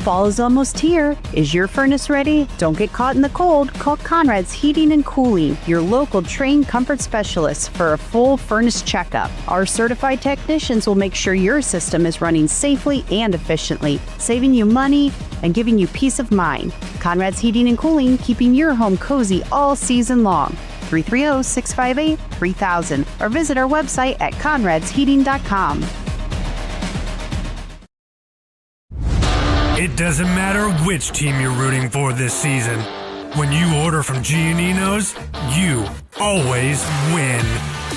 Fall is almost here. Is your furnace ready? Don't get caught in the cold. Call Conrad's Heating and Cooling, your local trained comfort specialist, for a full furnace checkup. Our certified technicians will make sure your system is running safely and efficiently, saving you money and giving you peace of mind. Conrad's Heating and Cooling, keeping your home cozy all season long. 330-658-3000 or visit our website at conradsheating.com. It doesn't matter which team you're rooting for this season. When you order from Giannino's, you always win.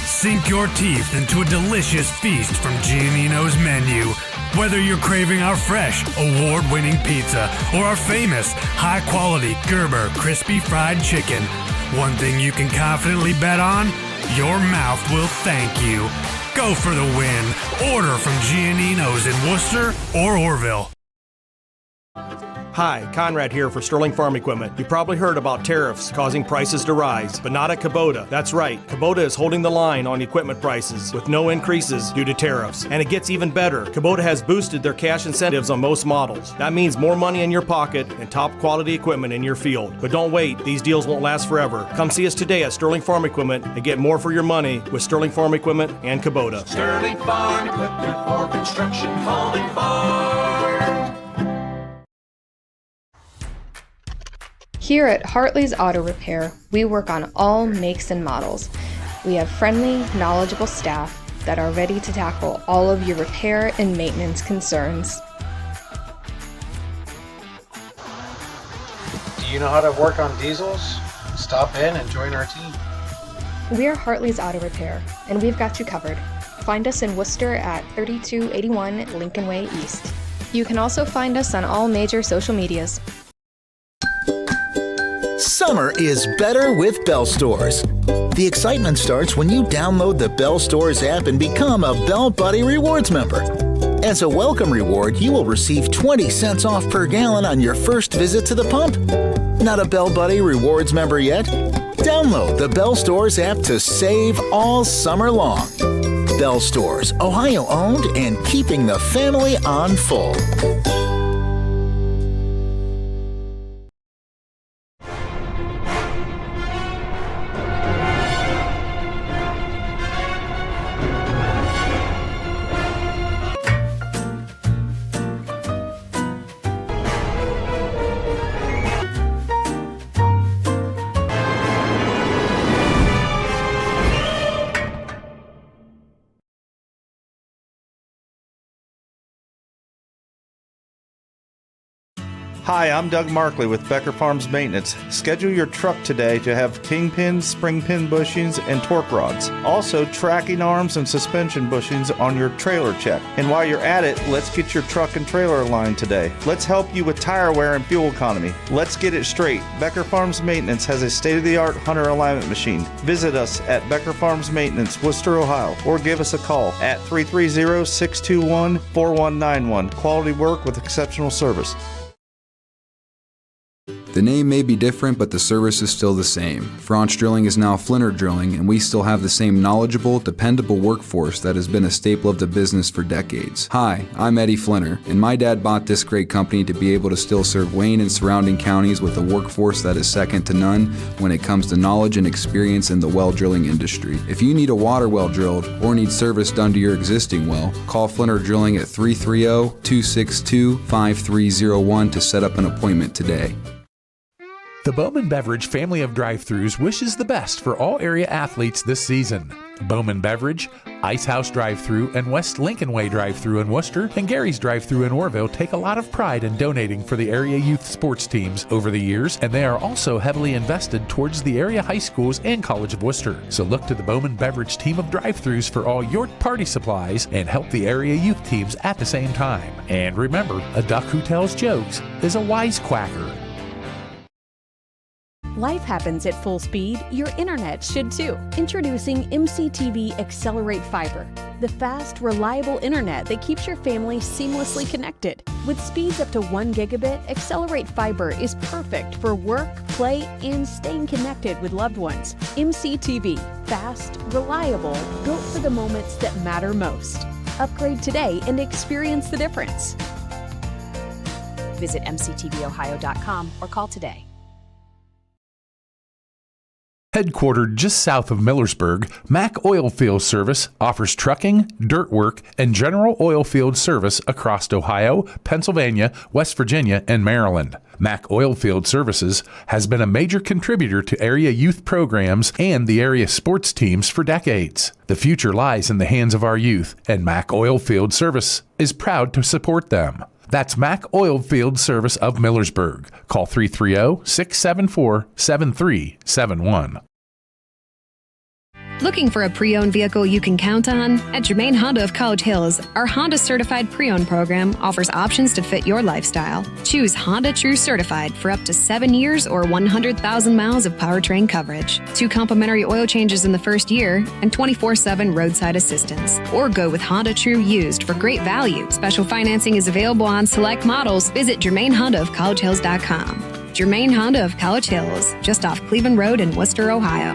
Sink your teeth into a delicious feast from Giannino's menu. Whether you're craving our fresh, award-winning pizza or our famous, high-quality Gerber crispy fried chicken, one thing you can confidently bet on, your mouth will thank you. Go for the win. Order from Giannino's in Worcester or Orville. Hi, Conrad here for Sterling Farm Equipment. You probably heard about tariffs causing prices to rise, but not at Kubota. That's right, Kubota is holding the line on equipment prices with no increases due to tariffs. And it gets even better. Kubota has boosted their cash incentives on most models. That means more money in your pocket and top quality equipment in your field. But don't wait, these deals won't last forever. Come see us today at Sterling Farm Equipment and get more for your money with Sterling Farm Equipment and Kubota. Sterling Farm Equipment for construction, home, and farm. Here at Hartley's Auto Repair, we work on all makes and models. We have friendly, knowledgeable staff that are ready to tackle all of your repair and maintenance concerns. Do you know how to work on diesels? Stop in and join our team. We are Hartley's Auto Repair, and we've got you covered. Find us in Worcester at 3281 Lincoln Way East. You can also find us on all major social medias. Summer is better with Bell Stores. The excitement starts when you download the Bell Stores app and become a Bell Buddy Rewards member. As a welcome reward, you will receive 20 cents off per gallon on your first visit to the pump. Not a Bell Buddy Rewards member yet? Download the Bell Stores app to save all summer long. Bell Stores, Ohio owned and keeping the family on full. Hi, I'm Doug Markley with Becker Farms Maintenance. Schedule your truck today to have kingpins, spring pin bushings, and torque rods. Also, tracking arms and suspension bushings on your trailer check. And while you're at it, let's get your truck and trailer aligned today. Let's help you with tire wear and fuel economy. Let's get it straight. Becker Farms Maintenance has a state-of-the-art Hunter alignment machine. Visit us at Becker Farms Maintenance, Worcester, Ohio, or give us a call at 330-621-4191. Quality work with exceptional service. The name may be different, but the service is still the same. Franch Drilling is now Flinner Drilling, and we still have the same knowledgeable, dependable workforce that has been a staple of the business for decades. Hi, I'm Eddie Flinner, and my dad bought this great company to be able to still serve Wayne and surrounding counties with a workforce that is second to none when it comes to knowledge and experience in the well drilling industry. If you need a water well drilled or need service done to your existing well, call Flinner Drilling at 330-262-5301 to set up an appointment today. The Bowman Beverage family of drive-thrus wishes the best for all area athletes this season. Bowman Beverage, Ice House Drive-Thru, and West Lincoln Way Drive-Thru in Worcester, and Gary's Drive-Thru in Orville take a lot of pride in donating for the area youth sports teams over the years, and they are also heavily invested towards the area high schools and College of Worcester. So look to the Bowman Beverage team of drive-thrus for all your party supplies and help the area youth teams at the same time. And remember, a duck who tells jokes is a wisecracker. Life happens at full speed. Your internet should too. Introducing MCTV Accelerate Fiber, the fast, reliable internet that keeps your family seamlessly connected. With speeds up to 1 gigabit, Accelerate Fiber is perfect for work, play, and staying connected with loved ones. MCTV, fast, reliable, built for the moments that matter most. Upgrade today and experience the difference. Visit mctvohio.com or call today. Headquartered just south of Millersburg, Mack Oilfield Service offers trucking, dirt work, and general oilfield service across Ohio, Pennsylvania, West Virginia, and Maryland. Mack Oilfield Services has been a major contributor to area youth programs and the area sports teams for decades. The future lies in the hands of our youth, and Mack Oilfield Service is proud to support them. That's Mack Oilfield Service of Millersburg. Call 330-674-7371. Looking for a pre-owned vehicle you can count on? At Germain Honda of College Hills, our Honda Certified Pre-Owned program offers options to fit your lifestyle. Choose Honda True Certified for up to 7 years or 100,000 miles of powertrain coverage, 2 complimentary oil changes in the first year, and 24/7 roadside assistance. Or go with Honda True Used for great value. Special financing is available on select models. Visit GermainHondaofCollegeHills.com. Germain Honda of College Hills, just off Cleveland Road in Worcester, Ohio.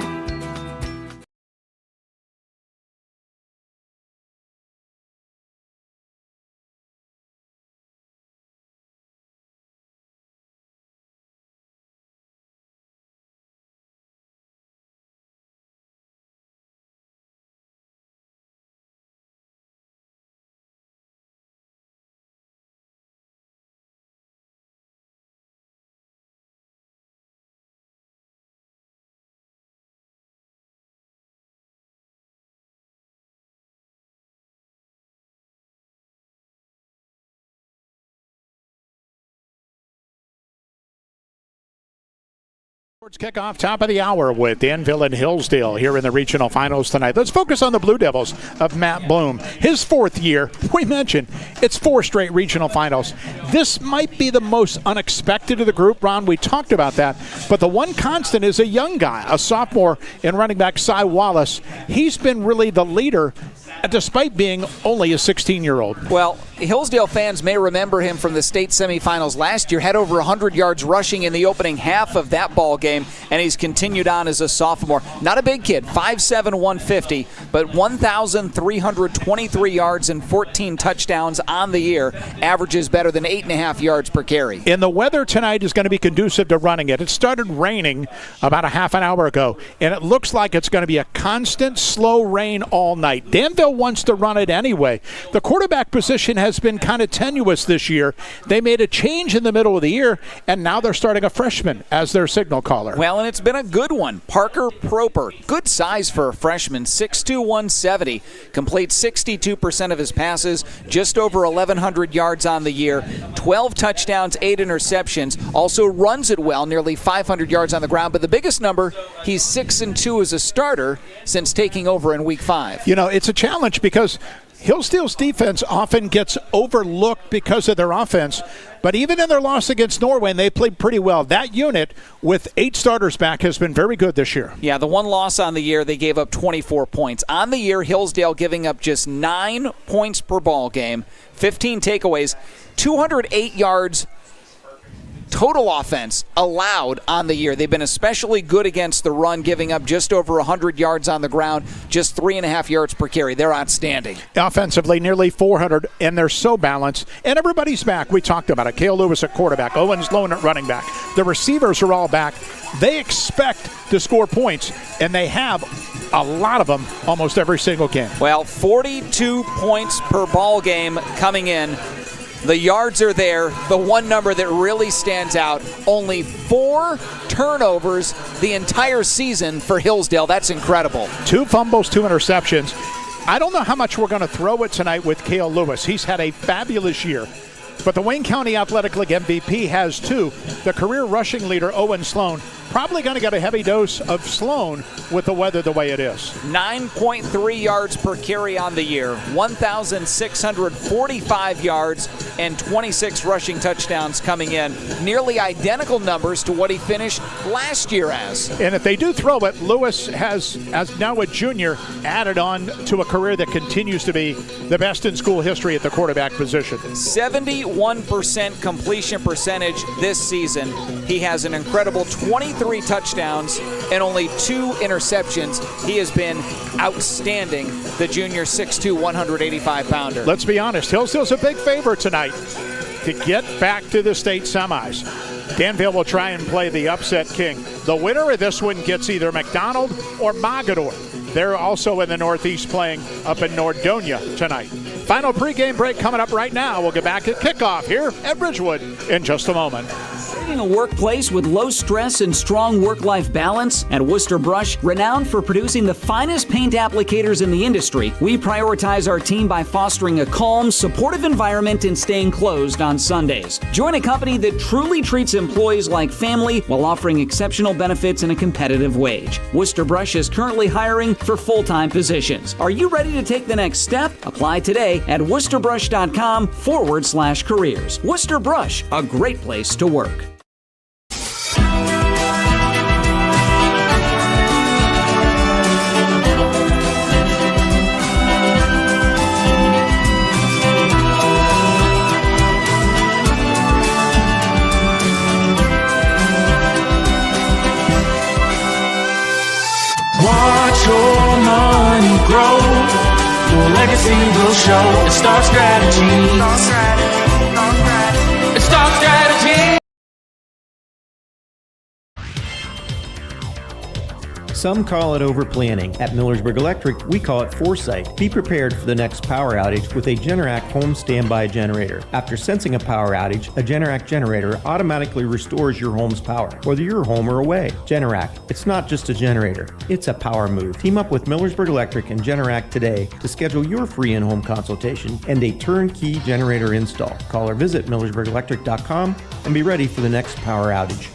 Kickoff, top of the hour with Danville and Hillsdale here in the regional finals tonight. Let's focus on the Blue Devils of Matt Bloom. His 4th year, we mentioned, it's 4 straight regional finals. This might be the most unexpected of the group, Ron. We talked about that. But the one constant is a young guy, a sophomore in running back Cy Wallace. He's been really the leader despite being only a 16-year-old. Well, Hillsdale fans may remember him from the state semifinals last year. Had over 100 yards rushing in the opening half of that ball game, and he's continued on as a sophomore. Not a big kid, 5'7", 150, but 1,323 yards and 14 touchdowns on the year. Averages better than 8.5 yards per carry. And the weather tonight is going to be conducive to running it. It started raining about a half an hour ago, and it looks like it's going to be a constant slow rain all night. Danville wants to run it anyway. The quarterback position has been kind of tenuous this year. They made a change in the middle of the year, and now they're starting a freshman as their signal caller. Well, and it's been a good one. Parker Proper, good size for a freshman, 6'2", 170, completes 62% of his passes, just over 1,100 yards on the year, 12 touchdowns, 8 interceptions, also runs it well, nearly 500 yards on the ground, but the biggest number, he's 6-2 as a starter since taking over in week 5. You know, it's a challenge because Hillsdale's defense often gets overlooked because of their offense, but even in their loss against Norway, they played pretty well. That unit, with 8 starters back, has been very good this year. Yeah, the one loss on the year, they gave up 24 points. On the year, Hillsdale giving up just 9 points per ball game, 15 takeaways, 208 yards total offense allowed on the year. They've been especially good against the run, giving up just over 100 yards on the ground, just 3.5 yards per carry. They're outstanding. Offensively, nearly 400, and they're so balanced. And everybody's back. We talked about it. Cale Lewis at quarterback, Owen Sloan at running back. The receivers are all back. They expect to score points, and they have a lot of them almost every single game. Well, 42 points per ball game coming in. The yards are there. The one number that really stands out, only 4 turnovers the entire season for Hillsdale. That's incredible. 2 fumbles, 2 interceptions. I don't know how much we're going to throw it tonight with Cale Lewis. He's had a fabulous year. But the Wayne County Athletic League MVP has 2. The career rushing leader, Owen Sloan, probably going to get a heavy dose of Sloan with the weather the way it is. 9.3 yards per carry on the year, 1,645 yards, and 26 rushing touchdowns coming in. Nearly identical numbers to what he finished last year as. And if they do throw it, Lewis has, as now a junior, added on to a career that continues to be the best in school history at the quarterback position. 71% completion percentage this season. He has an incredible 23 touchdowns and only 2 interceptions. He has been outstanding, the junior 6'2", 185-pounder. Let's be honest, Hillsdale's a big favorite tonight. to get back to the state semis. Danville will try and play the upset king. The winner of this one gets either McDonald or Mogador. They're also in the Northeast playing up in Nordonia tonight. Final pregame break coming up right now. We'll get back at kickoff here at Ridgewood in just a moment. A workplace with low stress and strong work-life balance? At Worcester Brush, renowned for producing the finest paint applicators in the industry, we prioritize our team by fostering a calm, supportive environment and staying closed on Sundays. Join a company that truly treats employees like family while offering exceptional benefits and a competitive wage. Worcester Brush is currently hiring for full-time positions. Are you ready to take the next step? Apply today at worcesterbrush.com/careers. Worcester Brush, a great place to work. Watch your money grow. Your legacy will show. It starts strategy. It starts strategy. Some call it over-planning. At Millersburg Electric, we call it foresight. Be prepared for the next power outage with a Generac home standby generator. After sensing a power outage, a Generac generator automatically restores your home's power, whether you're home or away. Generac, it's not just a generator, it's a power move. Team up with Millersburg Electric and Generac today to schedule your free in-home consultation and a turnkey generator install. Call or visit millersburgelectric.com and be ready for the next power outage.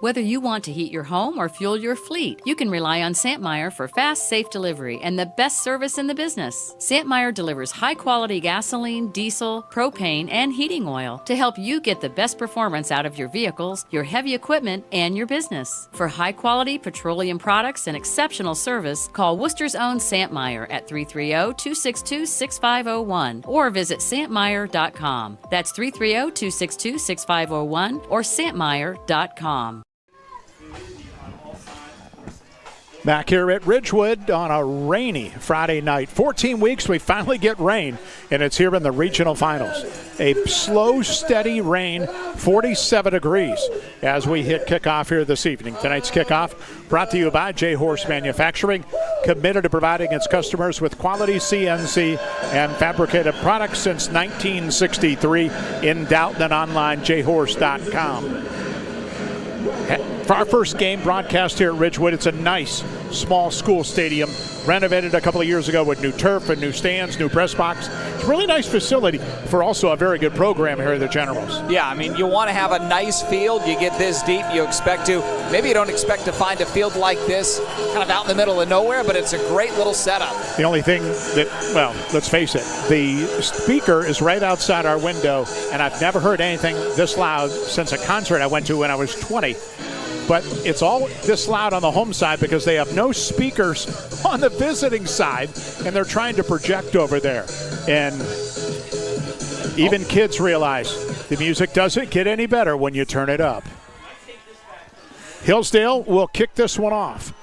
Whether you want to heat your home or fuel your fleet, you can rely on Santmeyer for fast, safe delivery and the best service in the business. Santmeyer delivers high-quality gasoline, diesel, propane, and heating oil to help you get the best performance out of your vehicles, your heavy equipment, and your business. For high-quality petroleum products and exceptional service, call Worcester's own Santmeyer at 330-262-6501 or visit santmeyer.com. That's 330-262-6501 or santmeyer.com. Back here at Ridgewood on a rainy Friday night. 14 weeks, we finally get rain, and it's here in the regional finals. A slow, steady rain, 47 degrees as we hit kickoff here this evening. Tonight's kickoff brought to you by J. Horse Manufacturing, committed to providing its customers with quality CNC and fabricated products since 1963. In Dalton and online, jhorse.com. For our first game broadcast here at Ridgewood, it's a nice, small school stadium, renovated a couple of years ago with new turf and new stands, new press box. It's a really nice facility for also a very good program here at the Generals. Yeah, I mean, you want to have a nice field. You get this deep, you expect to. Maybe you don't expect to find a field like this kind of out in the middle of nowhere, but it's a great little setup. The only thing that, well, let's face it, the speaker is right outside our window, and I've never heard anything this loud since a concert I went to when I was 20. But it's all this loud on the home side because they have no speakers on the visiting side, and they're trying to project over there. And even kids realize the music doesn't get any better when you turn it up. Hillsdale will kick this one off.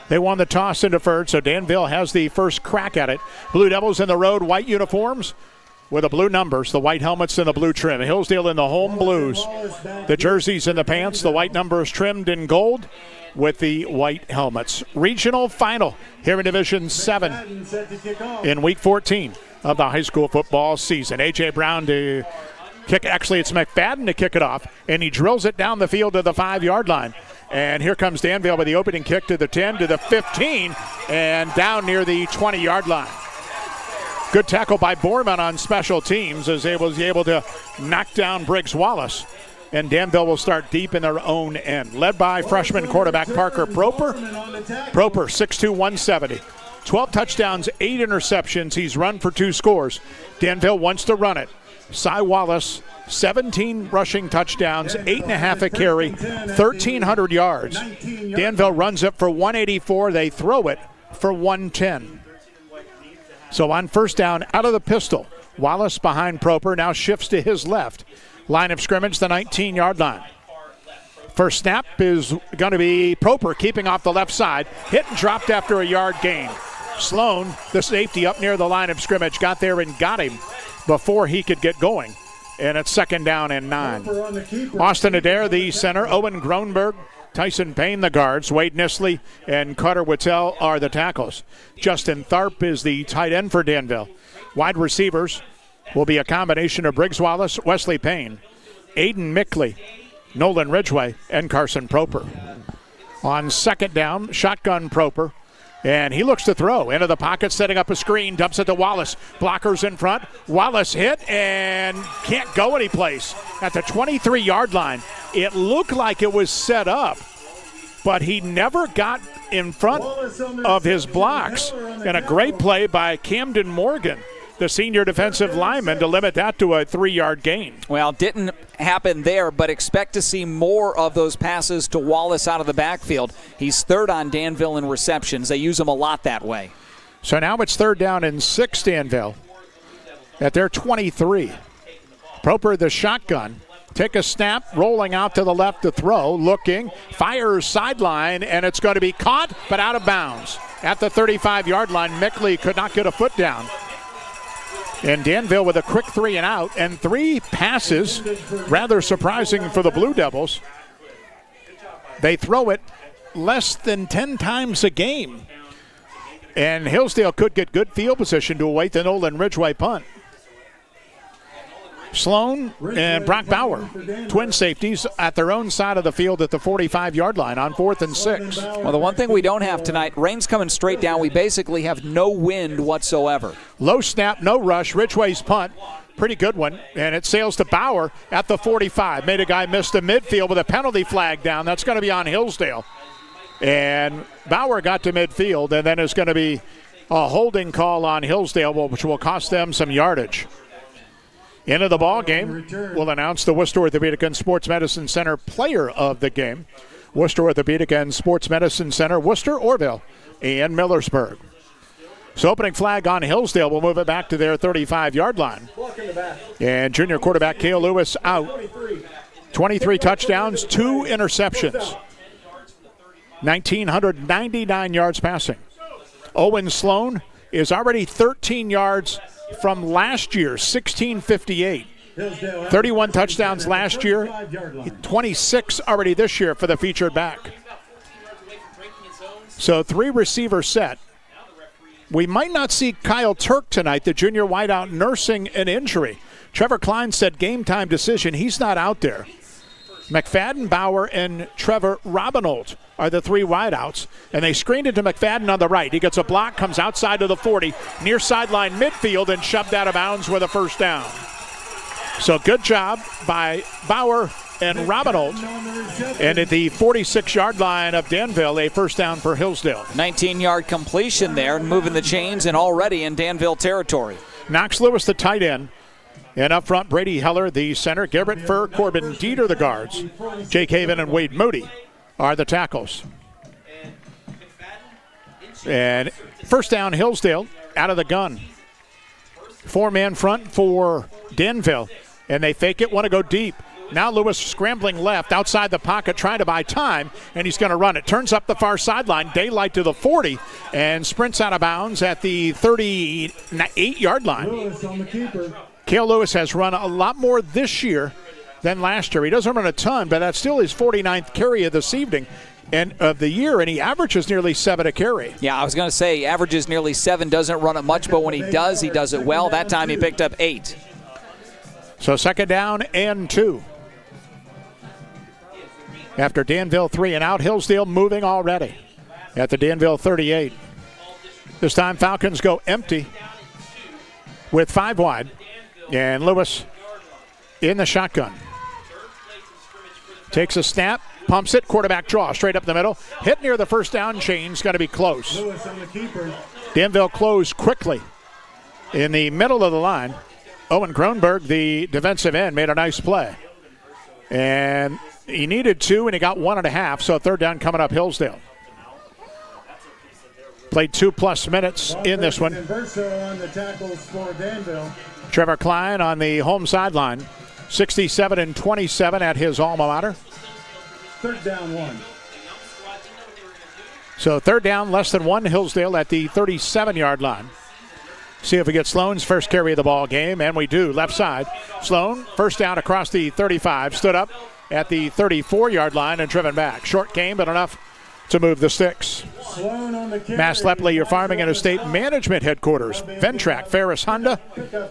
They won the toss and deferred, so Danville has the first crack at it. Blue Devils in the road, white uniforms with the blue numbers, the white helmets and the blue trim. Hillsdale in the home blues. The jerseys and the pants, the white numbers trimmed in gold with the white helmets. Regional final here in Division 7 in Week 14 of the high school football season. A.J. Brown to kick. Actually, it's McFadden to kick it off, and he drills it down the field to the 5-yard line. And here comes Danville with the opening kick to the 10, to the 15, and down near the 20-yard line. Good tackle by Borman on special teams as he was able to knock down Briggs Wallace. And Danville will start deep in their own end. Led by freshman quarterback Parker Proper. Proper, 6'2", 170. 12 touchdowns, 8 interceptions. He's run for 2 scores. Danville wants to run it. Cy Wallace, 17 rushing touchdowns, 8.5 a carry, 1,300 yards. Danville runs it for 184. They throw it for 110. So on first down, out of the pistol, Wallace behind Proper, now shifts to his left. Line of scrimmage, the 19-yard line. First snap is going to be Proper keeping off the left side. Hit and dropped after a yard gain. Sloan, the safety up near the line of scrimmage, got there and got him before he could get going. And it's 2nd down and 9. Austin Adair, the center. Owen Gronberg, Tyson Payne, the guards. Wade Nisley and Carter Whittel are the tackles. Justin Tharp is the tight end for Danville. Wide receivers will be a combination of Briggs Wallace, Wesley Payne, Aiden Mickley, Nolan Ridgway, and Carson Proper. On 2nd down, shotgun Proper. And he looks to throw into the pocket, setting up a screen, dumps it to Wallace. Blockers in front. Wallace hit and can't go anyplace at the 23-yard line. It looked like it was set up, but he never got in front of his blocks. And a great play by Camden Morgan, the senior defensive lineman, to limit that to a 3-yard gain. Well, didn't happen there, but expect to see more of those passes to Wallace out of the backfield. He's 3rd on Danville in receptions. They use him a lot that way. So now it's 3rd down and 6, Danville, at their 23. Proper, the shotgun. Take a snap, rolling out to the left to throw, looking, fires sideline, and it's going to be caught, but out of bounds. At the 35-yard line, Mickley could not get a foot down. And Danville with a quick 3 and out, and 3 passes, rather surprising for the Blue Devils. They throw it less than 10 times a game. And Hillsdale could get good field position to await the Nolan Ridgway punt. Sloan and Brock Bauer, twin safeties, at their own side of the field at the 45-yard line on 4th and 6. Well, the one thing we don't have tonight, rain's coming straight down. We basically have no wind whatsoever. Low snap, no rush. Ridgway's punt, pretty good one, and it sails to Bauer at the 45. Made a guy miss the midfield with a penalty flag down. That's going to be on Hillsdale. And Bauer got to midfield, and then it's going to be a holding call on Hillsdale, which will cost them some yardage. Into the ball game, we'll announce the Worcester Orthopedic and Sports Medicine Center player of the game. Worcester Orthopedic and Sports Medicine Center, Worcester, Orville, and Millersburg. So opening flag on Hillsdale will move it back to their 35-yard line. And junior quarterback Cale Lewis out. 23 touchdowns, 2 interceptions. 1,999 yards passing. Owen Sloan is already 13 yards from last year, 1658. 31 touchdowns last year, 26 already this year for the featured back. So 3 receiver set. We might not see Kyle Turk tonight, the junior wideout, nursing an injury. Trevor Klein said game time decision. He's not out there. McFadden, Bauer, and Trevor Robinold are the 3 wideouts, and they screened it to McFadden on the right. He gets a block, comes outside to the 40, near sideline midfield, and shoved out of bounds with a first down. So good job by Bauer and Robinold. And at the 46-yard line of Danville, a first down for Hillsdale. 19-yard completion there, moving the chains and already in Danville territory. Knox Lewis, the tight end. And up front, Brady Heller, the center. Garrett Furr, Corbin Dieter, the guards. Jake Haven and Wade Moody are the tackles. And first down, Hillsdale out of the gun. 4-man front for Danville. And they fake it, want to go deep. Now Lewis scrambling left outside the pocket, trying to buy time, and he's going to run it. Turns up the far sideline, daylight to the 40, and sprints out of bounds at the 38-yard line. Lewis on the keeper. Cale Lewis has run a lot more this year than last year. He doesn't run a ton, but that's still his 49th carry of this evening and of the year, and he averages nearly 7 a carry. Yeah, I was going to say he averages nearly 7, doesn't run it much, but when he does it well. That time he picked up 8. So second down and 2. After Danville 3 and out, Hillsdale moving already at the Danville 38. This time Falcons go empty with 5 wide. And Lewis in the shotgun. Takes a snap, pumps it, quarterback draw straight up the middle. Hit near the first down chain's going to be close. Lewis on the keeper. Danville closed quickly in the middle of the line. Owen Kronberg, the defensive end, made a nice play. And he needed 2, and he got 1.5, so third down coming up Hillsdale. Played 2+ minutes in this one. On the tackles for Danville. Trevor Klein on the home sideline, 67-27 at his alma mater. Third down 1. So third down, less than one, Hillsdale at the 37-yard line. See if we get Sloan's first carry of the ball game, and we do. Left side. Sloan, first down across the 35, stood up at the 34-yard line and driven back. Short game, but enough to move the sticks. Mass Lepley, your farming and estate management headquarters. Ventrac, Ferris Honda,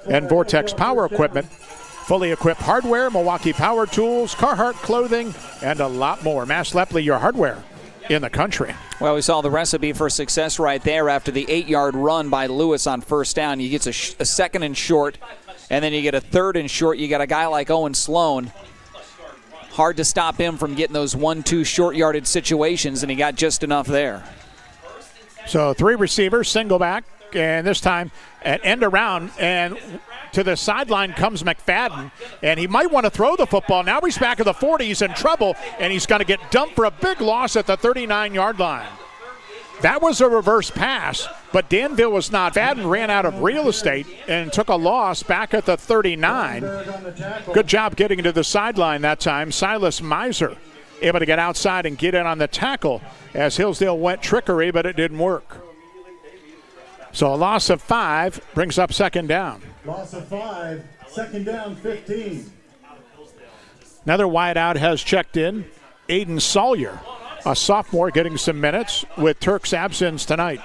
and Vortex Power Equipment. Fully equipped hardware, Milwaukee Power Tools, Carhartt clothing, and a lot more. Mass Lepley, your hardware in the country. Well, we saw the recipe for success right there after the 8-yard run by Lewis on first down. You get a second and short, and then you get a third and short. You got a guy like Owen Sloan. Hard to stop him from getting those 1-2 short-yarded situations, and he got just enough there. So 3 receivers, single back, and this time an end around, and to the sideline comes McFadden, and he might want to throw the football. Now he's back at the 40. He's in trouble, and he's going to get dumped for a big loss at the 39-yard line. That was a reverse pass, but Danville was not. Fadden ran out of real estate and took a loss back at the 39. Good job getting to the sideline that time. Silas Miser able to get outside and get in on the tackle as Hillsdale went trickery, but it didn't work. So a loss of 5 brings up second down. Loss of 5, second down, 15. Another wideout has checked in, Aiden Sawyer, a sophomore getting some minutes with Turk's absence tonight.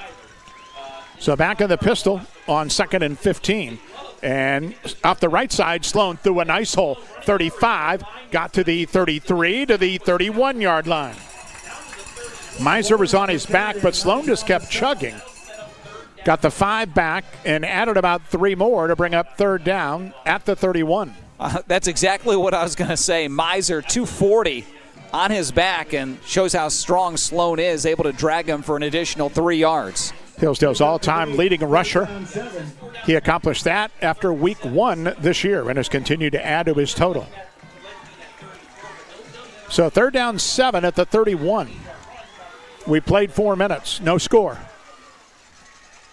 So back in the pistol on second and 15. And off the right side, Sloan threw a nice hole. 35, got to the 33 to the 31-yard line. Miser was on his back, but Sloan just kept chugging. Got the 5 back and added about 3 more to bring up third down at the 31. That's exactly what I was going to say. Miser, 240 on his back, and shows how strong Sloan is, able to drag him for an additional 3 yards. Hillsdale's all-time leading rusher. He accomplished that after week 1 this year and has continued to add to his total. So third down 7 at the 31. We played 4 minutes, no score.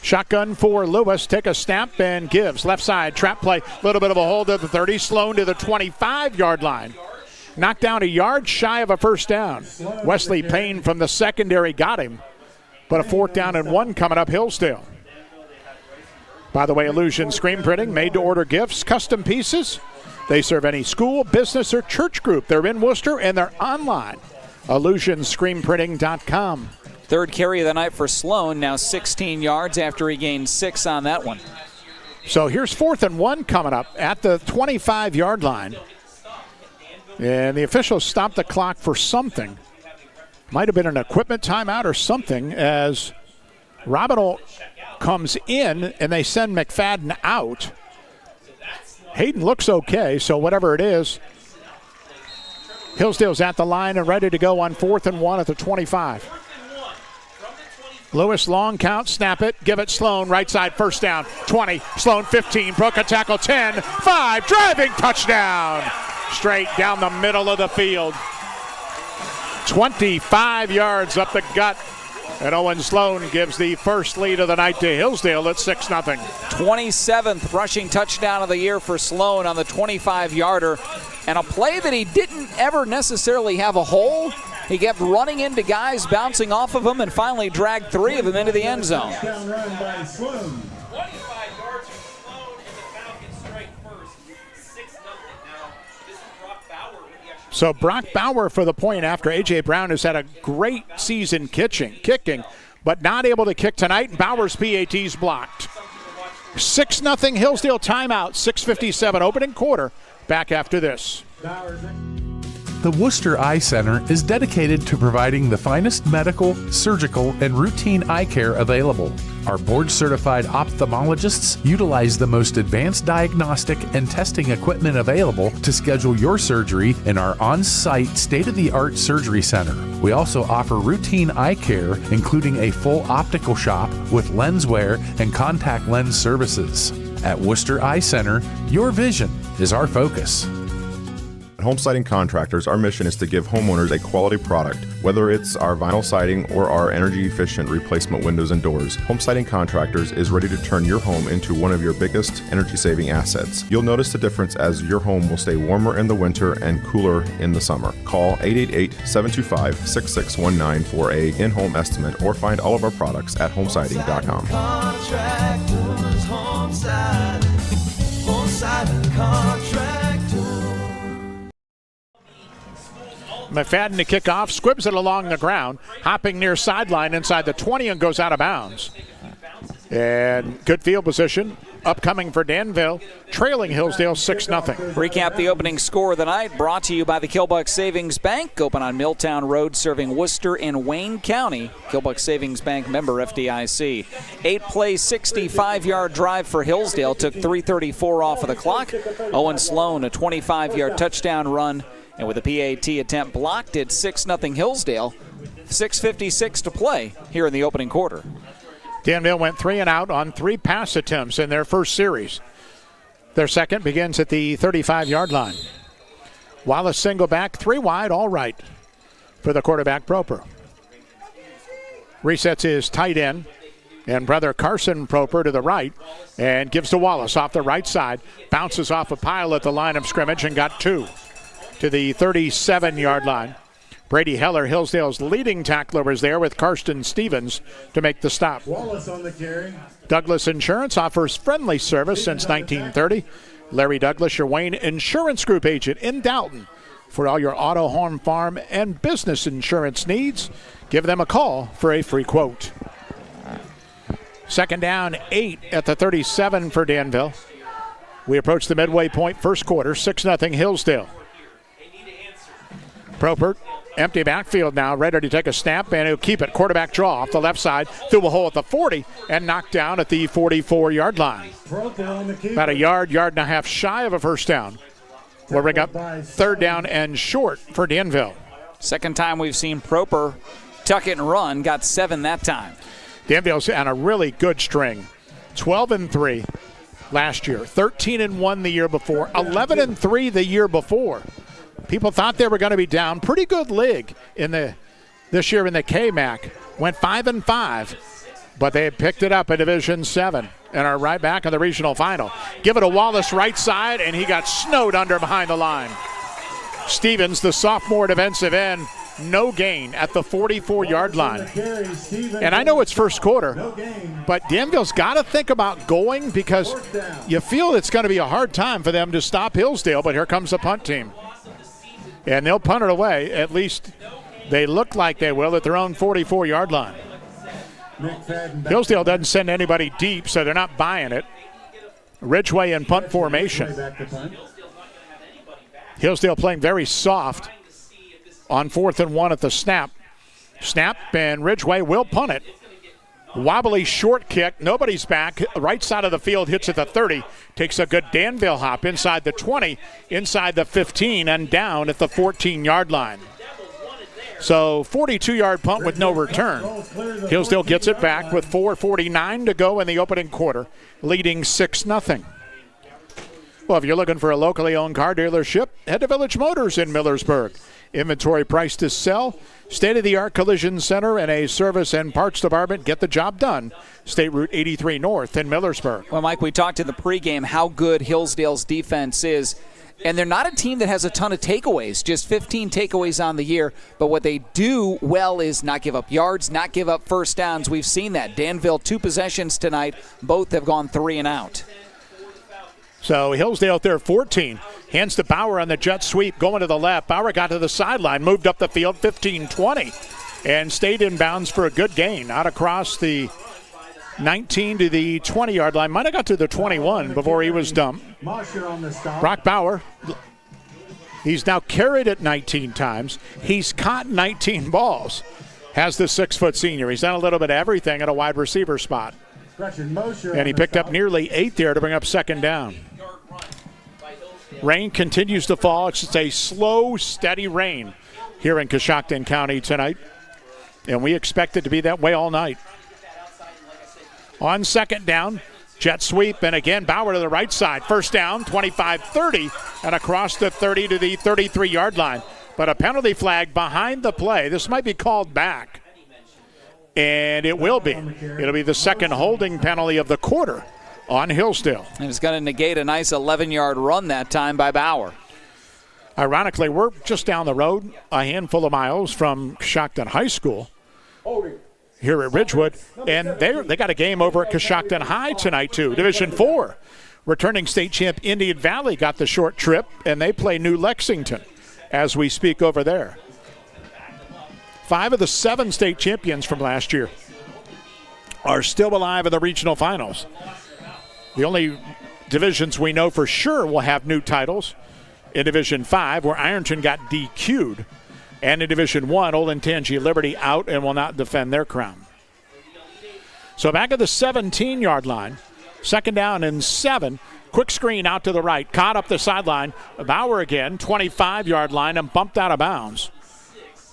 Shotgun for Lewis, take a snap and gives. Left side, trap play, a little bit of a hold at the 30. Sloan to the 25-yard line. Knocked down a yard shy of a first down. Wesley Payne from the secondary got him. But a 4th down and 1 coming up Hillsdale. By the way, Illusion Screen Printing, made-to-order gifts, custom pieces. They serve any school, business, or church group. They're in Worcester and they're online. IllusionScreenPrinting.com. Third carry of the night for Sloan, now 16 yards after he gained 6 on that one. So here's 4th and 1 coming up at the 25-yard line. And the officials stopped the clock for something. Might have been an equipment timeout or something as Robinell comes in and they send McFadden out. Hayden looks okay, so whatever it is, Hillsdale's at the line and ready to go on 4th and 1 at the 25. Lewis, long count, snap it, give it Sloan, right side, first down, 20, Sloan 15, broke a tackle, 10, 5, driving touchdown, straight down the middle of the field. 25 yards up the gut, and Owen Sloan gives the first lead of the night to Hillsdale at 6-0. 27th rushing touchdown of the year for Sloan on the 25-yarder, and a play that he didn't ever necessarily have a hole. He kept running into guys, bouncing off of them, and finally dragged 3 of them into the end zone. Touchdown run by Sloan. 25 yards for Sloan, and the Falcons strike first. 6-0 now. This is Brock Bauer with the extra. So Brock Bauer for the point after A.J. Brown has had a great season kicking, but not able to kick tonight, and Bauer's PAT's blocked. 6-0 Hillsdale timeout, 6:57 opening quarter. Back after this. The Worcester Eye Center is dedicated to providing the finest medical, surgical, and routine eye care available. Our board-certified ophthalmologists utilize the most advanced diagnostic and testing equipment available to schedule your surgery in our on-site state-of-the-art surgery center. We also offer routine eye care, including a full optical shop with lens wear and contact lens services. At Worcester Eye Center, your vision is our focus. At Home Siding Contractors, our mission is to give homeowners a quality product, whether it's our vinyl siding or our energy-efficient replacement windows and doors. Home Siding Contractors is ready to turn your home into one of your biggest energy-saving assets. You'll notice the difference as your home will stay warmer in the winter and cooler in the summer. Call 888-725-6619 for a in-home estimate or find all of our products at homesiding.com. Contractors, home siding contractors. McFadden to kick off, squibs it along the ground, hopping near sideline inside the 20 and goes out of bounds. And good field position upcoming for Danville, trailing Hillsdale 6-0. Recap the opening score of the night, brought to you by the Killbuck Savings Bank, open on Milltown Road, serving Worcester and Wayne County. Killbuck Savings Bank, member FDIC. 8-play, 65-yard drive for Hillsdale, took 3:34 off of the clock. Owen Sloan, a 25-yard touchdown run, and with a PAT attempt blocked, it's 6-0 Hillsdale. 6:56 to play here in the opening quarter. Danville went 3 and out on 3 pass attempts in their first series. Their second begins at the 35-yard line. Wallace single back, 3 wide, all right for the quarterback Proper. Resets his tight end and brother Carson Proper to the right and gives to Wallace off the right side. Bounces off a pile at the line of scrimmage and got 2 to the 37-yard line. Brady Heller, Hillsdale's leading tackler, was there with Karsten Stevens to make the stop. Wallace on the carry. Douglas Insurance offers friendly service since 1930. Larry Douglas, your Wayne Insurance Group agent in Dalton. For all your auto, home, farm, and business insurance needs, give them a call for a free quote. Second down, 8 at the 37 for Danville. We approach the midway point, first quarter, 6-0 Hillsdale. Propert, empty backfield now, ready to take a snap, and he'll keep it. Quarterback draw off the left side, through a hole at the 40, and knocked down at the 44-yard line. About a yard and a half shy of a first down. We'll bring up third down and short for Danville. Second time we've seen Proper tuck it and run, got 7 that time. Danville's on a really good string. 12-3 last year, 13-1 the year before, 11-3 the year before. People thought they were going to be down. Pretty good league this year in the KMAC. Went 5-5, but they picked it up in Division 7 and are right back in the regional final. Give it to Wallace right side, and he got snowed under behind the line. Stevens, the sophomore defensive end, no gain at the 44-yard line. And I know it's first quarter, but Danville's got to think about going because you feel it's going to be a hard time for them to stop Hillsdale, but here comes the punt team. And they'll punt it away. At least they look like they will at their own 44-yard line. Hillsdale doesn't send anybody deep, so they're not buying it. Ridgeway in punt formation. Hillsdale playing very soft on 4th and 1 at the snap. Snap, and Ridgeway will punt it. Wobbly short kick, nobody's back. Right side of the field, hits at the 30. Takes a good Danville hop inside the 20, inside the 15, and down at the 14-yard line. So 42-yard punt with no return. Hillsdale gets it back with 4:49 to go in the opening quarter, leading 6-0. Well, if you're looking for a locally owned car dealership, head to Village Motors in Millersburg. Inventory price to sell, state-of-the-art collision center, and a service and parts department. Get the job done. State Route 83 North in Millersburg. Well, Mike, we talked in the pregame how good Hillsdale's defense is. And they're not a team that has a ton of takeaways, just 15 takeaways on the year. But what they do well is not give up yards, not give up first downs. We've seen that. Danville, 2 possessions tonight. Both have gone 3 and out. So Hillsdale at their 14. Hands to Bauer on the jet sweep, going to the left. Bauer got to the sideline, moved up the field, 15-20, and stayed in bounds for a good gain. Out across the 19 to the 20-yard line. Might have got to the 21 before he was dumped. Brock Bauer, he's now carried it 19 times. He's caught 19 balls. Has the 6-foot senior. He's done a little bit of everything at a wide receiver spot. And he picked up nearly 8 there to bring up second down. Rain continues to fall. It's just a slow, steady rain here in Coshocton County tonight. And we expect it to be that way all night. On second down, Jet sweep, and again, Bauer to the right side. First down, 25-30, and across the 30 to the 33-yard line. But a penalty flag behind the play. This might be called back. And it will be. It'll be the second holding penalty of the quarter on Hillsdale. And it's going to negate a nice 11-yard run that time by Bauer. Ironically, we're just down the road, a handful of miles from Coshocton High School here at Ridgewood. And they got a game over at Coshocton High tonight, too. Division IV. Returning state champ Indian Valley got the short trip, and they play New Lexington as we speak over there. 5 of the 7 state champions from last year are still alive in the regional finals. The only divisions we know for sure will have new titles in Division 5, where Ironton got DQ'd, and in Division 1, Olentangy Liberty out and will not defend their crown. So back at the 17-yard line, second down and 7. Quick screen out to the right, caught up the sideline. Bauer again, 25-yard line, and bumped out of bounds.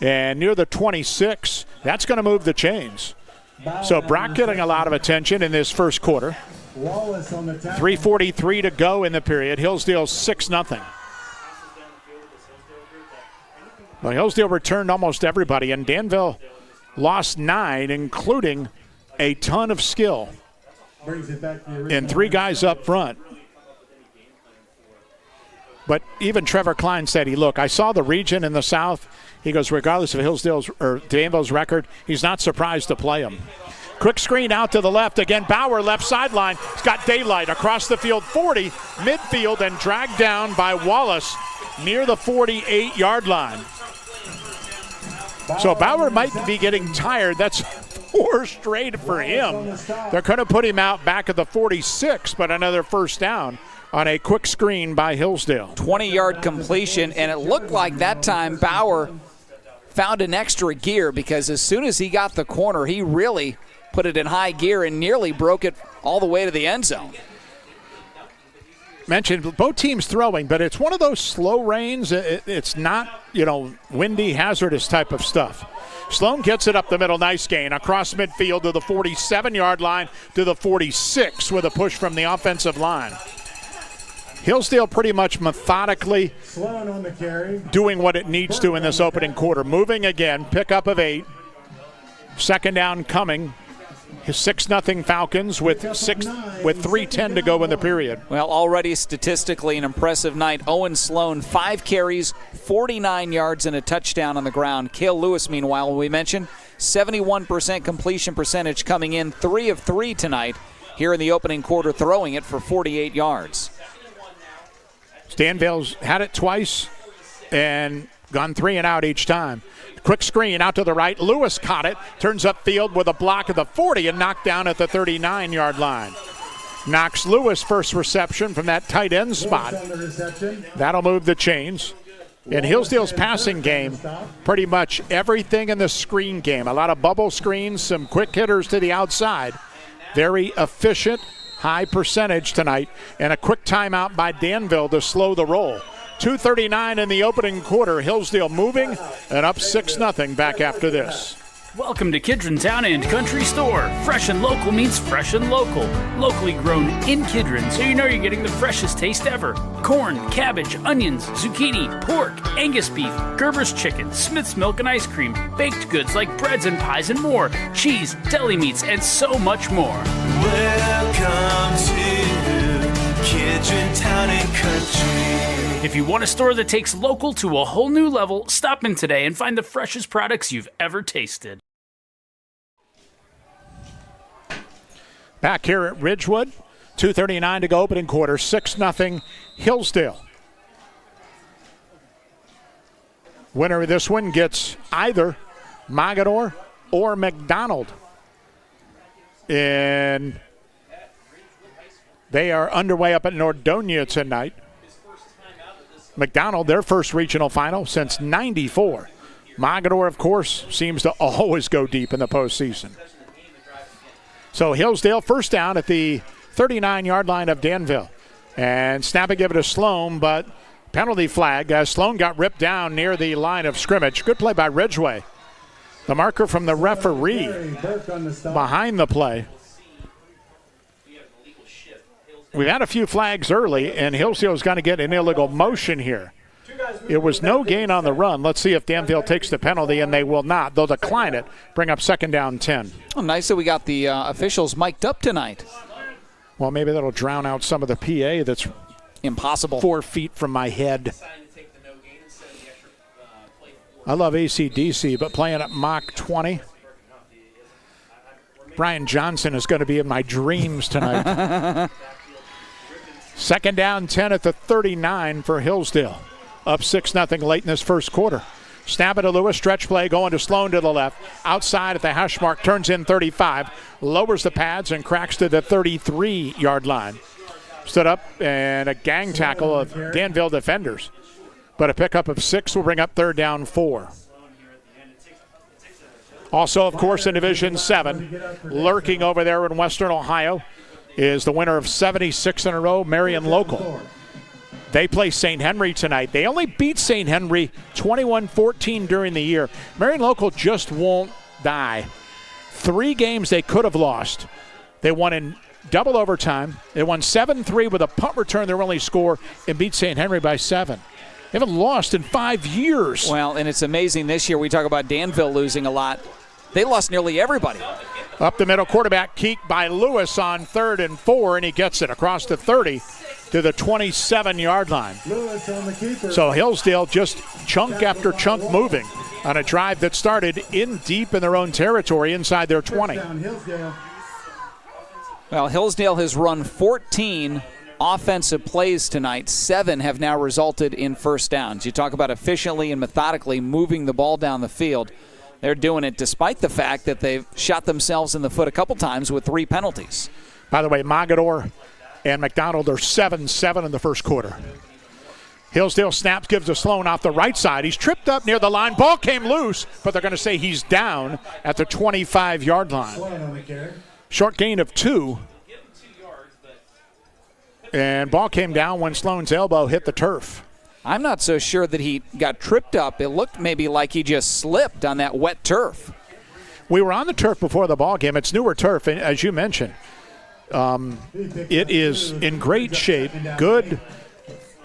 And near the 26, that's going to move the chains. So Brock getting a lot of attention in this first quarter. 3:43 to go in the period. Hillsdale 6-0. Well, Hillsdale returned almost everybody, and Danville lost 9, including a ton of skill. And 3 guys up front. But even Trevor Klein said, I saw the region in the South. He goes, regardless of Hillsdale's or Danville's record, he's not surprised to play him. Quick screen out to the left. Again, Bauer, left sideline. He's got daylight across the field, 40, midfield, and dragged down by Wallace near the 48-yard line. So Bauer might be getting tired. That's 4 straight for him. They're going to put him out back at the 46, but another first down on a quick screen by Hillsdale. 20-yard completion, and it looked like that time Bauer found an extra gear, because as soon as he got the corner, he really put it in high gear and nearly broke it all the way to the end zone. Mentioned both teams throwing, but it's one of those slow rains. It's not, windy, hazardous type of stuff. Sloan gets it up the middle, nice gain, across midfield to the 47-yard line to the 46 with a push from the offensive line. Hillsdale pretty much methodically doing what it needs to in this opening quarter. Moving again, pickup of 8. Second down coming. 6-0 Falcons with 3:10 to go in the period. Well, already statistically an impressive night. Owen Sloan, 5 carries, 49 yards, and a touchdown on the ground. Cale Lewis, meanwhile, we mentioned, 71% completion percentage coming in, 3 of 3 tonight here in the opening quarter, throwing it for 48 yards. Danville's had it twice and gone 3 and out each time. Quick screen out to the right. Lewis caught it, turns upfield with a block at the 40 and knocked down at the 39-yard line. Knox Lewis first reception from that tight end spot. That'll move the chains. In Hillsdale's passing game, pretty much everything in the screen game. A lot of bubble screens, some quick hitters to the outside. Very efficient, high percentage tonight, and a quick timeout by Danville to slow the roll. 2:39 in the opening quarter. Hillsdale moving and up 6-0 back after this. Welcome to Kidron Town and Country Store. Fresh and local means fresh and local. Locally grown in Kidron, so you know you're getting the freshest taste ever. Corn, cabbage, onions, zucchini, pork, Angus beef, Gerber's chicken, Smith's milk and ice cream, baked goods like breads and pies and more, cheese, deli meats, and so much more. Welcome to Kidron Town and Country. If you want a store that takes local to a whole new level, stop in today and find the freshest products you've ever tasted. Back here at Ridgewood, 2:39 to go opening quarter, 6-0 Hillsdale. Winner of this one gets either Mogador or McDonald. And they are underway up at Nordonia tonight. McDonald, their first regional final since '94. Mogador, of course, seems to always go deep in the postseason. So Hillsdale first down at the 39-yard line of Danville. And snap and give it to Sloan, but penalty flag as Sloan got ripped down near the line of scrimmage. Good play by Ridgway. The marker from the referee behind the play. we've had a few flags early, and Hillsdale's going to get an illegal motion here. It was no gain on the run. Let's see if Danville takes the penalty, and they will not. They'll decline it, bring up second down 10. Oh, nice that we got the officials mic'd up tonight. Well, maybe that'll drown out some of the PA that's impossible 4 feet from my head. I love AC/DC, but playing at Mach 20, Brian Johnson is going to be in my dreams tonight. Second down 10 at the 39 for Hillsdale. Up 6-0 late in this first quarter. Snap it to Lewis, stretch play going to Sloan to the left. Outside at the hash mark, turns in 35. Lowers the pads and cracks to the 33-yard line. Stood up and a gang tackle of Danville defenders. But a pickup of 6 will bring up third down 4. Also, of course, in Division 7, lurking over there in Western Ohio, is the winner of 76 in a row, Marion Local. They play St. Henry tonight. They only beat St. Henry 21-14 during the year. Marion Local just won't die. 3 games they could have lost. They won in double overtime. They won 7-3 with a punt return, their only score, and beat St. Henry by 7. They haven't lost in 5 years. Well, and it's amazing this year. We talk about Danville losing a lot. They lost nearly everybody. Up the middle, quarterback keek by Lewis on 3rd and 4, and he gets it across the 30 to the 27-yard line. Lewis on the keeper. So Hillsdale just chunk after chunk moving on a drive that started in deep in their own territory inside their 20. Well, Hillsdale has run 14 offensive plays tonight. 7 have now resulted in first downs. You talk about efficiently and methodically moving the ball down the field. They're doing it despite the fact that they've shot themselves in the foot a couple times with 3 penalties. By the way, Mogador and McDonald are 7-7 in the first quarter. Hillsdale snaps, gives to Sloan off the right side. He's tripped up near the line. Ball came loose, but they're going to say he's down at the 25-yard line. Short gain of 2. And ball came down when Sloan's elbow hit the turf. I'm not so sure that he got tripped up. It looked maybe like he just slipped on that wet turf. We were on the turf before the ball game. It's newer turf, and as you mentioned. It is in great shape, good,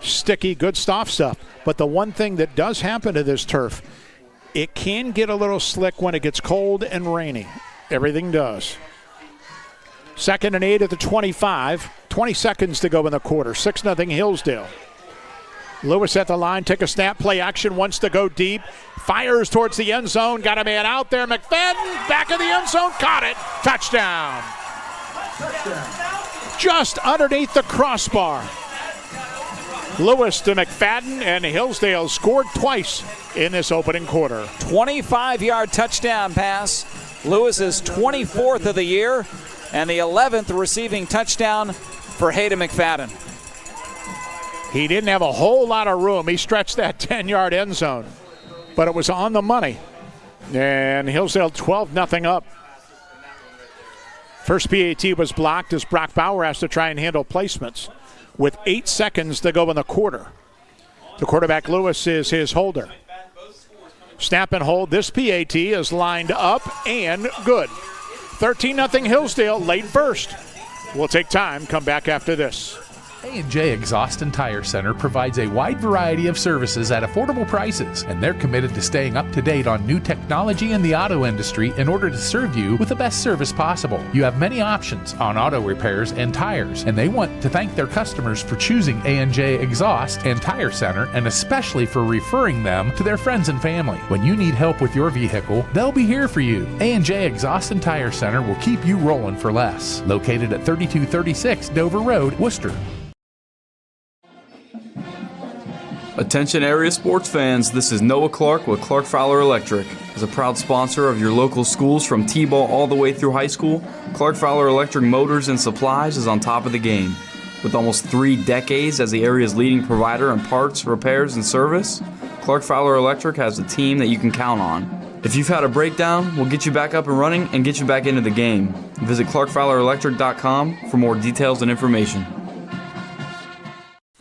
sticky, good soft stuff. But the one thing that does happen to this turf, it can get a little slick when it gets cold and rainy. Everything does. 2nd and 8 at the 25. 20 seconds to go in the quarter. 6-0 Hillsdale. Lewis at the line, take a snap, play action, wants to go deep. Fires towards the end zone, got a man out there. McFadden, back of the end zone, caught it. Touchdown. Just underneath the crossbar. Lewis to McFadden, and Hillsdale scored twice in this opening quarter. 25-yard touchdown pass. Lewis's 24th of the year, and the 11th receiving touchdown for Hayden McFadden. He didn't have a whole lot of room. He stretched that 10-yard end zone, but it was on the money. And Hillsdale 12-0 up. First PAT was blocked as Brock Bauer has to try and handle placements with 8 seconds to go in the quarter. The quarterback, Lewis, is his holder. Snap and hold. This PAT is lined up and good. 13-0 Hillsdale, late first. We'll take time, come back after this. A&J Exhaust and Tire Center provides a wide variety of services at affordable prices, and they're committed to staying up to date on new technology in the auto industry in order to serve you with the best service possible. You have many options on auto repairs and tires, and they want to thank their customers for choosing A&J Exhaust and Tire Center, and especially for referring them to their friends and family. When you need help with your vehicle, they'll be here for you. A&J Exhaust and Tire Center will keep you rolling for less. Located at 3236 Dover Road, Worcester. Attention area sports fans, this is Noah Clark with Clark Fowler Electric. As a proud sponsor of your local schools from T-ball all the way through high school, Clark Fowler Electric Motors and Supplies is on top of the game. With almost 3 decades as the area's leading provider in parts, repairs, and service, Clark Fowler Electric has a team that you can count on. If you've had a breakdown, we'll get you back up and running and get you back into the game. Visit ClarkFowlerElectric.com for more details and information.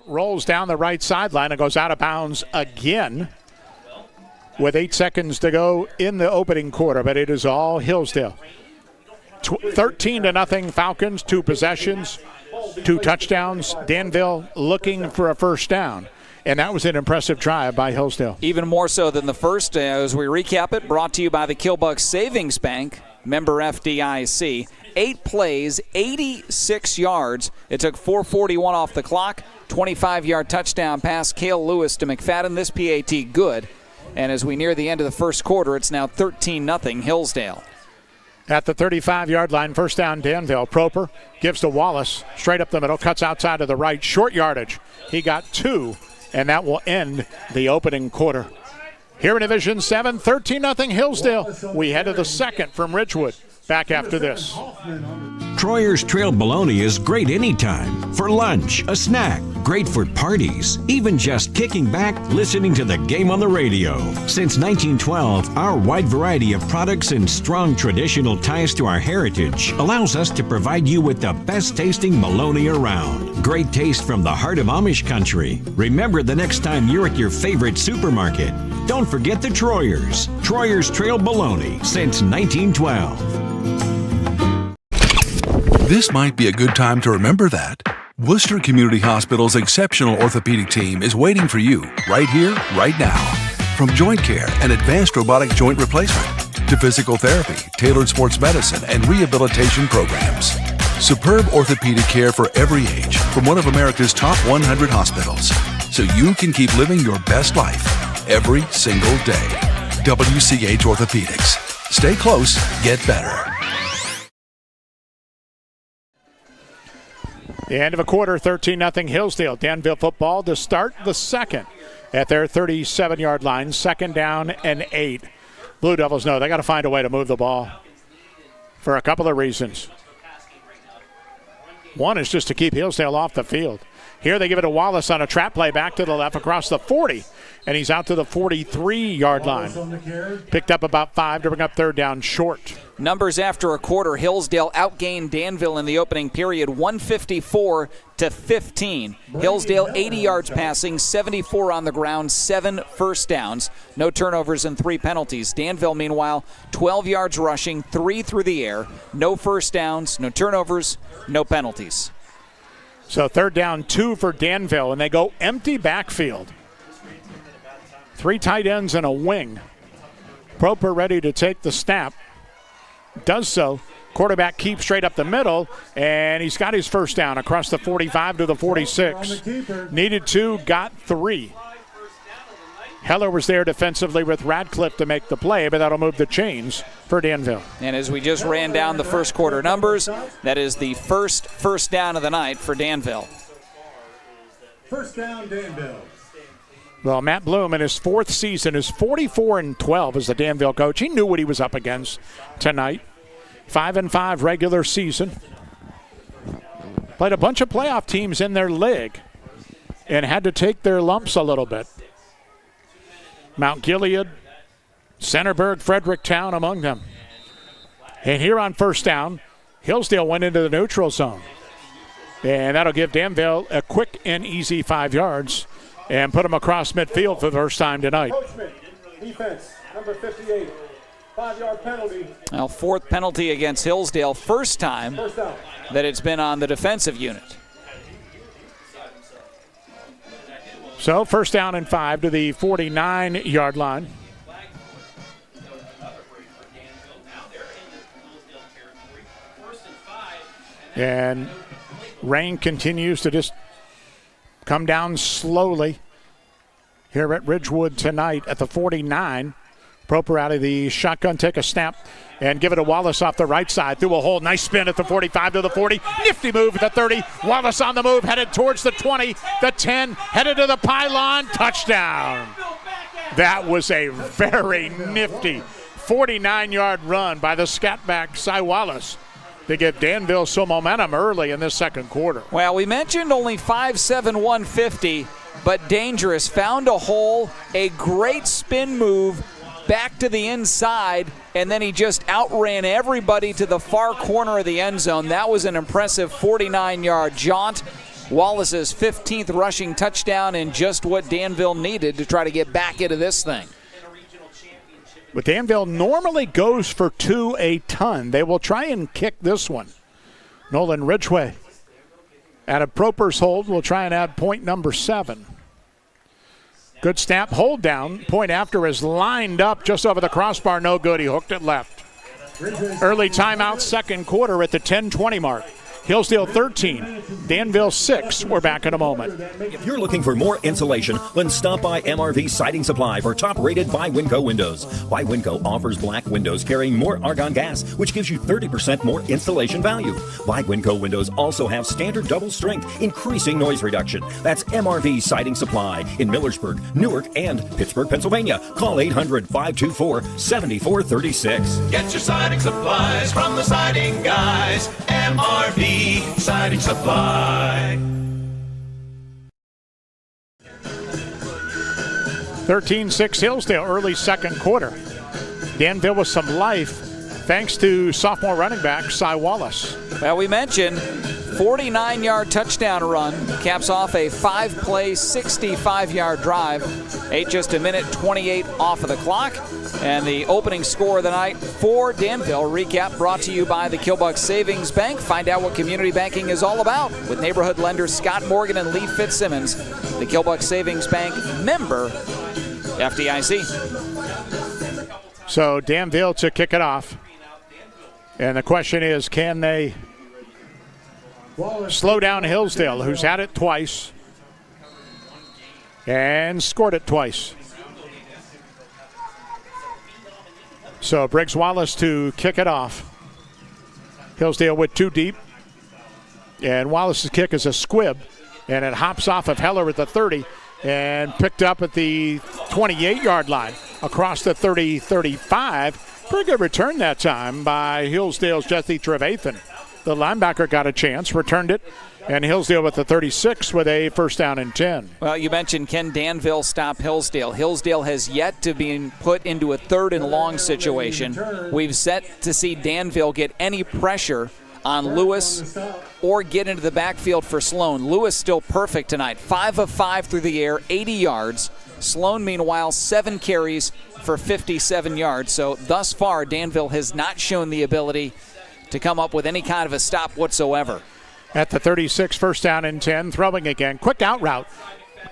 Rolls down the right sideline and goes out of bounds again with 8 seconds to go in the opening quarter, but it is all Hillsdale. 13-0 Falcons, 2 possessions, 2 touchdowns. Danville looking for a first down. And that was an impressive drive by Hillsdale. Even more so than the first, as we recap it, brought to you by the Killbuck Savings Bank, member FDIC. 8 plays, 86 yards. It took 4:41 off the clock. 25-yard touchdown pass, Cale Lewis to McFadden. This PAT good. And as we near the end of the first quarter, it's now 13-0 Hillsdale. At the 35-yard line, first down Danville. Proper gives to Wallace, straight up the middle, cuts outside to the right. Short yardage. He got 2. And that will end the opening quarter. Here in Division 7, 13-0 Hillsdale. We head to the second from Ridgewood. Back after this. Troyer's Trail Bologna is great anytime. For lunch, a snack, great for parties, even just kicking back, listening to the game on the radio. Since 1912, our wide variety of products and strong traditional ties to our heritage allows us to provide you with the best tasting bologna around. Great taste from the heart of Amish country. Remember the next time you're at your favorite supermarket, don't forget the Troyers. Troyer's Trail Bologna since 1912. This might be a good time to remember that. Worcester Community Hospital's exceptional orthopedic team is waiting for you right here, right now. From joint care and advanced robotic joint replacement to physical therapy, tailored sports medicine, and rehabilitation programs. Superb orthopedic care for every age from one of America's top 100 hospitals. So you can keep living your best life every single day. WCH Orthopedics. Stay close, get better. The end of a quarter, 13-0 Hillsdale. Danville football to start the second at their 37-yard line. Second down and 8. Blue Devils know they got to find a way to move the ball for a couple of reasons. One is just to keep Hillsdale off the field. Here they give it to Wallace on a trap play back to the left across the 40. And he's out to the 43-yard line. Picked up about 5 to bring up third down short. Numbers after a quarter. Hillsdale outgained Danville in the opening period, 154-15. Hillsdale 80 yards passing, 74 on the ground, 7 first downs. No turnovers and 3 penalties. Danville, meanwhile, 12 yards rushing, 3 through the air. No first downs, no turnovers, no penalties. So third down, 2 for Danville, and they go empty backfield. 3 tight ends and a wing. Proper ready to take the snap. Does so. Quarterback keeps straight up the middle, and he's got his first down across the 45 to the 46. Needed 2, got 3. Heller was there defensively with Radcliffe to make the play, but that'll move the chains for Danville. And as we just ran down the first quarter numbers, that is the first down of the night for Danville. First down, Danville. Well, Matt Bloom in his 4th season is 44-12 as the Danville coach. He knew what he was up against tonight. 5-5 regular season. Played a bunch of playoff teams in their league and had to take their lumps a little bit. Mount Gilead, Centerburg, Fredericktown among them. And here on first down, Hillsdale went into the neutral zone. And that'll give Danville a quick and easy 5 yards and put them across midfield for the first time tonight. Coachman, defense, number 58, 5-yard penalty. Well, 4th penalty against Hillsdale, first time that it's been on the defensive unit. So first down and 5 to the 49-yard line. And rain continues to just come down slowly here at Ridgewood tonight at the 49. Proper out of the shotgun, take a snap, and give it to Wallace off the right side. Through a hole, nice spin at the 45 to the 40. Nifty move at the 30. Wallace on the move, headed towards the 20, the 10, headed to the pylon. Touchdown. That was a very nifty 49-yard run by the scatback Cy Wallace to give Danville some momentum early in this second quarter. Well, we mentioned only 5'7", 150, but dangerous. Found a hole, a great spin move back to the inside, and then he just outran everybody to the far corner of the end zone. That was an impressive 49-yard jaunt. Wallace's 15th rushing touchdown, and just what Danville needed to try to get back into this thing. But Danville normally goes for 2 a ton. They will try and kick this one. Nolan Ridgway Out of Proper's hold, we'll try and add point number 7. Good snap, hold down. Point after is lined up just over the crossbar. No good. He hooked it left. Early timeout, second quarter at the 10:20 mark. Hillsdale 13, Danville 6. We're back in a moment. If you're looking for more insulation, then stop by MRV Siding Supply for top-rated by Winco windows. By Winco offers black windows carrying more argon gas, which gives you 30% more installation value. By Winco windows also have standard double strength, increasing noise reduction. That's MRV Siding Supply in Millersburg, Newark, and Pittsburgh, Pennsylvania. Call 800-524-7436. Get your siding supplies from the siding guys. MRV Siding Supply. 13-6 Hillsdale, early second quarter. Danville with some life thanks to sophomore running back Cy Wallace. Well, we mentioned 49-yard touchdown run caps off a 5-play, 65-yard drive. Just a minute 28 off of the clock. And the opening score of the night for Danville. Recap brought to you by the Kilbuck Savings Bank. Find out what community banking is all about with neighborhood lenders Scott Morgan and Lee Fitzsimmons. The Kilbuck Savings Bank, member FDIC. So Danville to kick it off. And the question is, can they slow down Hillsdale, who's had it twice and scored it twice? So Briggs Wallace to kick it off. Hillsdale with 2 deep. And Wallace's kick is a squib. And it hops off of Heller at the 30 and picked up at the 28-yard line across the 30-35. Pretty good return that time by Hillsdale's Jesse Trevathan. The linebacker got a chance, returned it, and Hillsdale with the 36 with a first down and 10. Well, you mentioned can Danville stop Hillsdale. Hillsdale has yet to be put into a 3rd and long situation. We've set to see Danville get any pressure on Lewis or get into the backfield for Sloan. Lewis still perfect tonight. 5 of 5 through the air, 80 yards. Sloan, meanwhile, 7 carries for 57 yards. So thus far, Danville has not shown the ability to come up with any kind of a stop whatsoever. At the 36, first down and 10, throwing again. Quick out route.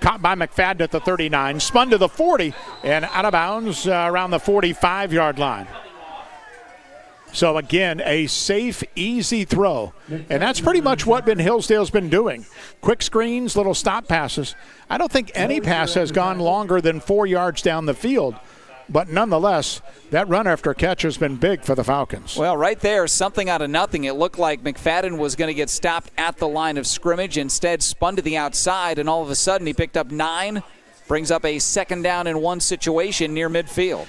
Caught by McFadden at the 39, spun to the 40, and out of bounds around the 45-yard line. So again, a safe, easy throw. And that's pretty much what Hillsdale's been doing. Quick screens, little stop passes. I don't think any pass has gone longer than 4 yards down the field. But nonetheless, that run after catch has been big for the Falcons. Well, right there, something out of nothing. It looked like McFadden was going to get stopped at the line of scrimmage. Instead, spun to the outside, and all of a sudden he picked up 9, brings up a 2nd down and 1 situation near midfield.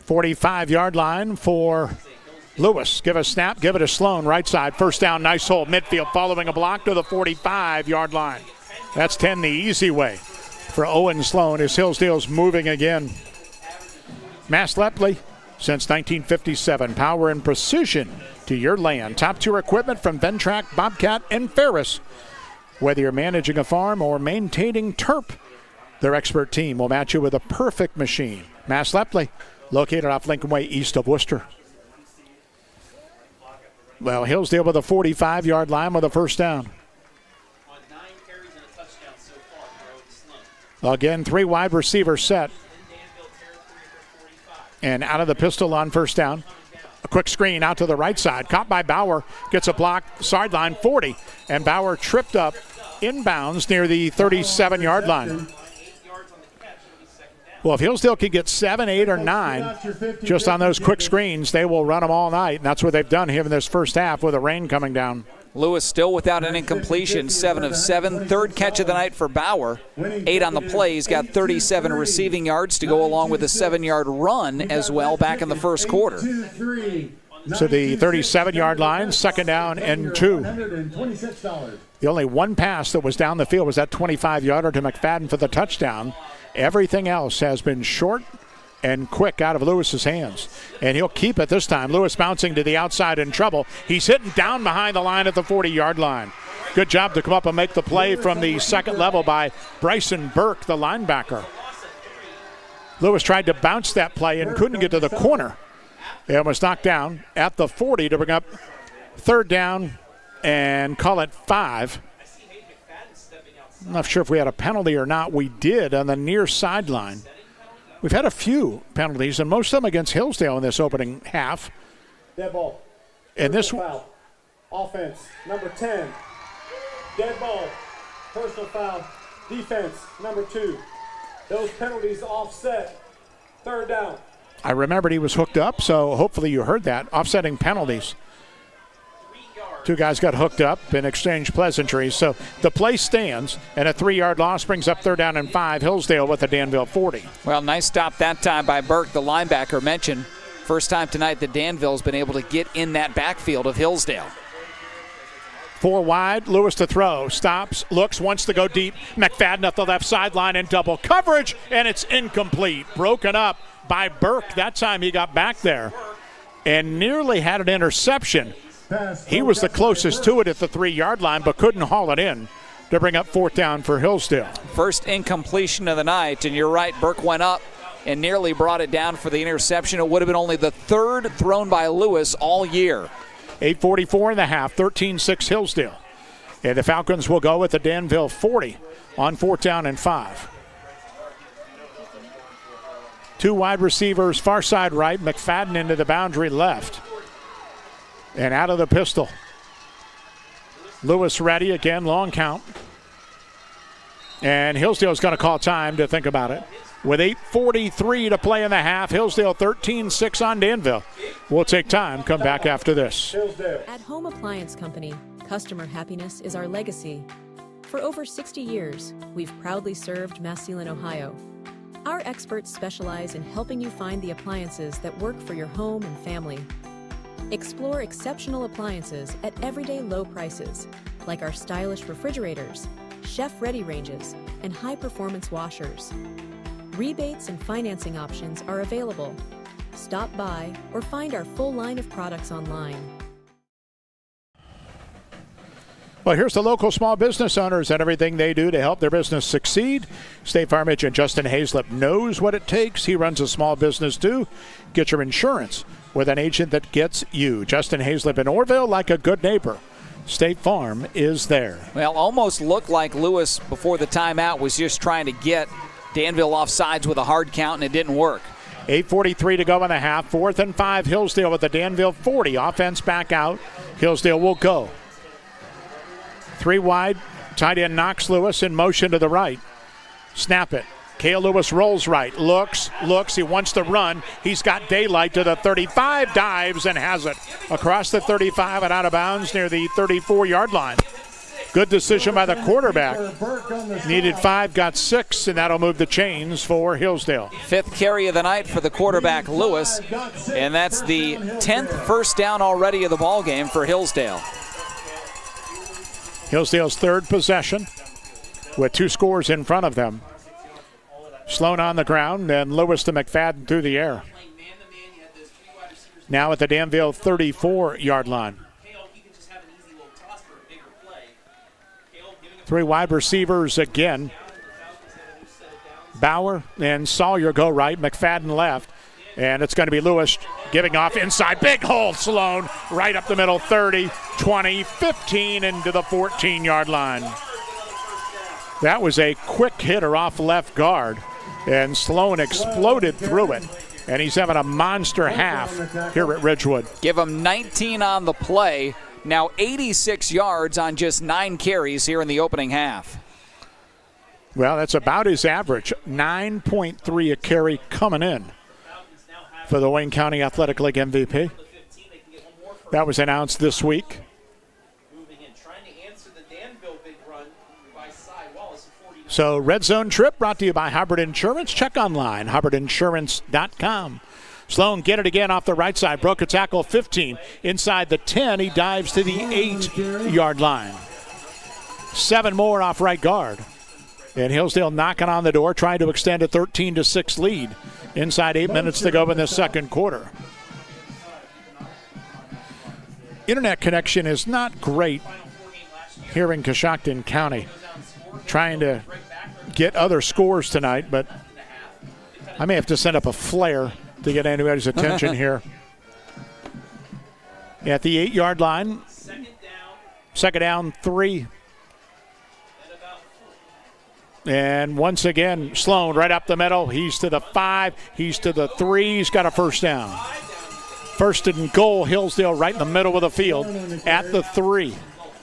45-yard line for Lewis. Give a snap, give it to Sloan, right side. First down, nice hole, midfield, following a block to the 45-yard line. That's 10 the easy way for Owen Sloan as Hillsdale's moving again. Mass Lepley, since 1957, power and precision to your land. Top tier equipment from Ventrac, Bobcat, and Ferris. Whether you're managing a farm or maintaining turf, their expert team will match you with a perfect machine. Mass Lepley, located off Lincoln Way east of Worcester. Well, Hillsdale with a 45-yard line with a first down. Again, 3 wide receiver set. And out of the pistol on first down. A quick screen out to the right side. Caught by Bauer. Gets a block. Sideline 40. And Bauer tripped up inbounds near the 37-yard line. Well, if Hillsdale could get 7, 8, or 9 just on those quick screens, they will run them all night. And that's what they've done here in this first half with the rain coming down. Lewis still without an incompletion, 7 of 7. 3rd catch of the night for Bauer. 8 on the play. He's got 37 receiving yards to go along with a 7-yard run as well back in the first quarter. So the 37-yard line, 2nd down and 2. The only one pass that was down the field was that 25-yarder to McFadden for the touchdown. Everything else has been short and quick out of Lewis's hands. And he'll keep it this time. Lewis bouncing to the outside in trouble. He's hitting down behind the line at the 40-yard line. Good job to come up and make the play from the second level by Bryson Burke, the linebacker. Lewis tried to bounce that play and couldn't get to the corner. It was knocked down at the 40 to bring up 3rd down and call it 5. I'm not sure if we had a penalty or not. We did on the near sideline. We've had a few penalties, and most of them against Hillsdale in this opening half. Dead ball. And this foul. Offense, number 10. Dead ball. Personal foul. Defense, number 2. Those penalties offset. 3rd down. I remembered he was hooked up, so hopefully you heard that. Offsetting penalties. 2 guys got hooked up and exchanged pleasantries. So the play stands, and a 3-yard loss brings up 3rd down and 5. Hillsdale with the Danville 40. Well, nice stop that time by Burke, the linebacker mentioned. First time tonight that Danville's been able to get in that backfield of Hillsdale. 4 wide, Lewis to throw. Stops, looks, wants to go deep. McFadden up the left sideline in double coverage, and it's incomplete. Broken up by Burke. That time he got back there and nearly had an interception. He was the closest to it at the 3-yard line, but couldn't haul it in to bring up 4th down for Hillsdale. First incompletion of the night, and you're right, Burke went up and nearly brought it down for the interception. It would have been only the 3rd thrown by Lewis all year. 8:44 in the half, 13-6 Hillsdale. And the Falcons will go with the Danville 40 on 4th down and 5. 2 wide receivers, far side right, McFadden into the boundary left. And out of the pistol. Lewis ready again, long count. And Hillsdale's going to call time to think about it. With 8:43 to play in the half, Hillsdale 13-6 on Danville. We'll take time, come back after this. At Home Appliance Company, customer happiness is our legacy. For over 60 years, we've proudly served Massillon, Ohio. Our experts specialize in helping you find the appliances that work for your home and family. Explore exceptional appliances at everyday low prices, like our stylish refrigerators, chef-ready ranges, and high-performance washers. Rebates and financing options are available. Stop by or find our full line of products online. Well, here's the local small business owners and everything they do to help their business succeed. State Farm agent Justin Hazlip knows what it takes. He runs a small business too. Get your insurance with an agent that gets you. Justin Hazlip in Orville, like a good neighbor. State Farm is there. Well, almost looked like Lewis before the timeout was just trying to get Danville off sides with a hard count, and it didn't work. 8:43 to go in the half. 4th and 5, Hillsdale with the Danville 40. Offense back out. Hillsdale will go. 3 wide, tight end Knox Lewis in motion to the right. Snap it. Cale Lewis rolls right, looks, he wants to run. He's got daylight to the 35, dives and has it across the 35 and out of bounds near the 34-yard line. Good decision by the quarterback. Needed 5, got 6, and that'll move the chains for Hillsdale. 5th carry of the night for the quarterback, Lewis, and that's the 10th first down already of the ball game for Hillsdale. Hillsdale's 3rd possession with 2 scores in front of them. Sloan on the ground and Lewis to McFadden through the air. Now at the Danville 34-yard line. 3 wide receivers again. Bauer and Sawyer go right, McFadden left. And it's going to be Lewis giving off inside. Big hole, Sloan, right up the middle, 30, 20, 15 into the 14-yard line. That was a quick hitter off left guard, and Sloan exploded through it. And he's having a monster half here at Ridgewood. Give him 19 on the play. Now 86 yards on just 9 carries here in the opening half. Well, that's about his average. 9.3 a carry coming in for the Wayne County Athletic League MVP. That was announced this week. So, Red Zone Trip brought to you by Hubbard Insurance. Check online, hubbardinsurance.com. Sloan get it again off the right side. Broke a tackle 15. Inside the 10, he dives to the 8-yard line. 7 more off right guard. And Hillsdale knocking on the door, trying to extend a 13-6 lead. Inside 8 minutes to go in the second quarter. Internet connection is not great here in Coshocton County. Trying to get other scores tonight, but I may have to send up a flare to get anybody's attention here. At the 8-yard line, Second down, 3. And once again, Sloan right up the middle. He's to the 5. He's to the 3. He's got a first down. First and goal, Hillsdale right in the middle of the field at the 3.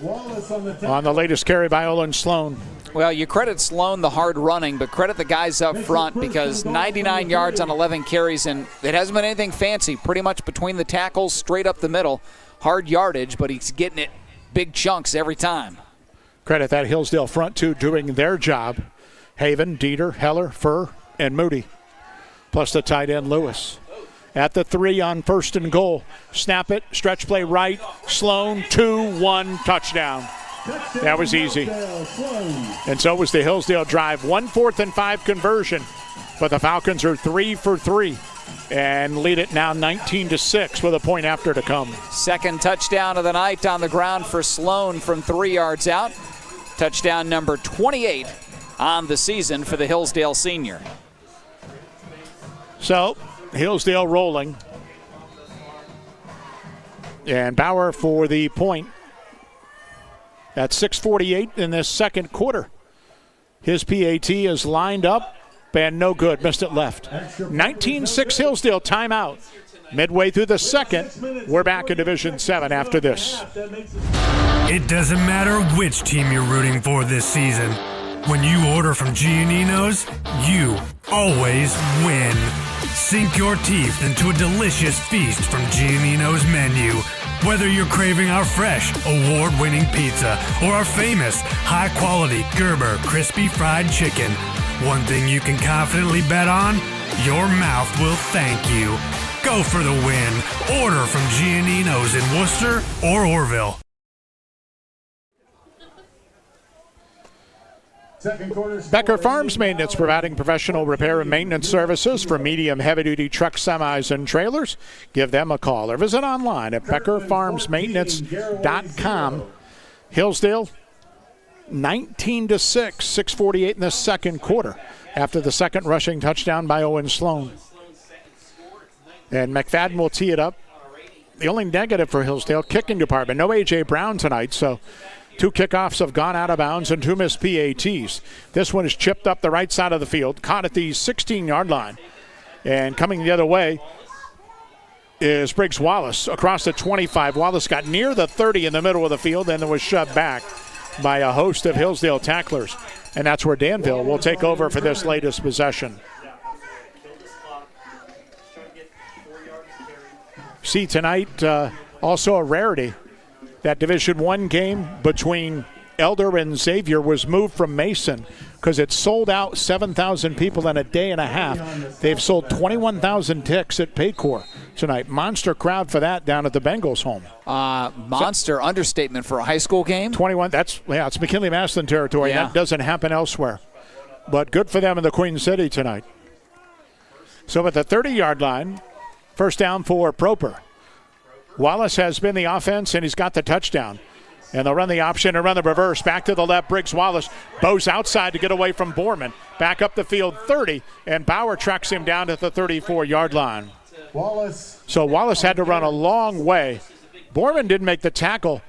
On the latest carry by Olin Sloan. Well, you credit Sloan the hard running, but credit the guys up front because 99 yards on 11 carries, and it hasn't been anything fancy. Pretty much between the tackles, straight up the middle. Hard yardage, but he's getting it big chunks every time. Credit that Hillsdale front two doing their job. Haven, Dieter, Heller, Furr, and Moody, plus the tight end Lewis. At the 3 on first and goal. Snap it, stretch play right. Sloan, 2-1 touchdown. That was easy. And so was the Hillsdale drive. 1 4th and 5 conversion. But the Falcons are 3 for 3 and lead it now 19-6 with a point after to come. Second touchdown of the night on the ground for Sloan from 3 yards out. Touchdown number 28 on the season for the Hillsdale senior. So, Hillsdale rolling. And Bauer for the point. At 6:48 in this second quarter. His PAT is lined up and no good. Missed it left. 19-6 Hillsdale timeout. Midway through the second, we're back in Division 7 after this. It doesn't matter which team you're rooting for this season. When you order from Giannino's, you always win. Sink your teeth into a delicious feast from Giannino's menu. Whether you're craving our fresh, award-winning pizza or our famous, high-quality Gerber crispy fried chicken, one thing you can confidently bet on, your mouth will thank you. Go for the win. Order from Giannino's in Worcester or Orville. Becker Farms Maintenance, providing professional repair and maintenance services for medium heavy-duty trucks, semis, and trailers. Give them a call or visit online at beckerfarmsmaintenance.com. Hillsdale 19-6, 6:48 in the second quarter after the second rushing touchdown by Owen Sloan. And McFadden will tee it up. The only negative for Hillsdale, kicking department. No A.J. Brown tonight, so 2 kickoffs have gone out of bounds and 2 missed PATs. This one is chipped up the right side of the field, caught at the 16-yard line. And coming the other way is Briggs Wallace across the 25. Wallace got near the 30 in the middle of the field and then was shoved back by a host of Hillsdale tacklers. And that's where Danville will take over for this latest possession. See tonight, also a rarity. That Division I game between Elder and Xavier was moved from Mason because it sold out 7,000 people in a day and a half. They've sold 21,000 ticks at Paycor tonight. Monster crowd for that down at the Bengals home. Monster understatement for a high school game. 21, it's McKinley-Massillon territory. Yeah. That doesn't happen elsewhere. But good for them in the Queen City tonight. So at the 30-yard line, first down for Proper. Wallace has been the offense, and he's got the touchdown. And they'll run the option and run the reverse. Back to the left, Briggs Wallace. Bows outside to get away from Borman. Back up the field, 30, and Bauer tracks him down at the 34-yard line. So Wallace had to run a long way. Borman didn't make the tackle,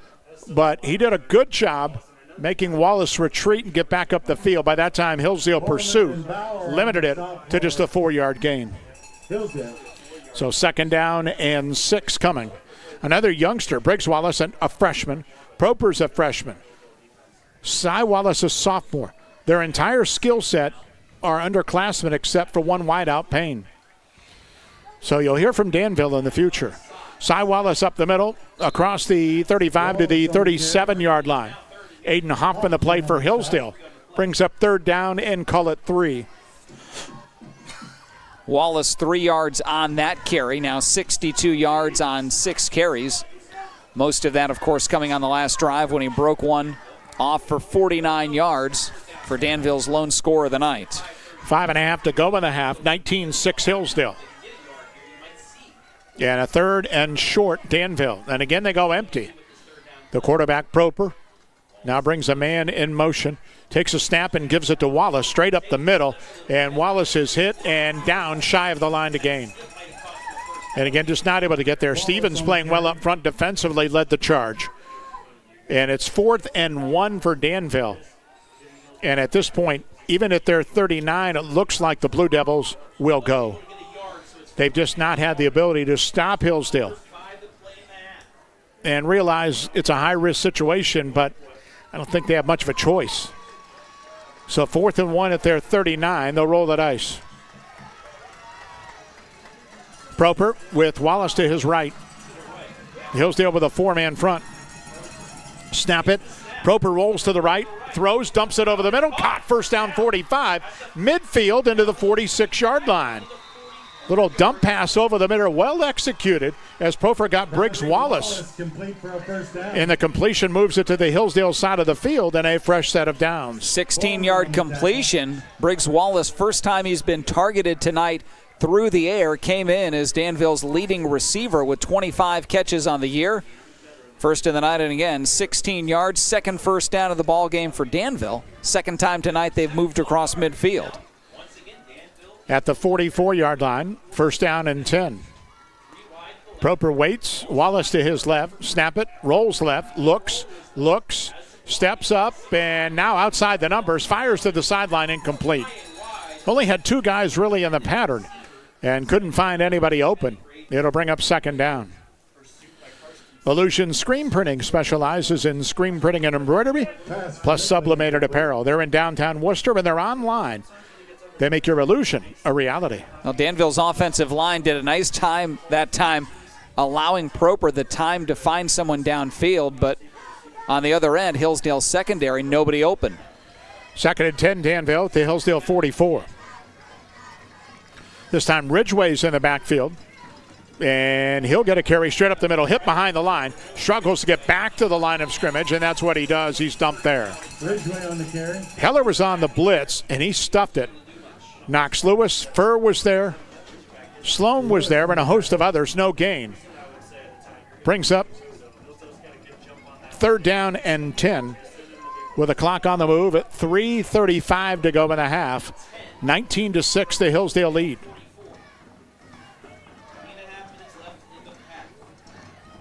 but he did a good job making Wallace retreat and get back up the field. By that time, Hillsdale pursued, limited it to just a 4-yard gain. So second down and 6 coming. Another youngster, Briggs Wallace, a freshman. Proper's a freshman. Cy Wallace, a sophomore. Their entire skill set are underclassmen except for one wideout, Payne. So you'll hear from Danville in the future. Cy Wallace up the middle, across the 35 to the 37-yard line. Aiden Hoffman the play for Hillsdale. Brings up third down and call it 3. Wallace 3 yards on that carry, now 62 yards on 6 carries. Most of that, of course, coming on the last drive when he broke one off for 49 yards for Danville's lone score of the night. 5.5 to go in the half, 19-6 Hillsdale. And a third and short, Danville. And again, they go empty. The quarterback, Proper, now brings a man in motion. Takes a snap and gives it to Wallace straight up the middle. And Wallace is hit and down shy of the line to gain. And again, just not able to get there. Stevens playing well up front defensively, led the charge. And it's 4th and 1 for Danville. And at this point, even at their 39, it looks like the Blue Devils will go. They've just not had the ability to stop Hillsdale. And realize it's a high-risk situation, but I don't think they have much of a choice. So 4th and 1 at their 39. They'll roll the dice. Proper with Wallace to his right. Hillsdale with a 4-man front. Snap it. Proper rolls to the right, throws, dumps it over the middle. Caught, first down, 45. Midfield into the 46-yard line. Little dump pass over the middle, well executed as Proper got Briggs Wallace. And the completion moves it to the Hillsdale side of the field and a fresh set of downs. 16-yard completion. Briggs Wallace, first time he's been targeted tonight through the air, came in as Danville's leading receiver with 25 catches on the year. First of the night, and again, 16 yards, second first down of the ball game for Danville. Second time tonight they've moved across midfield. At the 44-yard line, first down and 10. Proper waits, Wallace to his left, snap it, rolls left, looks, steps up, and now outside the numbers, fires to the sideline, incomplete. Only had 2 guys really in the pattern and couldn't find anybody open. It'll bring up second down. Illusion Screen Printing specializes in screen printing and embroidery, plus sublimated apparel. They're in downtown Worcester, and they're online. They make your illusion a reality. Well, Danville's offensive line did a nice time that time, allowing Proper the time to find someone downfield, but on the other end, Hillsdale's secondary, nobody open. Second and 10, Danville at the Hillsdale 44. This time Ridgeway's in the backfield. And he'll get a carry straight up the middle, hit behind the line, struggles to get back to the line of scrimmage, and that's what he does. He's dumped there. Ridgeway on the carry. Heller was on the blitz, and he stuffed it. Knox Lewis, Furr was there, Sloan was there, and a host of others, no gain. Brings up third down and 10 with a clock on the move at 3:35 to go in the half. 19-6, the Hillsdale lead.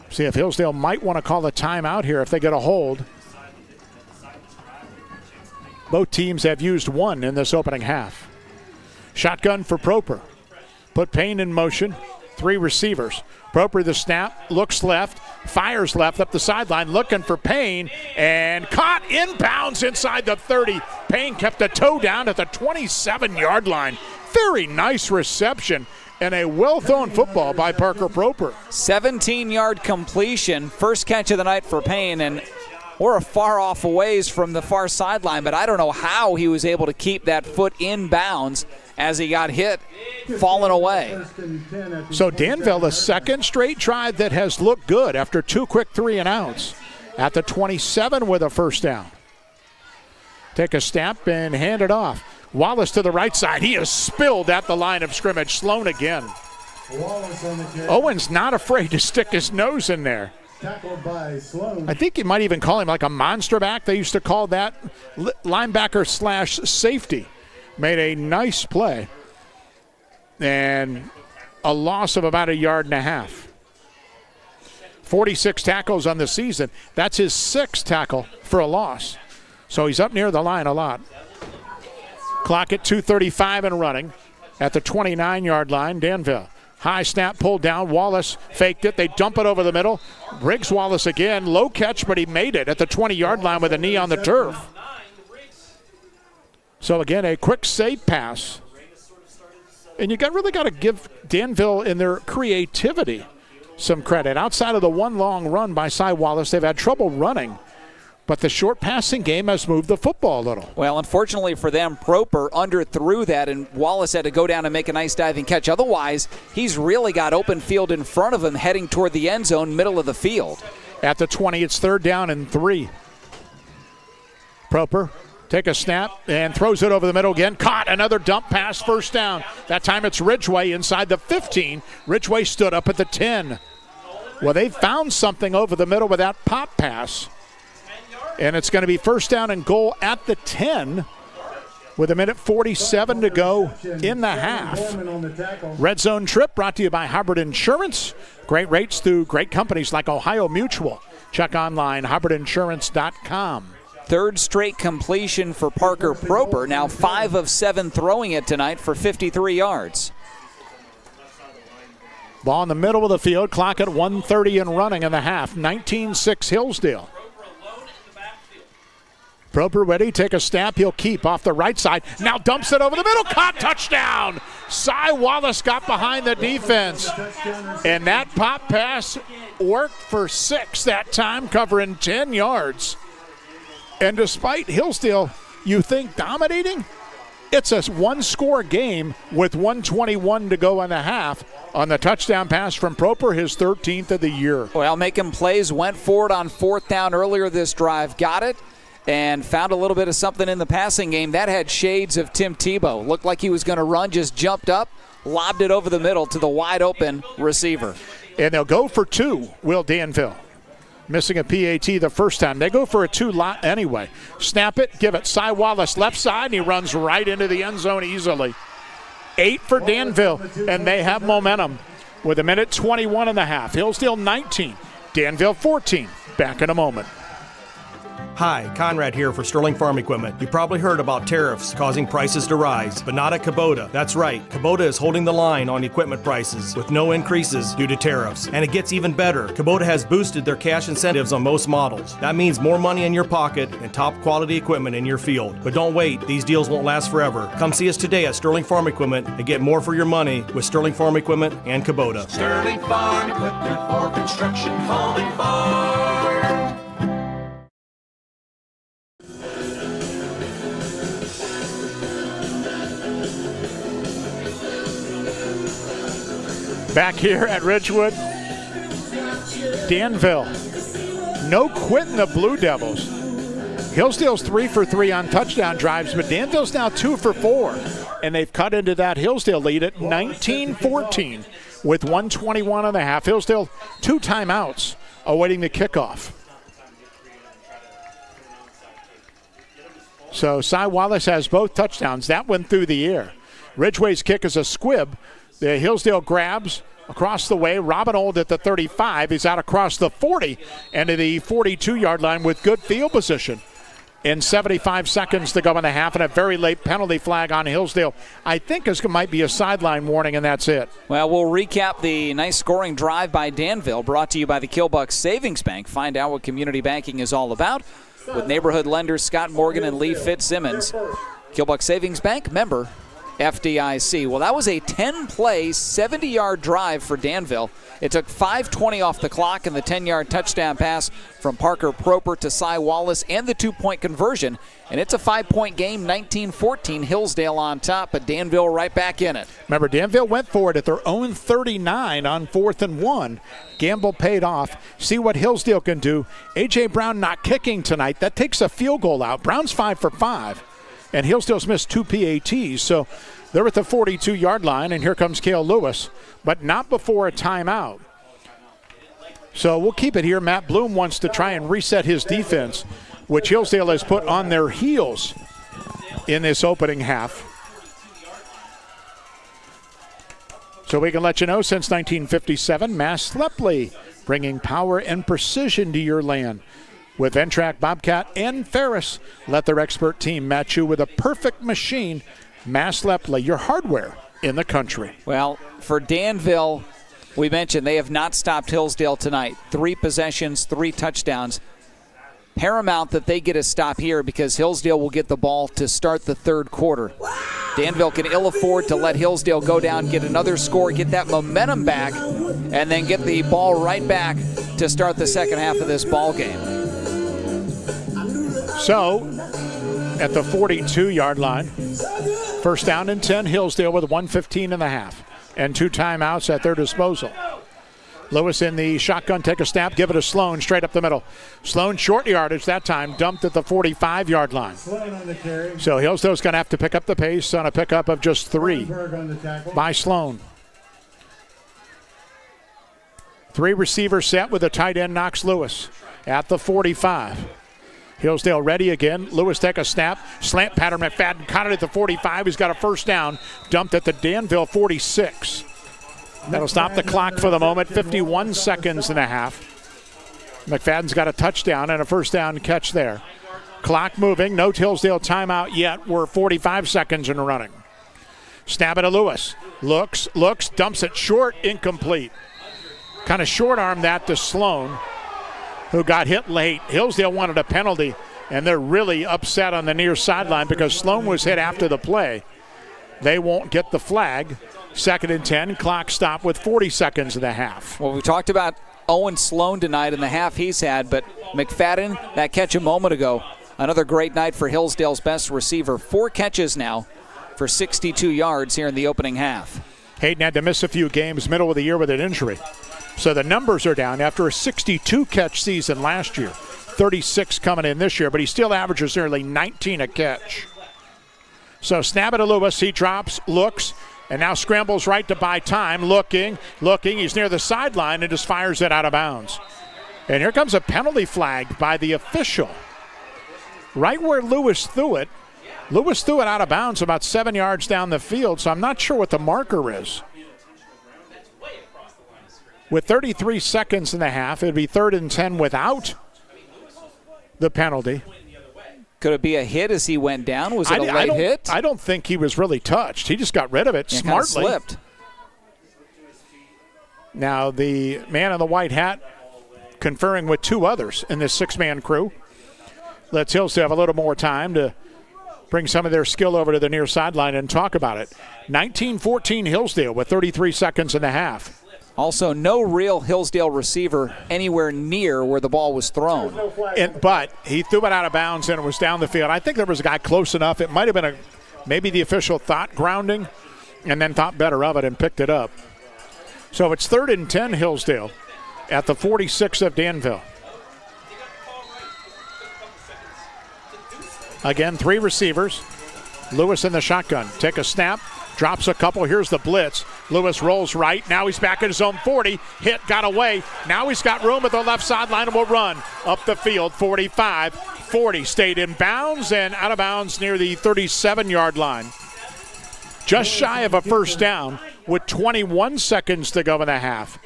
See if Hillsdale might want to call a timeout here if they get a hold. Both teams have used one in this opening half. Shotgun for Proper. Put Payne in motion. 3 receivers. Proper the snap, looks left, fires left up the sideline, looking for Payne, and caught inbounds inside the 30. Payne kept a toe down at the 27-yard line. Very nice reception. And a well-thrown football by Parker Proper. 17-yard completion, first catch of the night for Payne, and we're a far off a ways from the far sideline, but I don't know how he was able to keep that foot in bounds as he got hit, falling away. So Danville, the second straight drive that has looked good after 2 quick 3-and-outs. At the 27 with a first down. Take a snap and hand it off. Wallace to the right side. He is spilled at the line of scrimmage. Sloan again. Owen's not afraid to stick his nose in there. Tackled by Sloan. I think you might even call him like a monster back. They used to call that linebacker / safety. Made a nice play. And a loss of about 1.5 yards. 46 tackles on the season. That's his 6th tackle for a loss. So he's up near the line a lot. Clock at 2:35 and running at the 29-yard line. Danville. High snap pulled down. Wallace faked it. They dump it over the middle. Briggs Wallace again. Low catch, but he made it at the 20-yard line with a knee on the turf. So again, a quick save pass. And you really got to give Danville in their creativity some credit. Outside of the one long run by Cy Wallace, they've had trouble running. But the short passing game has moved the football a little. Well, unfortunately for them, Proper underthrew that, and Wallace had to go down and make a nice diving catch. Otherwise, he's really got open field in front of him heading toward the end zone, middle of the field. At the 20, it's 3rd down and 3. Proper, take a snap and throws it over the middle again. Caught, another dump pass, first down. That time it's Ridgeway inside the 15. Ridgeway stood up at the 10. Well, they found something over the middle with that pop pass. And it's going to be first down and goal at the 10 with 1:47 to go in the half. Red Zone Trip brought to you by Hubbard Insurance. Great rates through great companies like Ohio Mutual. Check online, HubbardInsurance.com. Third straight completion for Parker Proper. Now 5 of 7 throwing it tonight for 53 yards. Ball in the middle of the field. Clock at 1:30 and running in the half. 19-6 Hillsdale. Proper ready, take a snap, he'll keep off the right side. Now dumps it over the middle, caught, touchdown! Cy Wallace got behind the defense. And that pop pass worked for 6 that time, covering 10 yards. And despite Hillsdale, you think dominating, it's a one-score game with 1:21 to go in the half on the touchdown pass from Proper, his 13th of the year. Well, making plays, went forward on 4th down earlier this drive, got it, and found a little bit of something in the passing game. That had shades of Tim Tebow. Looked like he was going to run, just jumped up, lobbed it over the middle to the wide-open receiver. And they'll go for 2, Will Danville. Missing a PAT the first time. They go for a 2 lot anyway. Snap it, give it. Cy Wallace left side, and he runs right into the end zone easily. 8 for Danville, and they have momentum with 1:21 in the half. Hillsdale 19, Danville 14. Back in a moment. Hi, Conrad here for Sterling Farm Equipment. You probably heard about tariffs causing prices to rise, but not at Kubota. That's right, Kubota is holding the line on equipment prices with no increases due to tariffs. And it gets even better. Kubota has boosted their cash incentives on most models. That means more money in your pocket and top quality equipment in your field. But don't wait, these deals won't last forever. Come see us today at Sterling Farm Equipment and get more for your money with Sterling Farm Equipment and Kubota. Sterling Farm Equipment for construction, home and farm. Back here at Ridgewood, Danville. No quit in the Blue Devils. Hillsdale's 3 for 3 on touchdown drives, but Danville's now 2 for 4. And they've cut into that Hillsdale lead at 19-14 with 1:21 and a half. Hillsdale 2 timeouts awaiting the kickoff. So Cy Wallace has both touchdowns. That went through the air. Ridgeway's kick is a squib. The Hillsdale grabs across the way. Robin Old at the 35. He's out across the 40 and to the 42-yard line with good field position. In 75 seconds to go in the half, and a very late penalty flag on Hillsdale. I think this might be a sideline warning, and that's it. Well, we'll recap the nice scoring drive by Danville, brought to you by the Killbuck Savings Bank. Find out what community banking is all about with neighborhood lenders Scott Morgan and Lee Fitzsimmons. Killbuck Savings Bank, member FDIC. Well, that was a 10-play, 70-yard drive for Danville. It took 5:20 off the clock and the 10-yard touchdown pass from Parker Proper to Cy Wallace and the 2-point conversion. And it's a 5-point game, 19-14, Hillsdale on top, but Danville right back in it. Remember, Danville went for it at their own 39 on 4th and 1. Gamble paid off. See what Hillsdale can do. A.J. Brown not kicking tonight. That takes a field goal out. Brown's 5 for 5. And Hillsdale's missed 2 PATs, so they're at the 42-yard line, and here comes Cale Lewis, but not before a timeout. So we'll keep it here. Matt Bloom wants to try and reset his defense, which Hillsdale has put on their heels in this opening half. So we can let you know, since 1957, Mass Lepley, bringing power and precision to your land. With Ventrac, Bobcat, and Ferris, let their expert team match you with a perfect machine. Mass Lepley, your hardware in the country. Well, for Danville, we mentioned they have not stopped Hillsdale tonight. 3 possessions, 3 touchdowns. Paramount that they get a stop here because Hillsdale will get the ball to start the third quarter. Danville can ill afford to let Hillsdale go down, get another score, get that momentum back, and then get the ball right back to start the second half of this ball game. So, at the 42-yard line, first down and 10, Hillsdale with 1:15 and a half, and 2 timeouts at their disposal. Lewis in the shotgun, take a snap, give it to Sloan, straight up the middle. Sloan short yardage that time, dumped at the 45-yard line. So Hillsdale's going to have to pick up the pace on a pickup of just 3 by Sloan. 3 receivers set with a tight end, Knox Lewis at the 45. Hillsdale ready again. Lewis take a snap. Slant pattern. McFadden caught it at the 45. He's got a first down. Dumped at the Danville 46. That'll stop the clock for the moment. 51 seconds and a half. McFadden's got a touchdown and a first down catch there. Clock moving. No Hillsdale timeout yet. We're 45 seconds in running. Snap it to Lewis. Looks, dumps it short, incomplete. Kind of short arm that to Sloan, who got hit late. Hillsdale wanted a penalty, and they're really upset on the near sideline because Sloan was hit after the play. They won't get the flag. 2nd and 10. Clock stop with 40 seconds in the half. Well, we talked about Owen Sloan tonight in the half he's had, but McFadden, that catch a moment ago, another great night for Hillsdale's best receiver. 4 catches now for 62 yards here in the opening half. Hayden had to miss a few games middle of the year with an injury. So the numbers are down after a 62-catch season last year. 36 coming in this year, but he still averages nearly 19 a catch. So snap it to Lewis. He drops, looks, and now scrambles right to buy time. Looking. He's near the sideline and just fires it out of bounds. And here comes a penalty flag by the official. Right where Lewis threw it. Lewis threw it out of bounds about 7 yards down the field, so I'm not sure what the marker is. With 33 seconds in the half, it would be 3rd and 10 without the penalty. Could it be a hit as he went down? Was it a late hit? I don't think he was really touched. He just got rid of it smartly. Kind of slipped. Now the man in the white hat conferring with 2 others in this 6-man crew. Let's Hillsdale have a little more time to bring some of their skill over to the near sideline and talk about it. 19-14 Hillsdale with 33 seconds in the half. Also, no real Hillsdale receiver anywhere near where the ball was thrown. But he threw it out of bounds and it was down the field. I think there was a guy close enough. It might have been maybe the official thought grounding and then thought better of it and picked it up. So it's 3rd and 10 Hillsdale at the 46 of Danville. Again, 3 receivers. Lewis in the shotgun. Take a snap. Drops a couple. Here's the blitz. Lewis rolls right. Now he's back at his own 40. Hit, got away. Now he's got room at the left sideline and will run up the field. 45, 40. Stayed in bounds and out of bounds near the 37-yard line. Just shy of a first down with 21 seconds to go in the half.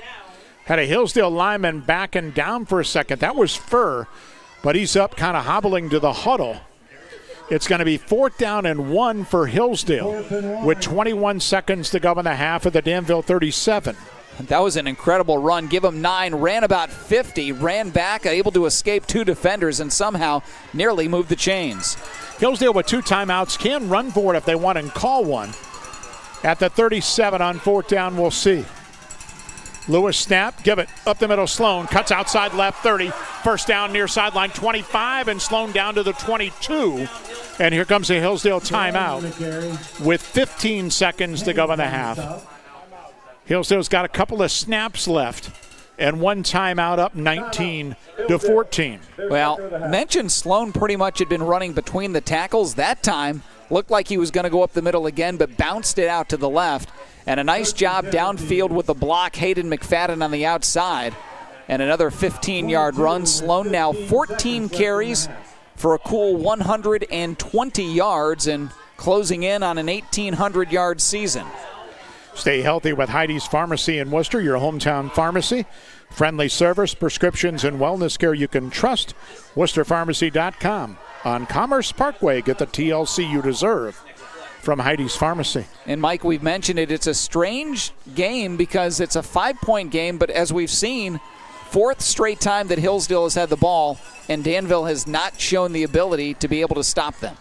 Had a Hillsdale lineman backing down for a second. That was Furr, but he's up kind of hobbling to the huddle. It's going to be 4th down and 1 for Hillsdale with 21 seconds to go in the half of the Danville 37. That was an incredible run. Give him 9, ran about 50, ran back, able to escape 2 defenders, and somehow nearly moved the chains. Hillsdale with 2 timeouts can run for it if they want and call one. At the 37 on 4th down, we'll see. Lewis snap, give it up the middle. Sloan cuts outside left 30. First down near sideline 25, and Sloan down to the 22. And here comes a Hillsdale timeout with 15 seconds to go in the half. Hillsdale's got a couple of snaps left and 1 timeout, up 19-14. Well, mentioned Sloan pretty much had been running between the tackles that time. Looked like he was going to go up the middle again, but bounced it out to the left. And a nice job downfield with the block. Hayden McFadden on the outside. And another 15-yard run. Sloan now 14 carries for a cool 120 yards and closing in on an 1,800-yard season. Stay healthy with Heidi's Pharmacy in Worcester, your hometown pharmacy. Friendly service, prescriptions, and wellness care you can trust. WorcesterPharmacy.com. On Commerce Parkway, get the TLC you deserve from Heidi's Pharmacy. And Mike, we've mentioned it. It's a strange game because it's a 5-point game, but as we've seen, 4th straight time that Hillsdale has had the ball, and Danville has not shown the ability to be able to stop them.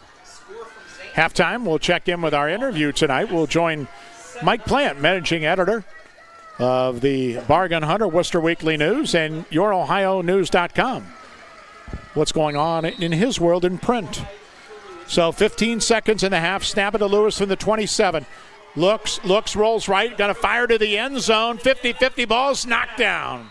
Halftime, we'll check in with our interview tonight. We'll join Mike Plant, managing editor of the Bargain Hunter Worcester Weekly News and YourOhioNews.com. What's going on in his world in print. So 15 seconds in the half. Snap it to Lewis from the 27. Looks, rolls right. Going to fire to the end zone. 50-50 ball's knocked down.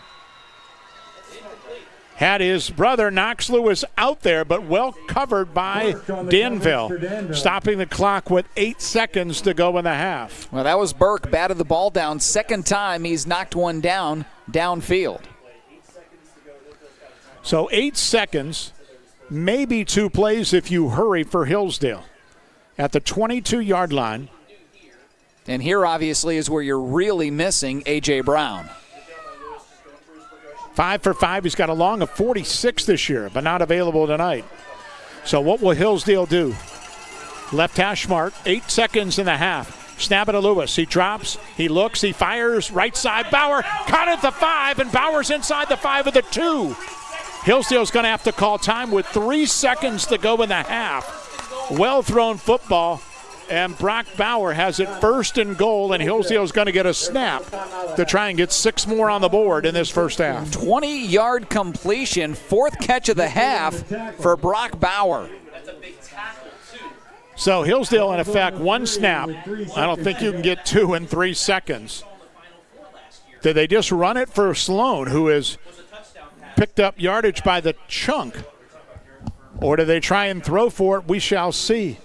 Had his brother Knox Lewis out there, but well covered by Danville. Stopping the clock with 8 seconds to go in the half. Well, that was Burke. Batted the ball down. 2nd time he's knocked one down downfield. So 8 seconds, maybe 2 plays if you hurry for Hillsdale at the 22-yard line. And here obviously is where you're really missing A.J. Brown. 5 for 5. He's got a long of 46 this year, but not available tonight. So what will Hillsdale do? Left hash mark, 8 seconds in the half. Snap it to Lewis. He drops, he looks, he fires, right side. Bauer caught at the 5, and Bauer's inside the 5 of the 2. Hillsdale's going to have to call time with 3 seconds to go in the half. Well-thrown football, and Brock Bauer has it first and goal, and Hillsdale's going to get a snap to try and get 6 more on the board in this first half. 20-yard completion, 4th catch of the half for Brock Bauer. So Hillsdale, in effect, 1 snap. I don't think you can get 2 in 3 seconds. Did they just run it for Sloan, who has picked up yardage by the chunk? Or do they try and throw for it? We shall see.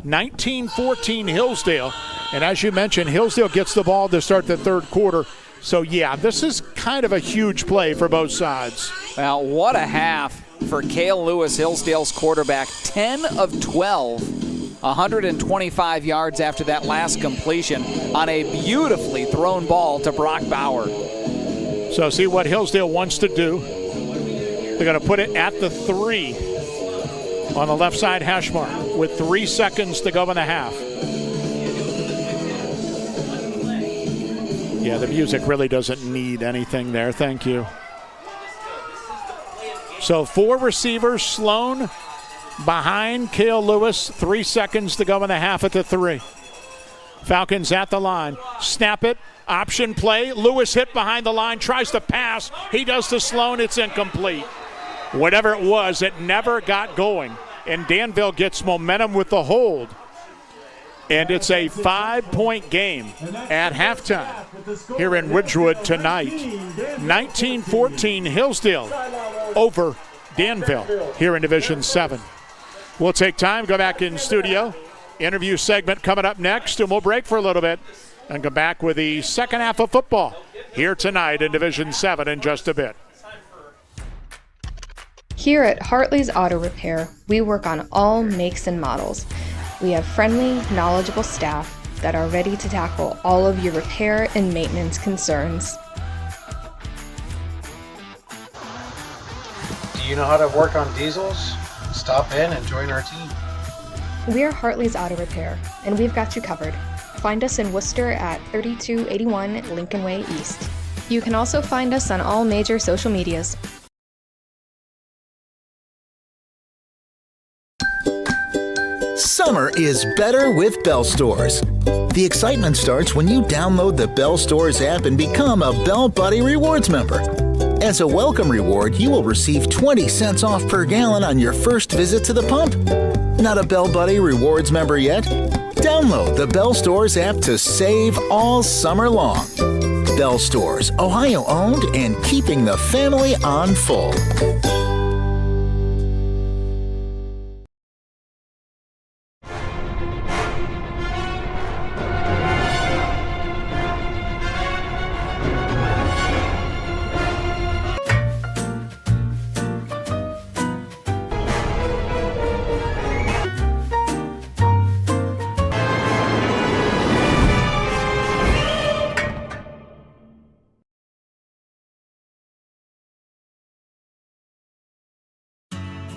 19-14 Hillsdale. And as you mentioned, Hillsdale gets the ball to start the third quarter. So, yeah, this is kind of a huge play for both sides. Well, what a half for Cale Lewis, Hillsdale's quarterback. 10 of 12. 125 yards after that last completion on a beautifully thrown ball to Brock Bauer. So see what Hillsdale wants to do. They're going to put it at the 3 on the left side hash mark with 3 seconds to go in the half. Yeah, the music really doesn't need anything there. Thank you. So 4 receivers, Sloan behind Cale Lewis, 3 seconds to go in the half at the 3. Falcons at the line. Snap it. Option play. Lewis hit behind the line. Tries to pass. He does to Sloan. It's incomplete. Whatever it was, it never got going. And Danville gets momentum with the hold. And it's a 5-point game at halftime here in Ridgewood tonight. 19-14 Hillsdale over Danville here in Division 7. We'll take time, go back in studio. Interview segment coming up next, and we'll break for a little bit and come back with the second half of football here tonight in Division 7 in just a bit. Here at Hartley's Auto Repair, we work on all makes and models. We have friendly, knowledgeable staff that are ready to tackle all of your repair and maintenance concerns. Do you know how to work on diesels? Stop in and join our team. We are Hartley's Auto Repair, and we've got you covered. Find us in Worcester at 3281 Lincoln Way East. You can also find us on all major social medias. Summer is better with Bell Stores. The excitement starts when you download the Bell Stores app and become a Bell Buddy Rewards member. As a welcome reward, you will receive 20 cents off per gallon on your first visit to the pump. Not a Bell Buddy Rewards member yet? Download the Bell Stores app to save all summer long. Bell Stores, Ohio owned and keeping the family on full.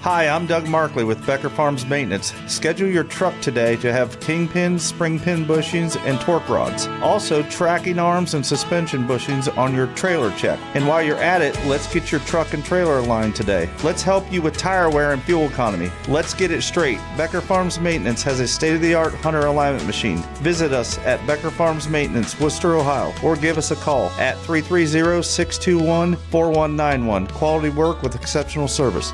Hi, I'm Doug Markley with Becker Farms Maintenance. Schedule your truck today to have kingpins, spring pin bushings, and torque rods. Also, tracking arms and suspension bushings on your trailer check. And while you're at it, let's get your truck and trailer aligned today. Let's help you with tire wear and fuel economy. Let's get it straight. Becker Farms Maintenance has a state-of-the-art Hunter alignment machine. Visit us at Becker Farms Maintenance, Worcester, Ohio, or give us a call at 330-621-4191. Quality work with exceptional service.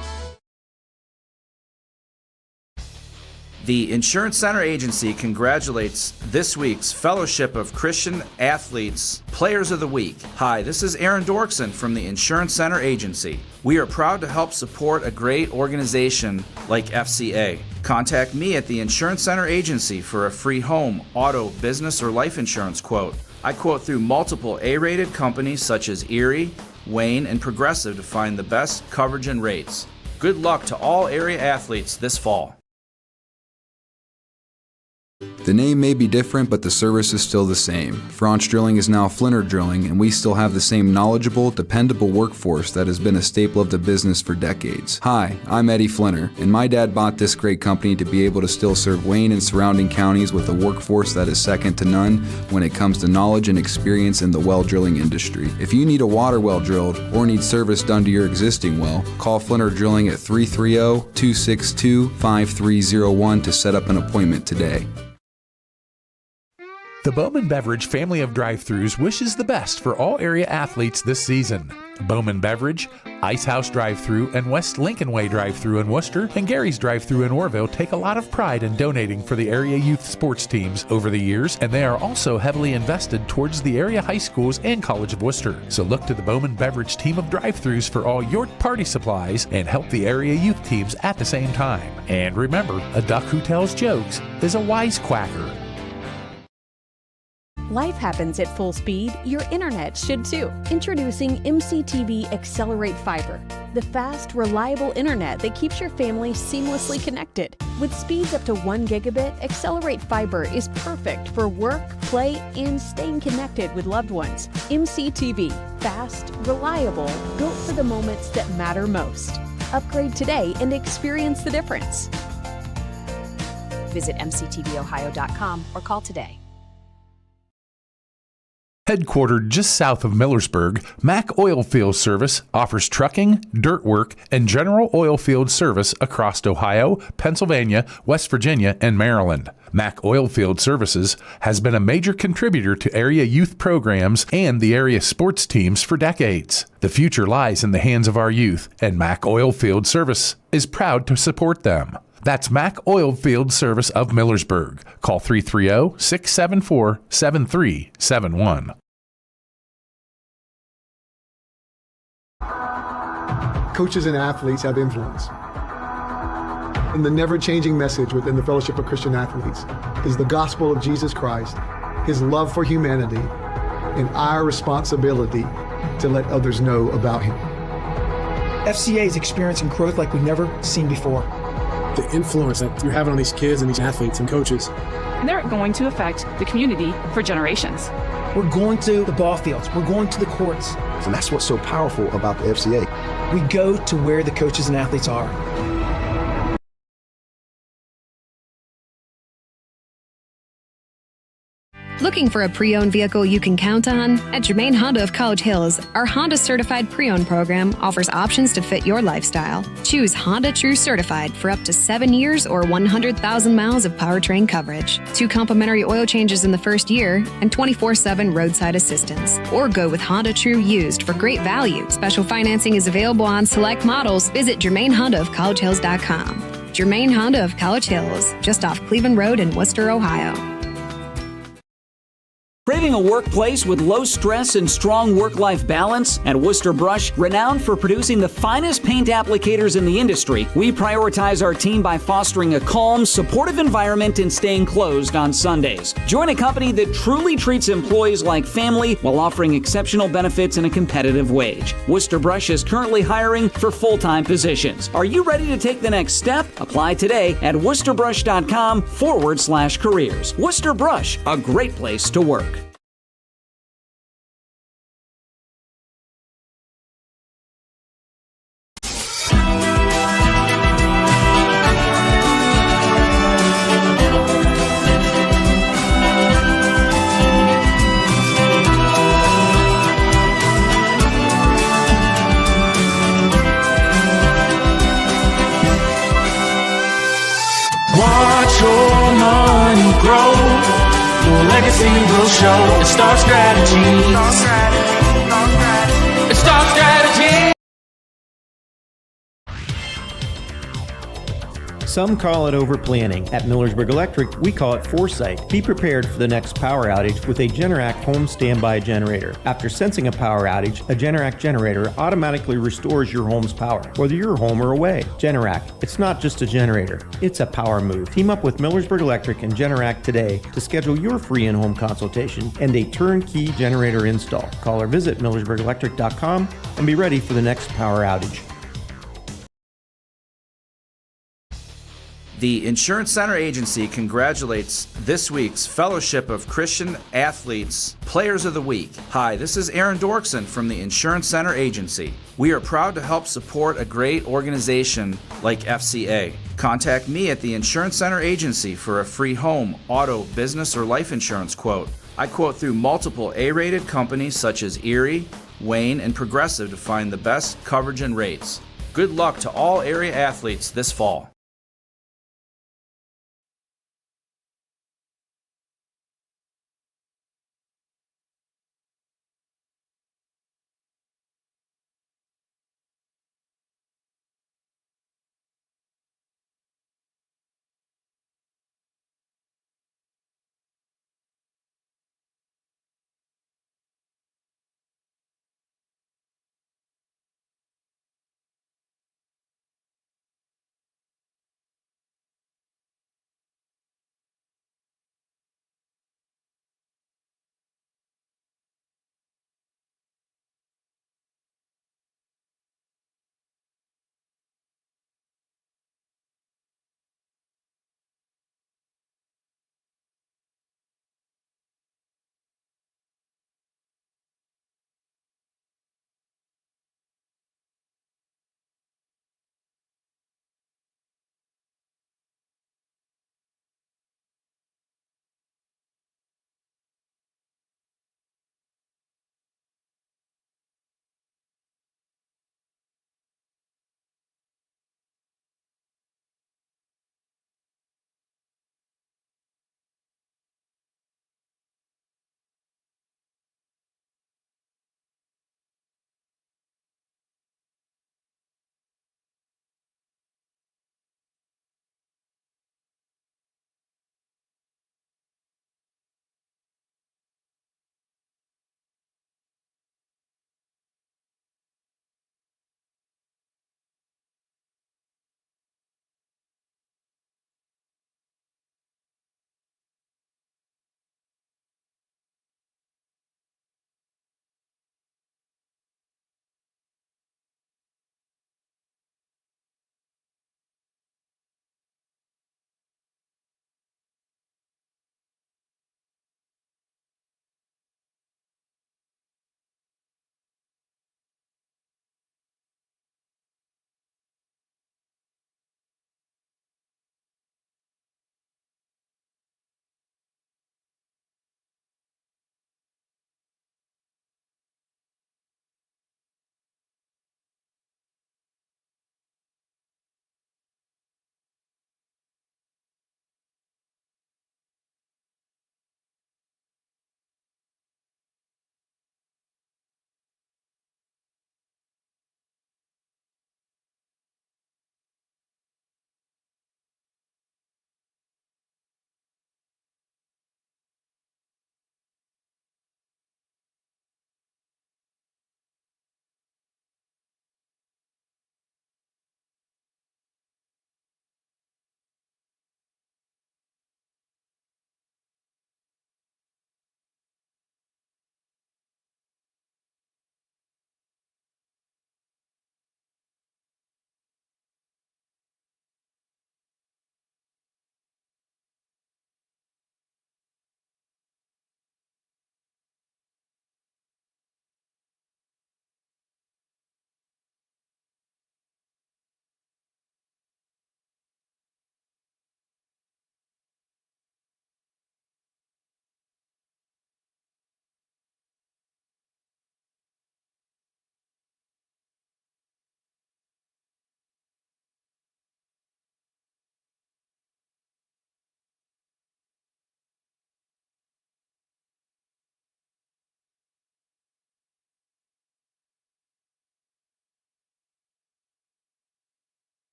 The Insurance Center Agency congratulates this week's Fellowship of Christian Athletes Players of the Week. Hi, this is Aaron Dorkson from the Insurance Center Agency. We are proud to help support a great organization like FCA. Contact me at the Insurance Center Agency for a free home, auto, business, or life insurance quote. I quote through multiple A-rated companies such as Erie, Wayne, and Progressive to find the best coverage and rates. Good luck to all area athletes this fall. The name may be different, but the service is still the same. Franch Drilling is now Flinner Drilling, and we still have the same knowledgeable, dependable workforce that has been a staple of the business for decades. Hi, I'm Eddie Flinner, and my dad bought this great company to be able to still serve Wayne and surrounding counties with a workforce that is second to none when it comes to knowledge and experience in the well drilling industry. If you need a water well drilled or need service done to your existing well, call Flinner Drilling at 330-262-5301 to set up an appointment today. The Bowman Beverage family of drive-thrus wishes the best for all area athletes this season. Bowman Beverage, Ice House Drive-Thru, and West Lincoln Way Drive-Thru in Worcester, and Gary's Drive-Thru in Orville take a lot of pride in donating for the area youth sports teams over the years, and they are also heavily invested towards the area high schools and College of Worcester. So look to the Bowman Beverage team of drive-thrus for all your party supplies and help the area youth teams at the same time. And remember, a duck who tells jokes is a wisecracker. Life happens at full speed. Your internet should too. Introducing MCTV Accelerate Fiber, the fast, reliable internet that keeps your family seamlessly connected. With speeds up to 1 gigabit, Accelerate Fiber is perfect for work, play, and staying connected with loved ones. MCTV, fast, reliable, built for the moments that matter most. Upgrade today and experience the difference. Visit mctvohio.com or call today. Headquartered just south of Millersburg, Mack Oilfield Service offers trucking, dirt work, and general oilfield service across Ohio, Pennsylvania, West Virginia, and Maryland. Mack Oilfield Services has been a major contributor to area youth programs and the area sports teams for decades. The future lies in the hands of our youth, and Mack Oilfield Service is proud to support them. That's Mack Oilfield Service of Millersburg. Call 330-674-7371. Coaches and athletes have influence. And the never-changing message within the Fellowship of Christian Athletes is the gospel of Jesus Christ, his love for humanity, and our responsibility to let others know about him. FCA is experiencing growth like we've never seen before. The influence that you're having on these kids and these athletes and coaches. And they're going to affect the community for generations. We're going to the ball fields. We're going to the courts. And that's what's so powerful about the FCA. We go to where the coaches and athletes are. Looking for a pre-owned vehicle you can count on? At Germain Honda of College Hills, our Honda Certified Pre-Owned program offers options to fit your lifestyle. Choose Honda True Certified for up to 7 years or 100,000 miles of powertrain coverage, 2 complimentary oil changes in the first year, and 24/7 roadside assistance. Or go with Honda True Used for great value. Special financing is available on select models. Visit GermainHondaofCollegeHills.com. Germain Honda of College Hills, just off Cleveland Road in Worcester, Ohio. Craving a workplace with low stress and strong work-life balance? At Worcester Brush, renowned for producing the finest paint applicators in the industry, we prioritize our team by fostering a calm, supportive environment and staying closed on Sundays. Join a company that truly treats employees like family while offering exceptional benefits and a competitive wage. Worcester Brush is currently hiring for full-time positions. Are you ready to take the next step? Apply today at worcesterbrush.com/careers. Worcester Brush, a great place to work. Watch your money grow. Your legacy will show. It's Star Strategy. It's Star Strategy. Some call it overplanning. At Millersburg Electric, we call it foresight. Be prepared for the next power outage with a Generac home standby generator. After sensing a power outage, a Generac generator automatically restores your home's power, whether you're home or away. Generac, it's not just a generator, it's a power move. Team up with Millersburg Electric and Generac today to schedule your free in-home consultation and a turnkey generator install. Call or visit millersburgelectric.com and be ready for the next power outage. The Insurance Center Agency congratulates this week's Fellowship of Christian Athletes Players of the Week. Hi, this is Aaron Dorkson from the Insurance Center Agency. We are proud to help support a great organization like FCA. Contact me at the Insurance Center Agency for a free home, auto, business, or life insurance quote. I quote through multiple A-rated companies such as Erie, Wayne, and Progressive to find the best coverage and rates. Good luck to all area athletes this fall.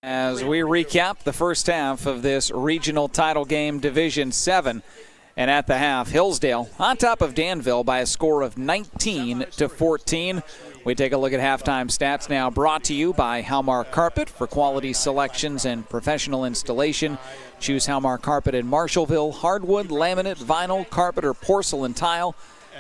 As we recap the first half of this regional title game, Division 7. And at the half, Hillsdale on top of Danville by a score of 19-14. We take a look at halftime stats now, brought to you by Halmar Carpet for quality selections and professional installation. Choose Halmar Carpet in Marshallville. Hardwood, laminate, vinyl, carpet, or porcelain tile.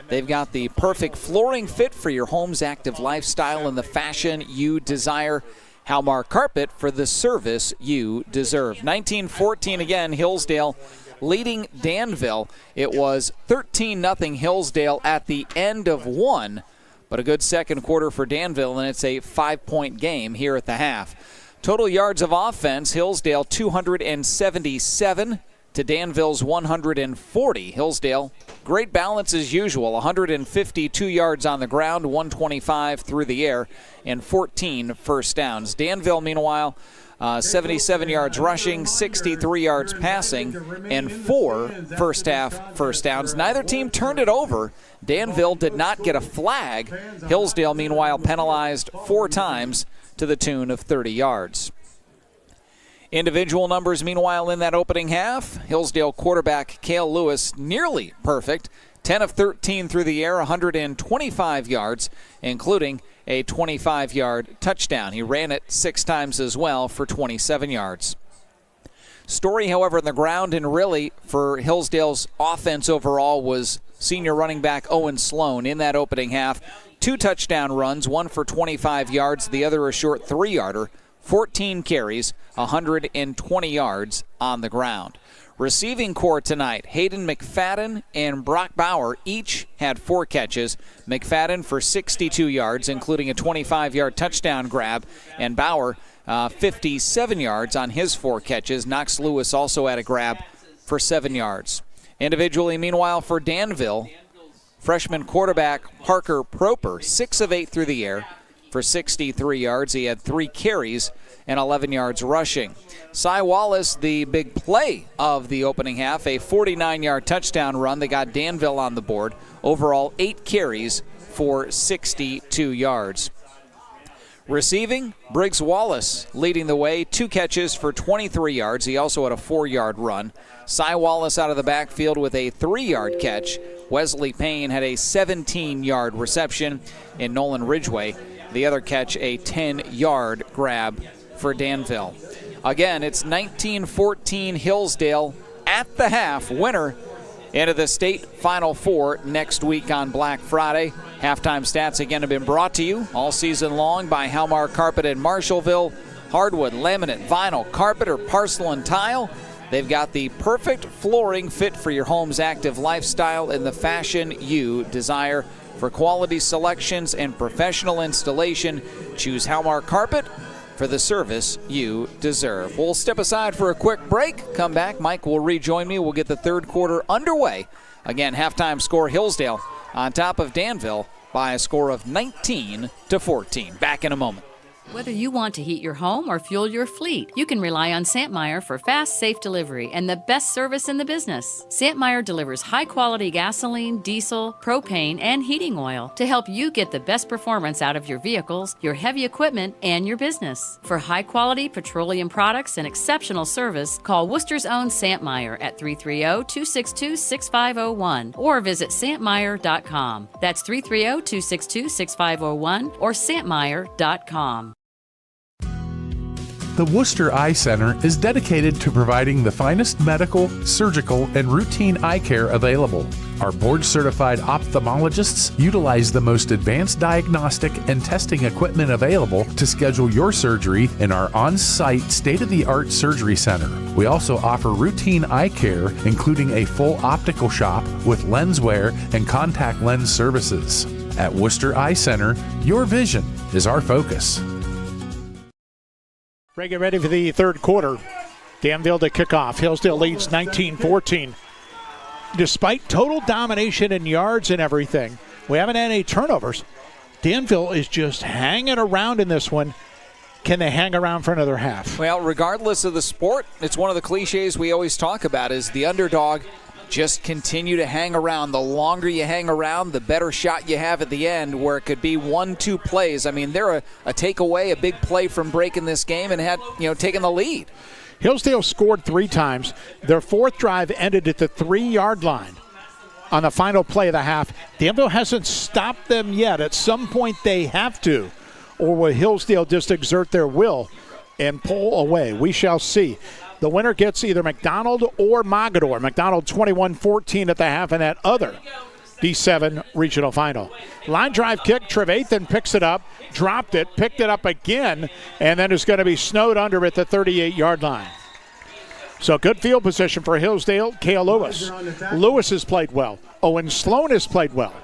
They've got the perfect flooring fit for your home's active lifestyle and the fashion you desire. Halmar Carpet for the service you deserve. 19-14 again, Hillsdale leading Danville. It was 13-0 Hillsdale at the end of one, but a good second quarter for Danville, and it's a 5-point game here at the half. Total yards of offense, Hillsdale 277 to Danville's 140. Hillsdale, great balance as usual, 152 yards on the ground, 125 through the air, and 14 first downs. Danville, meanwhile, 77 yards rushing, 63 yards passing, and 4 first-half first downs. Neither team turned it over. Danville did not get a flag. Hillsdale, meanwhile, penalized 4 times to the tune of 30 yards. Individual numbers, meanwhile, in that opening half. Hillsdale quarterback Cale Lewis nearly perfect. 10 of 13 through the air, 125 yards, including a 25-yard touchdown. He ran it 6 times as well for 27 yards. Story, however, on the ground and really for Hillsdale's offense overall was senior running back Owen Sloan in that opening half. 2 touchdown runs, one for 25 yards, the other a short 3-yarder. 14 carries, 120 yards on the ground. Receiving core tonight, Hayden McFadden and Brock Bauer each had 4 catches. McFadden for 62 yards, including a 25-yard touchdown grab, and Bauer 57 yards on his 4 catches. Knox Lewis also had a grab for 7 yards. Individually, meanwhile, for Danville, freshman quarterback Parker Proper, 6 of 8 through the air for 63 yards. He had 3 carries and 11 yards rushing. Cy Wallace, the big play of the opening half, a 49-yard touchdown run that got Danville on the board. Overall, 8 carries for 62 yards. Receiving, Briggs Wallace leading the way, 2 catches for 23 yards. He also had a 4-yard run. Cy Wallace out of the backfield with a 3-yard catch. Wesley Payne had a 17-yard reception, and Nolan Ridgway, the other catch, a 10-yard grab for Danville. Again, it's 19-14 Hillsdale at the half. Winner into the state Final Four next week on Black Friday. Halftime stats again have been brought to you all season long by Halmar Carpet in Marshallville. Hardwood, laminate, vinyl, carpet, or porcelain tile. They've got the perfect flooring fit for your home's active lifestyle in the fashion you desire. For quality selections and professional installation, choose Halmar Carpet for the service you deserve. We'll step aside for a quick break. Come back. Mike will rejoin me. We'll get the third quarter underway. Again, halftime score, Hillsdale on top of Danville by a score of 19-14. Back in a moment. Whether you want to heat your home or fuel your fleet, you can rely on Santmeyer for fast, safe delivery and the best service in the business. Santmeyer delivers high-quality gasoline, diesel, propane, and heating oil to help you get the best performance out of your vehicles, your heavy equipment, and your business. For high-quality petroleum products and exceptional service, call Worcester's own Santmeyer at 330-262-6501 or visit santmeyer.com. That's 330-262-6501 or santmeyer.com. The Worcester Eye Center is dedicated to providing the finest medical, surgical, and routine eye care available. Our board-certified ophthalmologists utilize the most advanced diagnostic and testing equipment available to schedule your surgery in our on-site state-of-the-art surgery center. We also offer routine eye care, including a full optical shop with lens wear and contact lens services. At Worcester Eye Center, your vision is our focus. Ray, get ready for the third quarter. Danville to kick off. Hillsdale leads 19-14. Despite total domination in yards and everything, we haven't had any turnovers. Danville is just hanging around in this one. Can they hang around for another half? Well, regardless of the sport, it's one of the cliches we always talk about is the underdog just continue to hang around. The longer you hang around, the better shot you have at the end, where it could be 1-2 plays. I mean, they're a takeaway, a big play from breaking this game and had, taken the lead. Hillsdale scored 3 times. Their 4th drive ended at the 3-yard line on the final play of the half. Danville hasn't stopped them yet. At some point they have to, or will Hillsdale just exert their will and pull away? We shall see. The winner gets either McDonald or Mogador. McDonald 21-14 at the half in that other D7 regional final. Line drive kick, Trevathan picks it up, dropped it, picked it up again, and then is going to be snowed under at the 38-yard line. So good field position for Hillsdale. Cale Lewis. Lewis has played well. Owen Sloan has played well.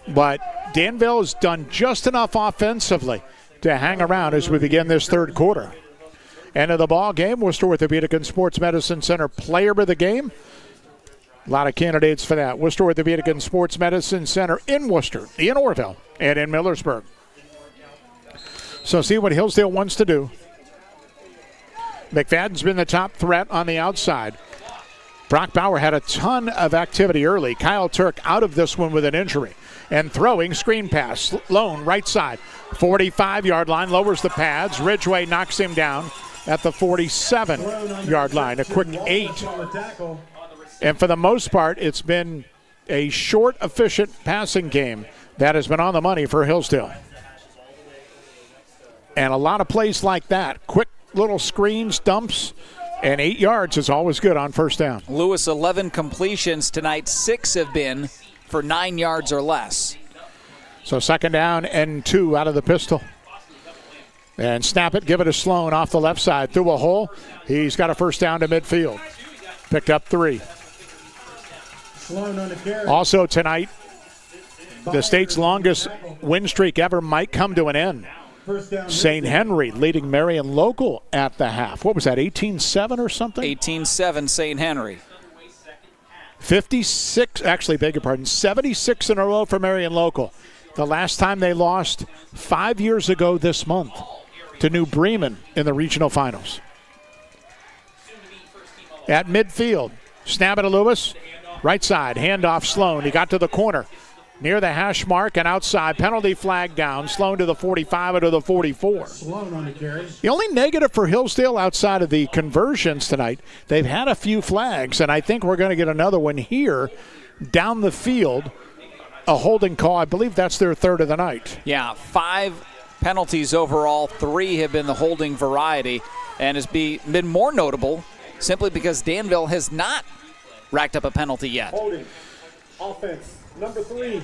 But Danville has done just enough offensively to hang around as we begin this third quarter. End of the ball game, Worcester Orthopedic and Sports Medicine Center player of the game. A lot of candidates for that. Worcester Orthopedic and Sports Medicine Center in Worcester, in Orville, and in Millersburg. So see what Hillsdale wants to do. McFadden's been the top threat on the outside. Brock Bauer had a ton of activity early. Kyle Turk out of this one with an injury. And throwing, screen pass, Lone, right side. 45-yard line, lowers the pads. Ridgeway knocks him down at the 47-yard line. A quick 8. And for the most part, it's been a short, efficient passing game that has been on the money for Hillsdale. And a lot of plays like that. Quick little screens, dumps, and 8 yards is always good on first down. Lewis, 11 completions tonight. 6 have been for 9 yards or less. So second down and 2 out of the pistol. And snap it, give it to Sloan off the left side. Through a hole. He's got a first down to midfield. Picked up 3. Also tonight, the state's longest win streak ever might come to an end. St. Henry leading Marion Local at the half. What was that, 18-7 or something? 18-7 St. Henry. 56, actually, beg your pardon, 76 in a row for Marion Local. The last time they lost 5 years ago this month to New Bremen in the regional finals. At midfield, snap it to Lewis. Right side, handoff Sloan. He got to the corner. Near the hash mark and outside. Penalty flag down. Sloan to the 45 and to the 44. Sloan on the carry. The only negative for Hillsdale outside of the conversions tonight, they've had a few flags, and I think we're going to get another one here down the field. A holding call. I believe that's their 3rd of the night. Yeah, 5 penalties overall. 3 have been the holding variety, and has been more notable simply because Danville has not racked up a penalty yet. Holding. Offense. Number 3,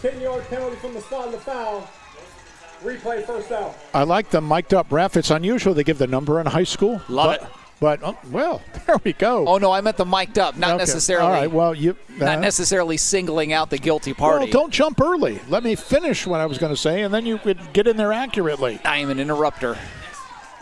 10-yard penalty from the spot of the foul. Replay first out. I like the mic'd up ref. It's unusual to give the number in high school. Love it. But, well, there we go. Oh, no, I meant the mic'd up, not necessarily. All right, well, not necessarily singling out the guilty party. Well, don't jump early. Let me finish what I was going to say, and then you could get in there accurately. I am an interrupter.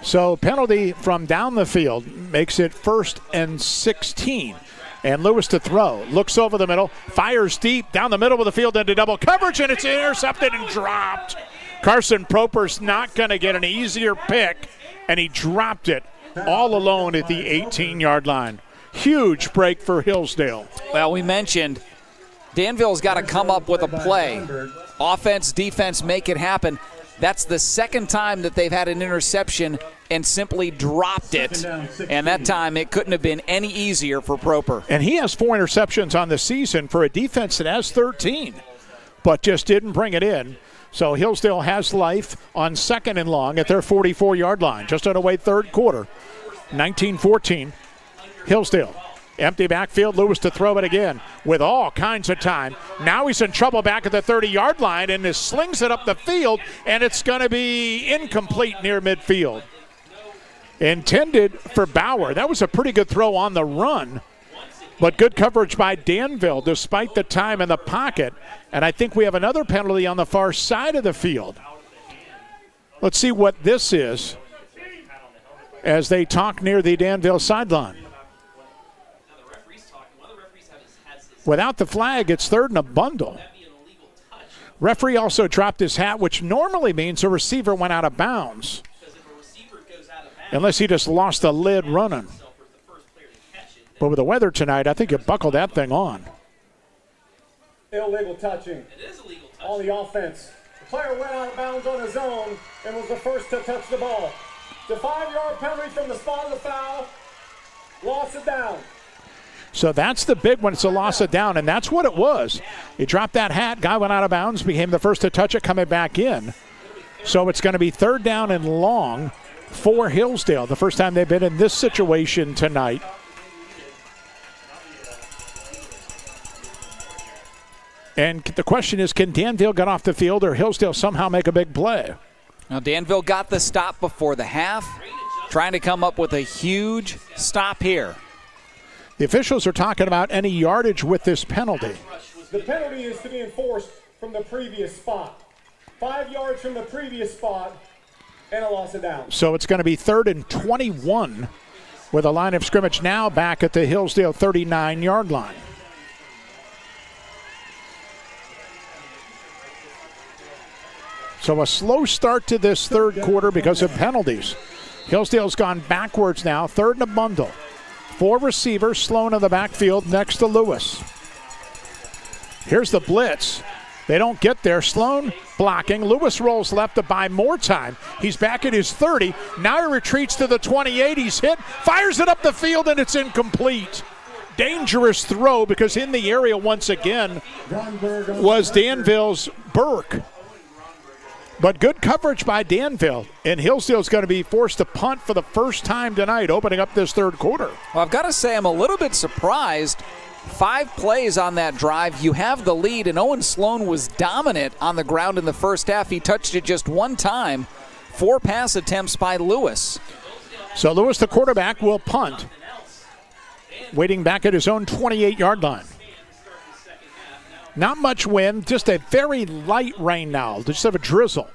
So penalty from down the field makes it 1st and 16. And Lewis to throw. Looks over the middle. Fires deep down the middle of the field into double coverage, and it's intercepted and dropped. Carson Proper's not going to get an easier pick, and he dropped it all alone at the 18-yard line. Huge break for Hillsdale. Well, we mentioned Danville's got to come up with a play. Offense, defense, make it happen. That's the second time that they've had an interception and simply dropped it. And that time it couldn't have been any easier for Proper. And he has 4 interceptions on the season for a defense that has 13, but just didn't bring it in. So Hillsdale has life on 2nd and long at their 44-yard line. Just underway third quarter. 19-14, Hillsdale. Empty backfield, Lewis to throw it again with all kinds of time. Now he's in trouble back at the 30-yard line and slings it up the field, and it's going to be incomplete near midfield. Intended for Bauer. That was a pretty good throw on the run, but good coverage by Danville despite the time in the pocket. And I think we have another penalty on the far side of the field. Let's see what this is as they talk near the Danville sideline. Without the flag, it's 3rd and a bundle. Referee also dropped his hat, which normally means a receiver went out of bounds. Unless he just lost the lid running. But with the weather tonight, I think you buckle that thing on. Illegal touching. It is illegal touching. On the offense. The player went out of bounds on his own and was the first to touch the ball. The 5-yard penalty from the spot of the foul. Lost it down. So that's the big one. It's a loss of down, and that's what it was. He dropped that hat. Guy went out of bounds, became the first to touch it, coming back in. So it's going to be 3rd down and long for Hillsdale. The first time they've been in this situation tonight. And the question is, can Danville get off the field or Hillsdale somehow make a big play? Now, Danville got the stop before the half, trying to come up with a huge stop here. The officials are talking about any yardage with this penalty. The penalty is to be enforced from the previous spot. 5 yards from the previous spot and a loss of down. So it's going to be 3rd and 21 with a line of scrimmage now back at the Hillsdale 39-yard line. So a slow start to this third quarter because of penalties. Hillsdale's gone backwards now, 3rd and a bundle. 4 receivers, Sloan in the backfield next to Lewis. Here's the blitz. They don't get there. Sloan blocking. Lewis rolls left to buy more time. He's back at his 30. Now he retreats to the 28. He's hit, fires it up the field, and it's incomplete. Dangerous throw because in the area once again was Danville's Burke. But good coverage by Danville, and Hillsdale's going to be forced to punt for the first time tonight, opening up this third quarter. Well, I've got to say I'm a little bit surprised. 5 plays on that drive. You have the lead, and Owen Sloan was dominant on the ground in the first half. He touched it just 1 time. 4 pass attempts by Lewis. So Lewis, the quarterback, will punt. Waiting back at his own 28-yard line. Not much wind, just a very light rain now. Just have a drizzle.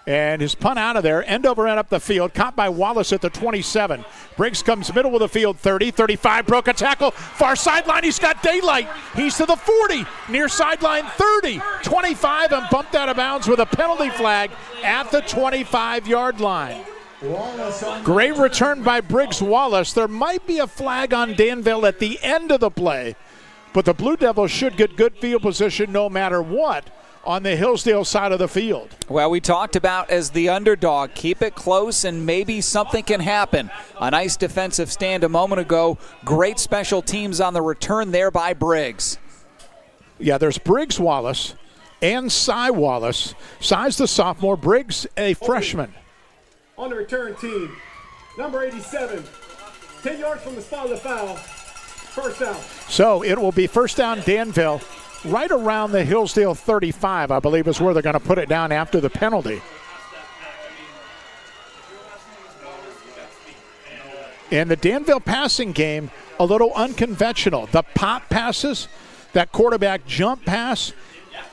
And his punt out of there, end over end up the field, caught by Wallace at the 27. Briggs comes middle of the field, 30, 35, broke a tackle, far sideline, he's got daylight. He's to the 40, near sideline 30, 25, and bumped out of bounds with a penalty flag at the 25-yard line. Great return by Briggs Wallace. There might be a flag on Danville at the end of the play, but the Blue Devils should get good field position no matter what on the Hillsdale side of the field. Well, we talked about as the underdog, keep it close and maybe something can happen. A nice defensive stand a moment ago. Great special teams on the return there by Briggs. Yeah, there's Briggs Wallace and Cy Wallace. Cy's the sophomore, Briggs a freshman. On the return team, number 87, 10 yards from the spot of the foul, first down. So it will be first down Danville, right around the Hillsdale 35, I believe is where they're going to put it down after the penalty. And the Danville passing game, a little unconventional. The pop passes, that quarterback jump pass,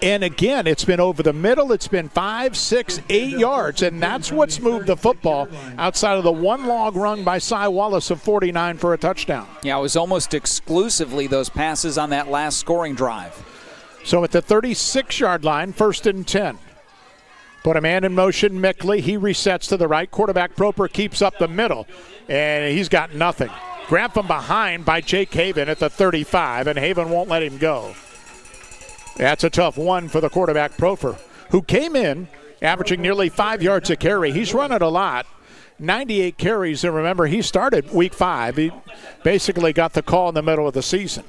and again, it's been over the middle. It's been 5, 6, 8 yards, and that's what's moved the football outside of the one long run by Cy Wallace of 49 for a touchdown. Yeah, it was almost exclusively those passes on that last scoring drive. So at the 36-yard line, first and 10. Put a man in motion, Mickley. He resets to the right. Quarterback Proper keeps up the middle, and he's got nothing. Grabbed from behind by Jake Haven at the 35, and Haven won't let him go. That's a tough one for the quarterback, Proper, who came in averaging nearly 5 yards a carry. He's run it a lot. 98 carries, and remember, he started week 5. He basically got the call in the middle of the season.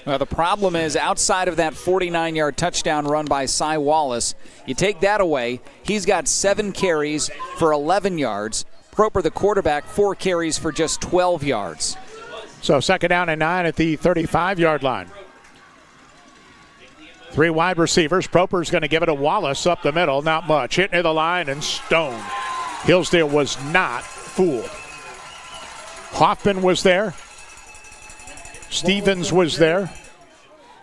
Well, the problem is outside of that 49-yard touchdown run by Cy Wallace, you take that away, he's got 7 carries for 11 yards. Proper, the quarterback, 4 carries for just 12 yards. So second down and 9 at the 35-yard line. 3 wide receivers. Proper's going to give it to Wallace up the middle. Not much. Hit near the line and stoned. Hillsdale was not fooled. Hoffman was there. Stevens was there.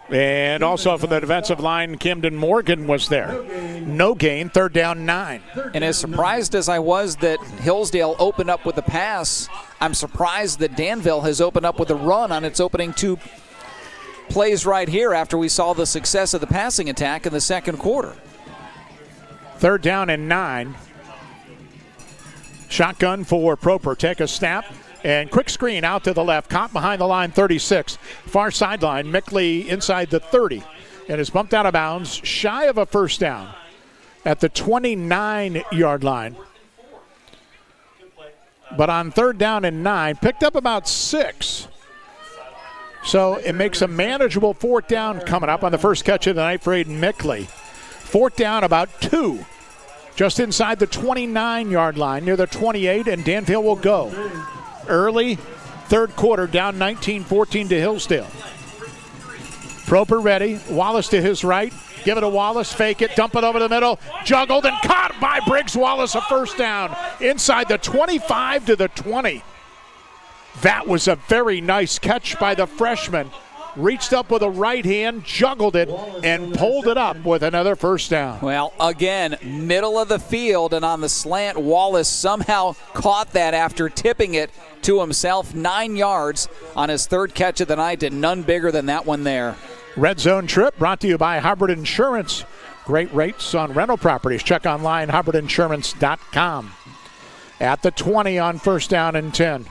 And also from the defensive line, Camden Morgan was there. No gain, third down 9. And as surprised as I was that Hillsdale opened up with a pass, I'm surprised that Danville has opened up with a run on its opening 2 plays right here after we saw the success of the passing attack in the second quarter. Third down and 9. Shotgun for Proper. Take a snap And quick screen out to the left. Caught behind the line, 36. Far sideline, Mickley inside the 30. And is bumped out of bounds, shy of a first down at the 29-yard line. But on 3rd down and 9, picked up about 6. So it makes a manageable 4th down coming up on the first catch of the night for Aiden Mickley. 4th down, about 2. Just inside the 29-yard line, near the 28, and Danville will go. Early 3rd quarter, down 19-14 to Hillsdale. Proper ready. Wallace to his right. Give it to Wallace. Fake it. Dump it over the middle. Juggled and caught by Briggs Wallace. A first down inside the 25 to the 20. That was a very nice catch by the freshman. Reached up with a right hand, juggled it, and pulled it up with another first down. Well, again, middle of the field, and on the slant, Wallace somehow caught that after tipping it to himself. 9 yards on his 3rd catch of the night, and none bigger than that one there. Red Zone Trip brought to you by Hubbard Insurance. Great rates on rental properties. Check online, hubbardinsurance.com. At the 20 on 1st down and 10.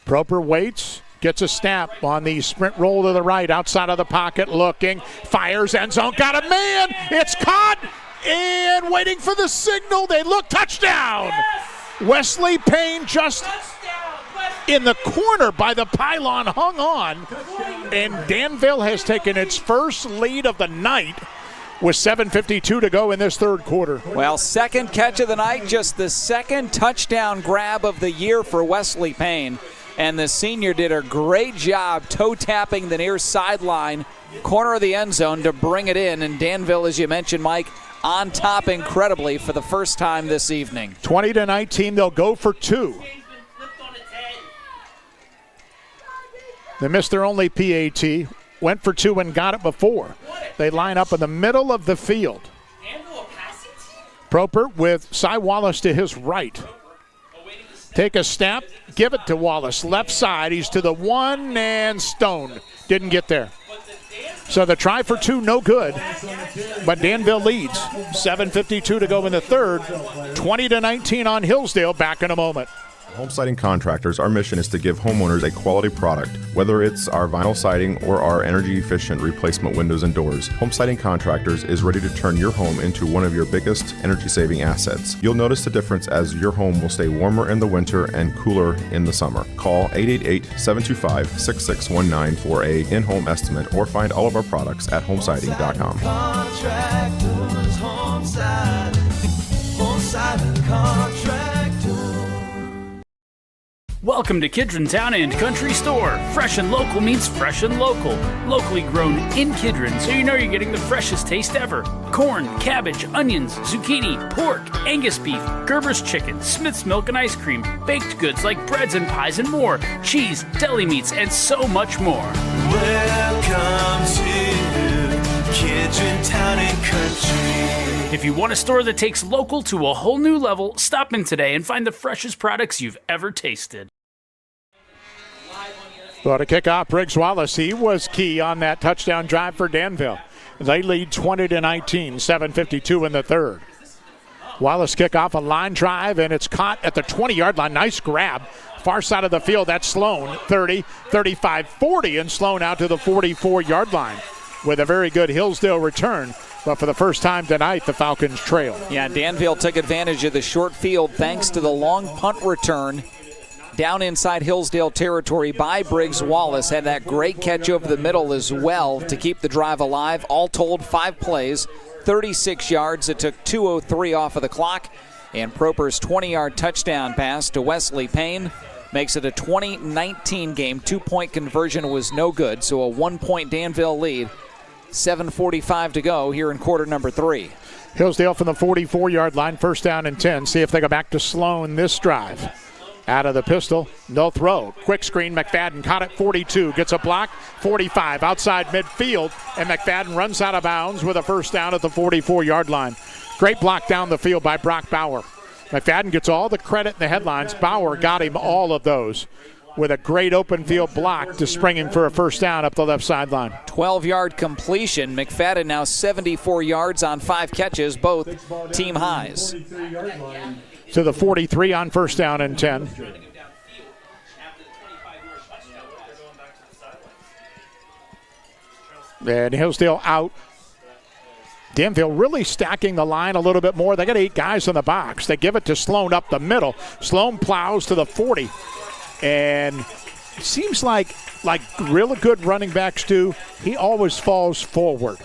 Proper waits, gets a snap on the sprint roll to the right, outside of the pocket, looking, fires, end zone, got a man, it's caught, and waiting for the signal, they look, touchdown! Yes! Wesley Payne just in the corner by the pylon, hung on, and Danville has taken its first lead of the night with 7:52 to go in this 3rd quarter. Well, 2nd catch of the night, just the 2nd touchdown grab of the year for Wesley Payne. And the senior did a great job toe-tapping the near sideline, corner of the end zone to bring it in. And Danville, as you mentioned, Mike, on top incredibly for the first time this evening. 20-19, they'll go for 2. They missed their only PAT, went for 2 and got it before. They line up in the middle of the field. Proper with Cy Wallace to his right. Take a snap, give it to Wallace. Left side, he's to the 1, and Stone didn't get there. So the try for 2, no good. But Danville leads. 7:52 to go in the 3rd. 20-19 on Hillsdale. Back in a moment. Home Siding Contractors, our mission is to give homeowners a quality product, whether it's our vinyl siding or our energy-efficient replacement windows and doors. Home Siding Contractors is ready to turn your home into one of your biggest energy-saving assets. You'll notice the difference as your home will stay warmer in the winter and cooler in the summer. Call 888-725-6619 for a in-home estimate or find all of our products at homesiding.com. Contractors, Home Siding Contractors. Welcome to Kidron Town and Country Store. Fresh and local means fresh and local. Locally grown in Kidron, so you know you're getting the freshest taste ever. Corn, cabbage, onions, zucchini, pork, Angus beef, Gerber's chicken, Smith's milk and ice cream, baked goods like breads and pies and more, cheese, deli meats, and so much more. Welcome to Kidron Town and Country. If you want a store that takes local to a whole new level, stop in today and find the freshest products you've ever tasted. Well, to kick off, Briggs Wallace, he was key on that touchdown drive for Danville. They lead 20-19, 7:52 in the 3rd. Wallace kick off a line drive, and it's caught at the 20-yard line. Nice grab. Far side of the field, that's Sloan. 30, 35, 40, and Sloan out to the 44-yard line with a very good Hillsdale return. But for the first time tonight, the Falcons trail. Yeah, Danville took advantage of the short field thanks to the long punt return down inside Hillsdale territory by Briggs Wallace. Had that great catch over the middle as well to keep the drive alive. All told, 5 plays, 36 yards. It took 2:03 off of the clock. And Proper's 20-yard touchdown pass to Wesley Payne makes it a 20-19 game. 2-point conversion was no good, so a 1-point Danville lead. 7:45 to go here in quarter number 3. Hillsdale from the 44-yard line, 1st down and 10. See if they go back to Sloan this drive. Out of the pistol, no throw. Quick screen, McFadden caught at 42, gets a block, 45, outside midfield, and McFadden runs out of bounds with a 1st down at the 44-yard line. Great block down the field by Brock Bauer. McFadden gets all the credit in the headlines. Bauer got him all of those with a great open field block to spring him for a 1st down up the left sideline. 12-yard completion. McFadden now 74 yards on 5 catches, both team highs. To the 43 on 1st down and 10. And Hillsdale out. Danville really stacking the line a little bit more. They got 8 guys in the box. They give it to Sloan up the middle. Sloan plows to the 40. And it seems like really good running backs do, he always falls forward.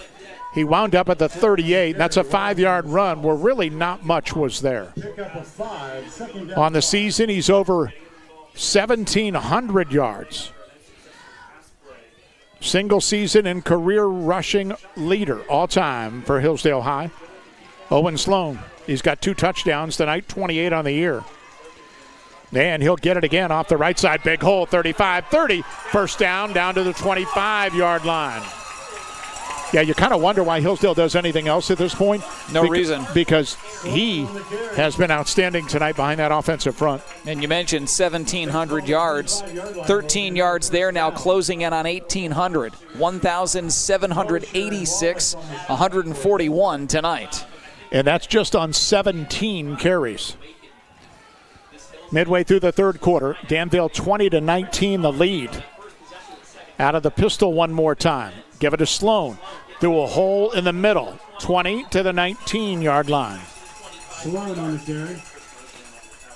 He wound up at the 38. And that's a 5-yard run where really not much was there. On the season, he's over 1,700 yards. Single season and career rushing leader all time for Hillsdale High. Owen Sloan, he's got 2 touchdowns tonight, 28 on the year. And he'll get it again off the right side. Big hole, 35-30. First down to the 25-yard line. Yeah, you kind of wonder why Hillsdale does anything else at this point. No reason. Because he has been outstanding tonight behind that offensive front. And you mentioned 1,700 yards. 13 yards there, now closing in on 1,800. 1,786, 141 tonight. And that's just on 17 carries. Midway through the third quarter, Danville 20-19 the lead. Out of the pistol one more time. Give it to Sloan. Through a hole in the middle. 20 to the 19-yard line. Sloan on the carry.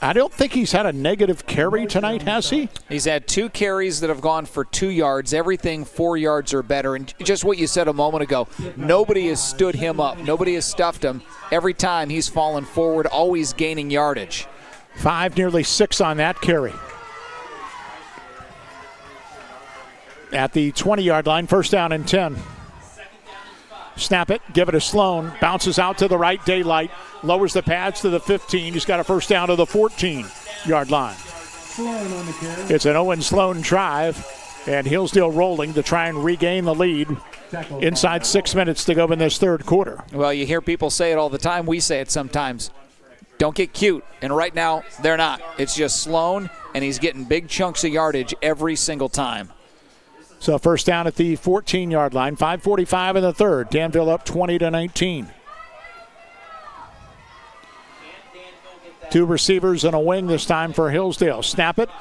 I don't think he's had a negative carry tonight, has he? He's had 2 carries that have gone for 2 yards, everything 4 yards or better. And just what you said a moment ago, nobody has stood him up. Nobody has stuffed him. Every time he's fallen forward, always gaining yardage. 5, nearly 6 on that carry. At the 20-yard line, first down and 10. Snap it, give it to Sloan. Bounces out to the right, daylight. Lowers the pads to the 15. He's got a first down to the 14-yard line. Sloan on the carry. It's an Owen Sloan drive, and Hillsdale rolling to try and regain the lead. Inside 6 minutes to go in this third quarter. Well, you hear people say it all the time. We say it sometimes. Don't get cute. And right now, they're not. It's just Sloan, and he's getting big chunks of yardage every single time. So first down at the 14-yard line, 5:45 in the third. Danville up 20-19. 2 receivers and a wing this time for Hillsdale. Snap it,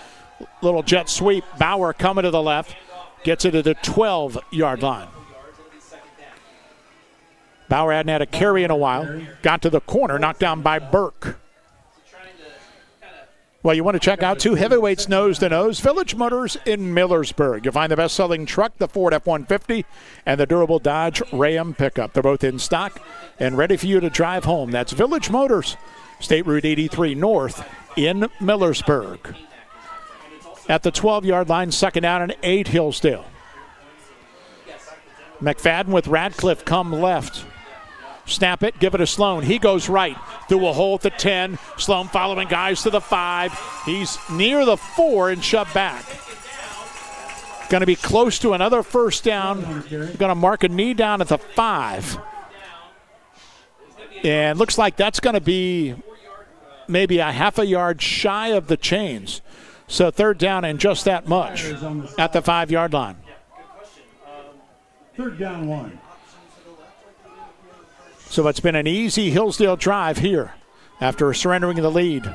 little jet sweep. Bauer coming to the left, gets it to the 12-yard line. Bauer hadn't had a carry in a while. Got to the corner, knocked down by Burke. Well, you want to check out 2 heavyweights nose-to-nose. Village Motors in Millersburg. You'll find the best-selling truck, the Ford F-150, and the durable Dodge Ram pickup. They're both in stock and ready for you to drive home. That's Village Motors, State Route 83 North in Millersburg. At the 12-yard line, second down and 8, Hillsdale. McFadden with Radcliffe come left. Snap it, give it to Sloan. He goes right through a hole at the 10. Sloan following guys to the 5. He's near the 4 and shoved back. Going to be close to another first down. Going to mark a knee down at the 5. And looks like that's going to be maybe a half a yard shy of the chains. So third down and just that much at the 5-yard line. Third down 1. So it's been an easy Hillsdale drive here after surrendering the lead.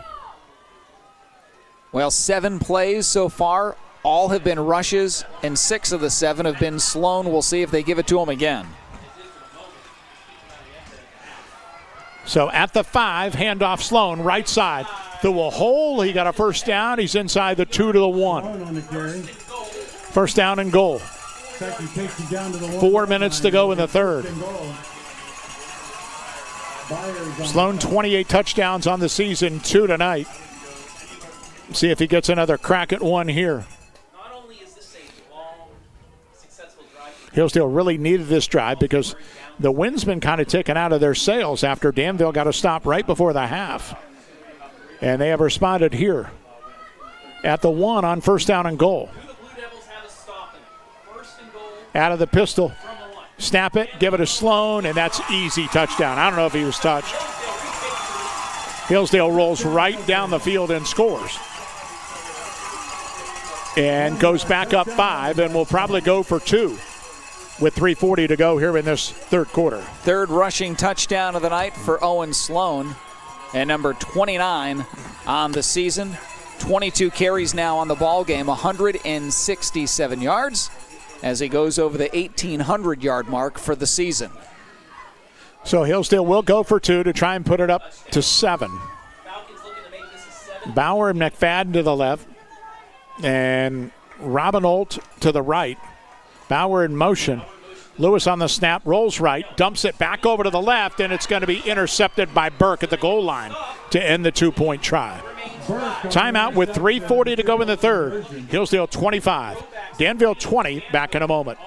Well, 7 plays so far. All have been rushes, and 6 of the 7 have been Sloan. We'll see if they give it to him again. So at the 5, handoff Sloan, right side. Through a hole, he got a first down. He's inside the 2 to the 1. First down and goal. 4 minutes to go in the third. Sloan 28 touchdowns on the season, 2 tonight. See if he gets another crack at one here. Hillsdale really needed this drive because the wind's been kind of taken out of their sails after Danville got a stop right before the half. And they have responded here at the 1 on first down and goal. Out of the pistol. Snap it, give it to Sloan, and that's easy touchdown. I don't know if he was touched. Hillsdale rolls right down the field and scores. And goes back up 5 and will probably go for 2 with 3:40 to go here in this third quarter. Third rushing touchdown of the night for Owen Sloan, and number 29 on the season. 22 carries now on the ball game, 167 yards. as he goes over the 1,800-yard mark for the season. So Hillsdale will go for 2 to try and put it up to 7. Bauer and McFadden to the left, and Robinolt to the right. Bauer in motion. Lewis on the snap, rolls right, dumps it back over to the left, and it's going to be intercepted by Burke at the goal line to end the 2-point try. Timeout with 3:40 to go in the third. Hillsdale 25, Danville 20. Back in a moment.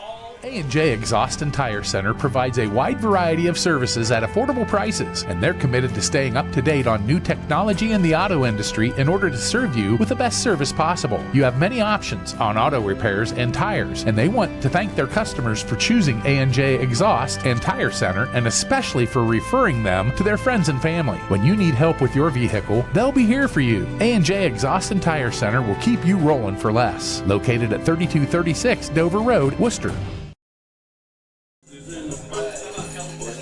A&J Exhaust and Tire Center provides a wide variety of services at affordable prices, and they're committed to staying up to date on new technology in the auto industry in order to serve you with the best service possible. You have many options on auto repairs and tires, and they want to thank their customers for choosing A&J Exhaust and Tire Center, and especially for referring them to their friends and family. When you need help with your vehicle, they'll be here for you. A&J Exhaust and Tire Center will keep you rolling for less. Located at 3236 Dover Road, Worcester.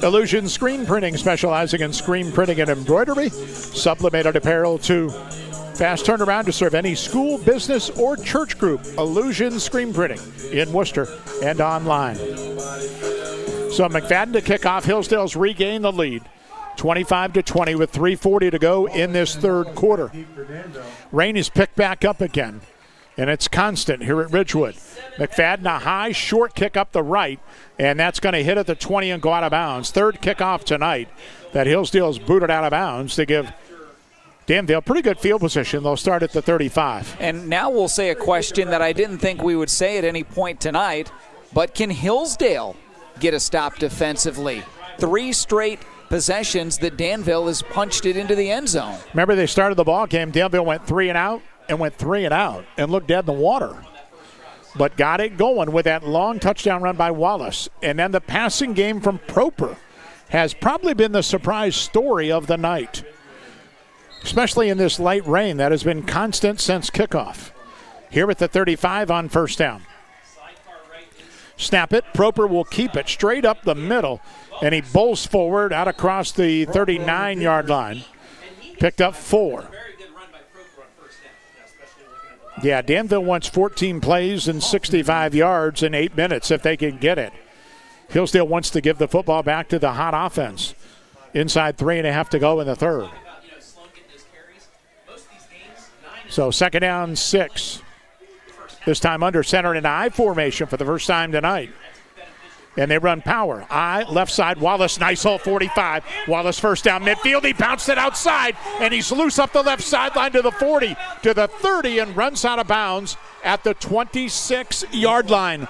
Illusion Screen Printing, specializing in screen printing and embroidery. Sublimated apparel to fast turnaround to serve any school, business, or church group. Illusion Screen Printing in Worcester and online. So McFadden to kick off. Hillsdale's regain the lead. 25-20 with 3:40 to go in this third quarter. Rain is picked back up again, and it's constant here at Ridgewood. McFadden, a high, short kick up the right, and that's going to hit at the 20 and go out of bounds. Third kickoff tonight that Hillsdale's booted out of bounds to give Danville pretty good field position. They'll start at the 35. And now we'll say a question that I didn't think we would say at any point tonight, but can Hillsdale get a stop defensively? 3 straight possessions that Danville has punched it into the end zone. Remember, they started the ball game. Danville went 3 and out and went 3 and out and looked dead in the water, but got it going with that long touchdown run by Wallace. And then the passing game from Proper has probably been the surprise story of the night, especially in this light rain that has been constant since kickoff. Here at the 35 on first down. Snap it. Proper will keep it straight up the middle, and he bowls forward out across the 39-yard line. Picked up 4. Yeah, Danville wants 14 plays and 65 yards in 8 minutes if they can get it. Hillsdale wants to give the football back to the hot offense. Inside 3.5 to go in the third. So second down, 6. This time under center in an I formation for the first time tonight. And they run power. I, left side, Wallace, nice hole, 45. Wallace first down midfield. He bounced it outside, and he's loose up the left sideline to the 40, to the 30, and runs out of bounds at the 26-yard line.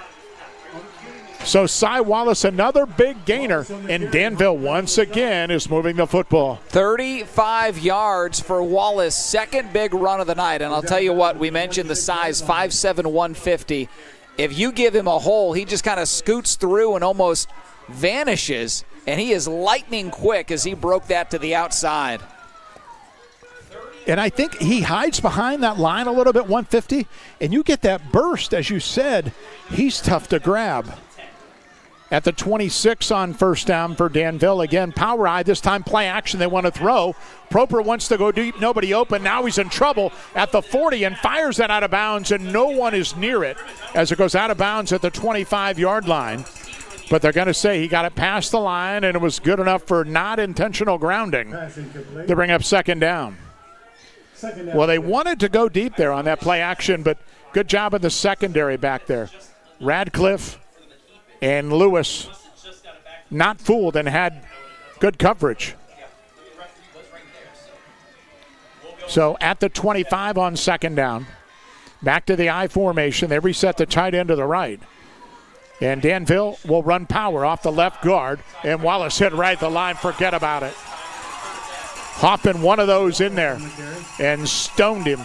So Cy Wallace, another big gainer, and Danville once again is moving the football. 35 yards for Wallace, second big run of the night. And I'll tell you what, we mentioned the size, 5'7", 150. If you give him a hole, he just kind of scoots through and almost vanishes, and he is lightning quick as he broke that to the outside. And I think he hides behind that line a little bit, 150, and you get that burst, as you said. He's tough to grab. At the 26 on first down for Danville. Again, power eye, this time play action, they want to throw. Proper wants to go deep, nobody open. Now he's in trouble at the 40 and fires that out of bounds, and no one is near it as it goes out of bounds at the 25-yard line. But they're going to say he got it past the line, and it was good enough for not intentional grounding to bring up second down. Well, they wanted to go deep there on that play action, but good job in the secondary back there. Radcliffe and Lewis not fooled and had good coverage. So at the 25 on second down, back to the I formation. They reset the tight end to the right. And Danville will run power off the left guard, and Wallace hit right at the line. Forget about it. Hopping one of those in there and stoned him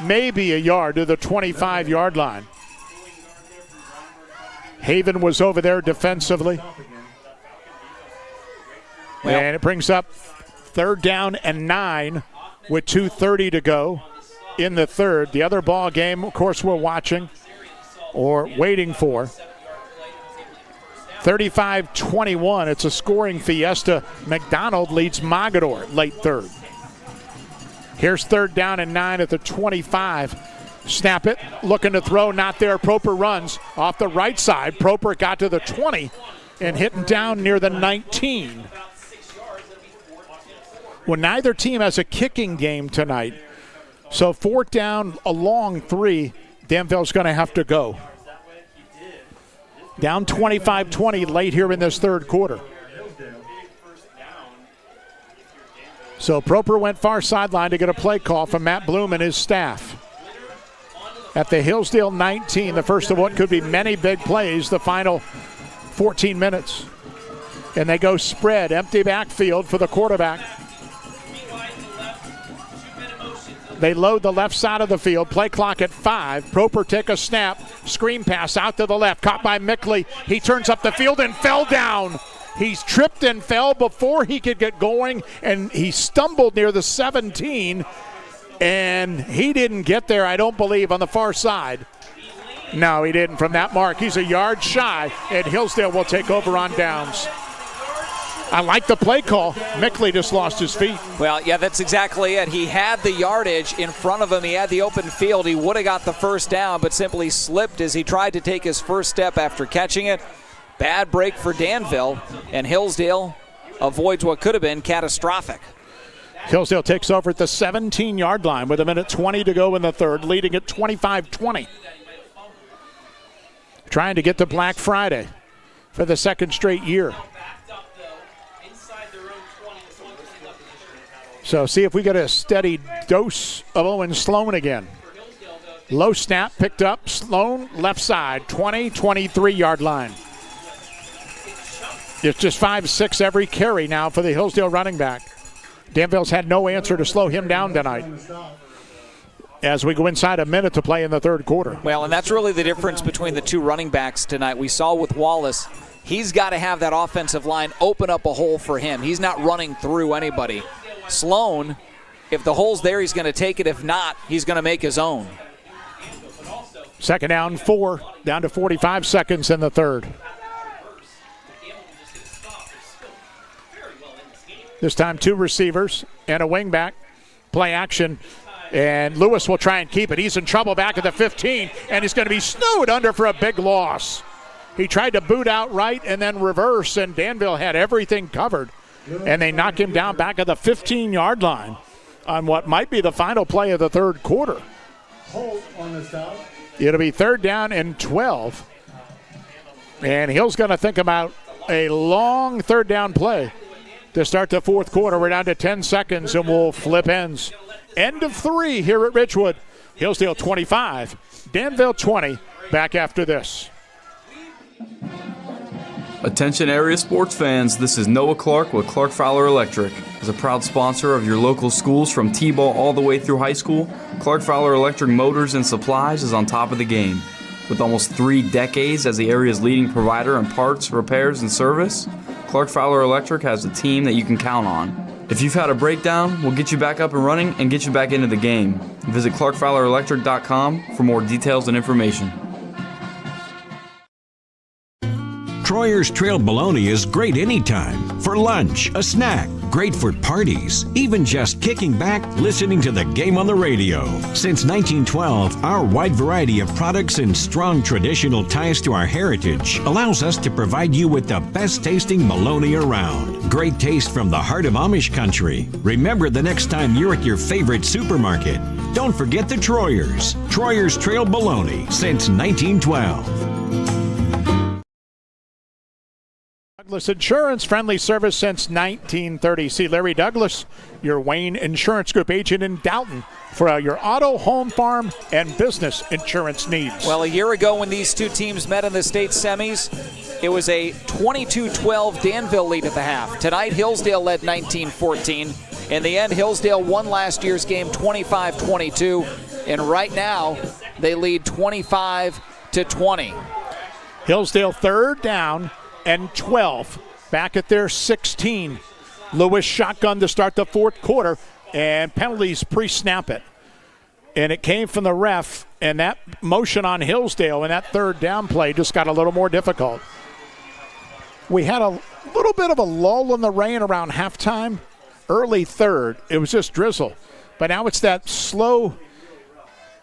maybe a yard to the 25-yard line. Haven was over there defensively. And it brings up third down and 9 with 2:30 to go in the third. The other ball game, of course, we're watching or waiting for. 35-21. It's a scoring fiesta. McDonald leads Mogador late third. Here's third down and 9 at the 25. Snap it, looking to throw, not there. Proper runs off the right side. Proper got to the 20 and hitting down near the 19. Well, neither team has a kicking game tonight. So 4th down, a long 3. Danville's going to have to go. Down 25-20 late here in this third quarter. So Proper went far sideline to get a play call from Matt Bloom and his staff. At the Hillsdale 19, the first of what could be many big plays, the final 14 minutes. And they go spread, empty backfield for the quarterback. They load the left side of the field, play clock at 5. Proper take a snap, screen pass out to the left, caught by Mickley. He turns up the field and fell down. He's tripped and fell before he could get going, and he stumbled near the 17, and he didn't get there, I don't believe, on the far side. No, he didn't from that mark. He's a yard shy, and Hillsdale will take over on downs. I like the play call. Mickley just lost his feet. Well, yeah, that's exactly it. He had the yardage in front of him. He had the open field. He would have got the first down, but simply slipped as he tried to take his first step after catching it. Bad break for Danville, and Hillsdale avoids what could have been catastrophic. Hillsdale takes over at the 17-yard line with 1:20 to go in the third, leading at 25-20. Trying to get to Black Friday for the second straight year. So see if we get a steady dose of Owen Sloan again. Low snap picked up. Sloan left side, 23-yard line. It's just 5-6 every carry now for the Hillsdale running back. Danville's had no answer to slow him down tonight as we go inside a minute to play in the third quarter. Well, and that's really the difference between the two running backs tonight. We saw with Wallace, he's got to have that offensive line open up a hole for him. He's not running through anybody. Sloan, if the hole's there, he's going to take it. If not, he's going to make his own. Second down, 4, down to 45 seconds in the third. This time 2 receivers and a wingback. Play action, and Lewis will try and keep it. He's in trouble back at the 15, and he's going to be snowed under for a big loss. He tried to boot out right and then reverse, and Danville had everything covered. And they knock him down back at the 15-yard line on what might be the final play of the third quarter. It'll be 3rd down and 12. And Hill's going to think about a long 3rd down play to start the fourth quarter. We're down to 10 seconds, and we'll flip ends. End of 3 here at Ridgewood. Hillsdale 25, Danville 20. Back after this. Attention area sports fans, this is Noah Clark with Clark Fowler Electric. As a proud sponsor of your local schools from T-ball all the way through high school, Clark Fowler Electric Motors and Supplies is on top of the game. With almost 3 decades as the area's leading provider in parts, repairs, and service, Clark Fowler Electric has a team that you can count on. If you've had a breakdown, we'll get you back up and running and get you back into the game. Visit ClarkFowlerElectric.com for more details and information. Troyer's Trail Bologna is great anytime. For lunch, a snack, great for parties, even just kicking back, listening to the game on the radio. Since 1912, our wide variety of products and strong traditional ties to our heritage allows us to provide you with the best tasting bologna around. Great taste from the heart of Amish country. Remember the next time you're at your favorite supermarket, don't forget the Troyers. Troyer's Trail Bologna since 1912. Douglas Insurance, friendly service since 1930. See Larry Douglas, your Wayne Insurance Group agent in Dalton, for your auto, home, farm, and business insurance needs. Well, a year ago when these two teams met in the state semis, it was a 22-12 Danville lead at the half. Tonight, Hillsdale led 19-14. In the end, Hillsdale won last year's game 25-22, and right now they lead 25-20. Hillsdale 3rd down and 12, back at their 16. Lewis shotgun to start the fourth quarter, and penalties pre-snap it. And it came from the ref, and that motion on Hillsdale and that 3rd down play just got a little more difficult. We had a little bit of a lull in the rain around halftime. Early third, it was just drizzle. But now it's that slow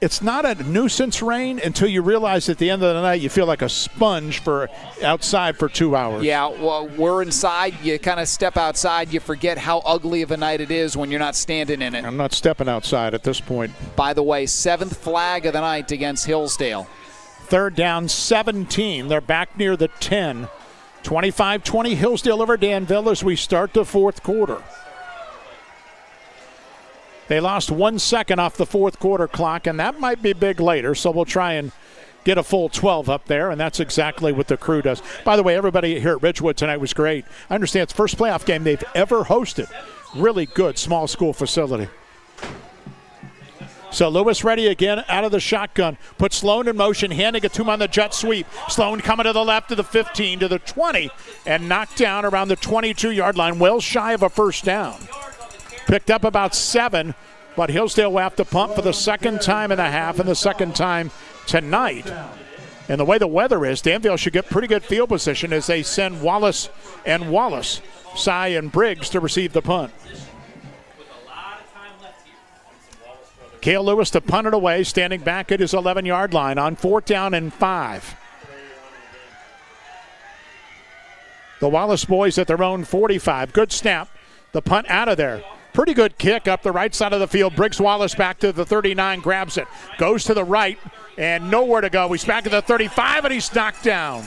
it's not a nuisance rain until you realize at the end of the night you feel like a sponge for outside for 2 hours. Yeah, well, we're inside. You kind of step outside. You forget how ugly of a night it is when you're not standing in it. I'm not stepping outside at this point. By the way, 7th flag of the night against Hillsdale. 3rd down, 17. They're back near the 10. 25-20 Hillsdale over Danville as we start the 4th quarter. They lost 1 second off the 4th quarter clock, and that might be big later, so we'll try and get a full 12 up there, and that's exactly what the crew does. By the way, everybody here at Ridgewood tonight was great. I understand it's the first playoff game they've ever hosted. Really good small school facility. So Lewis ready again out of the shotgun. Put Sloan in motion, handing it to him on the jet sweep. Sloan coming to the left to the 15, to the 20, and knocked down around the 22-yard line, well shy of a first down. Picked up about 7, but Hillsdale will have to punt for the second time in the half and the second time tonight. And the way the weather is, Danville should get pretty good field position as they send Wallace, Sy and Briggs to receive the punt. Cale Lewis to punt it away, standing back at his 11-yard line on 4th down and 5. The Wallace boys at their own 45. Good snap. The punt out of there. Pretty good kick up the right side of the field. Briggs Wallace back to the 39, grabs it. Goes to the right and nowhere to go. He's back at the 35 and he's knocked down.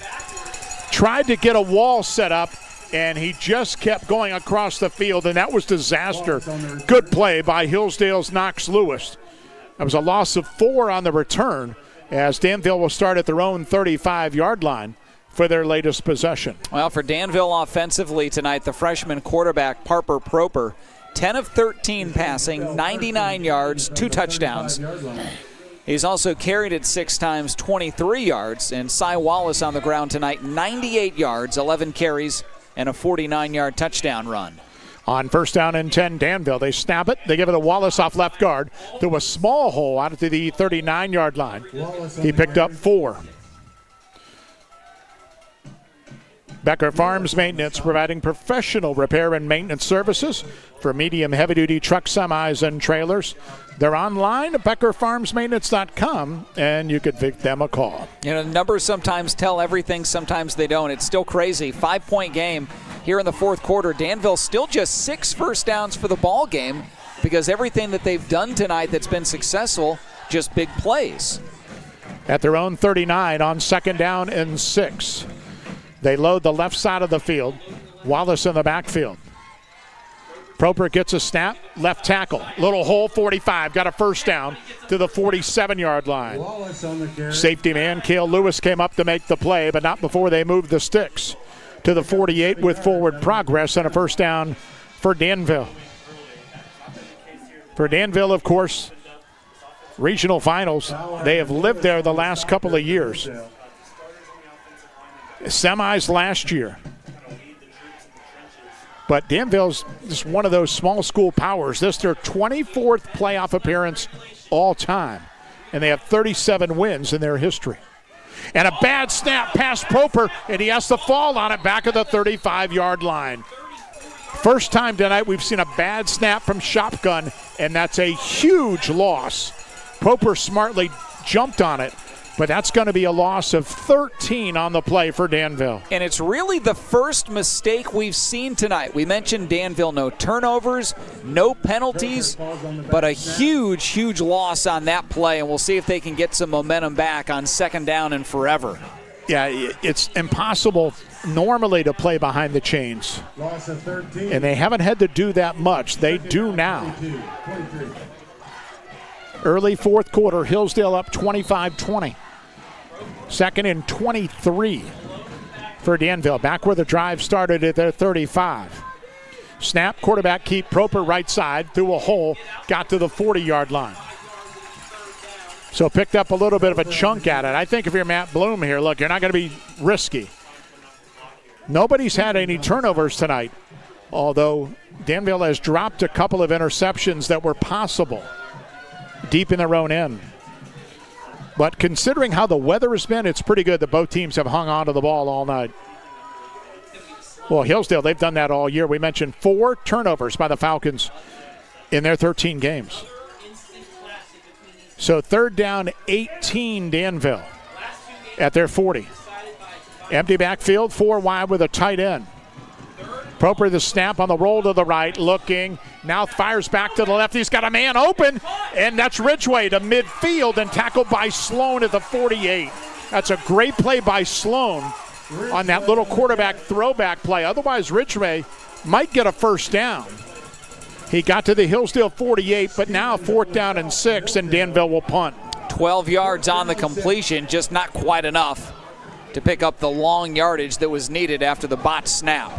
Tried to get a wall set up and he just kept going across the field, and that was disaster. Good play by Hillsdale's Knox Lewis. That was a loss of 4 on the return as Danville will start at their own 35-yard line for their latest possession. Well, for Danville offensively tonight, the freshman quarterback Parker Proper, 10 of 13 passing, 99 yards, 2 touchdowns. He's also carried it 6 times, 23 yards. And Sy Wallace on the ground tonight, 98 yards, 11 carries, and a 49-yard touchdown run. On 1st down and 10, Danville, they snap it. They give it to Wallace off left guard through a small hole out to the 39-yard line. He picked up 4. Becker Farms Maintenance, providing professional repair and maintenance services for medium heavy-duty truck, semis, and trailers. They're online at BeckerFarmsMaintenance.com, and you could give them a call. You know, the numbers sometimes tell everything, sometimes they don't. It's still crazy. 5-point game here in the 4th quarter. Danville still just 6 first downs for the ball game because everything that they've done tonight that's been successful, just big plays. At their own 39 on 2nd down and 6. They load the left side of the field. Wallace in the backfield. Proper gets a snap, left tackle. Little hole, 45. Got a first down to the 47-yard line. Safety man, Cale Lewis, came up to make the play, but not before they moved the sticks to the 48 with forward progress and a first down for Danville. For Danville, of course, regional finals. They have lived there the last couple of years. Semis last year. But Danville's just one of those small school powers. This is their 24th playoff appearance all time. And they have 37 wins in their history. And a bad snap past Proper, and he has to fall on it back at the 35-yard line. First time tonight we've seen a bad snap from shotgun, and that's a huge loss. Proper smartly jumped on it. But that's going to be a loss of 13 on the play for Danville. And it's really the first mistake we've seen tonight. We mentioned Danville, no turnovers, no penalties, but a huge, huge loss on that play. And we'll see if they can get some momentum back on 2nd down and forever. Yeah, it's impossible normally to play behind the chains. Loss of 13. And they haven't had to do that much. They do now. Early 4th quarter, Hillsdale up 25-20. 2nd and 23 for Danville. Back where the drive started at their 35. Snap, quarterback keep, Proper right side, through a hole, got to the 40-yard line. So picked up a little bit of a chunk at it. I think if you're Matt Bloom here, look, you're not going to be risky. Nobody's had any turnovers tonight, although Danville has dropped a couple of interceptions that were possible deep in their own end. But considering how the weather has been, it's pretty good that both teams have hung on to the ball all night. Well, Hillsdale, they've done that all year. We mentioned 4 turnovers by the Falcons in their 13 games. So 3rd down, 18, Danville at their 40. Empty backfield, 4 wide with a tight end. Proper the snap on the roll to the right, looking. Now fires back to the left. He's got a man open, and that's Ridgeway to midfield and tackled by Sloan at the 48. That's a great play by Sloan on that little quarterback throwback play. Otherwise, Ridgeway might get a first down. He got to the Hillsdale 48, but now 4th down and 6, and Danville will punt. 12 yards on the completion, just not quite enough to pick up the long yardage that was needed after the botched snap.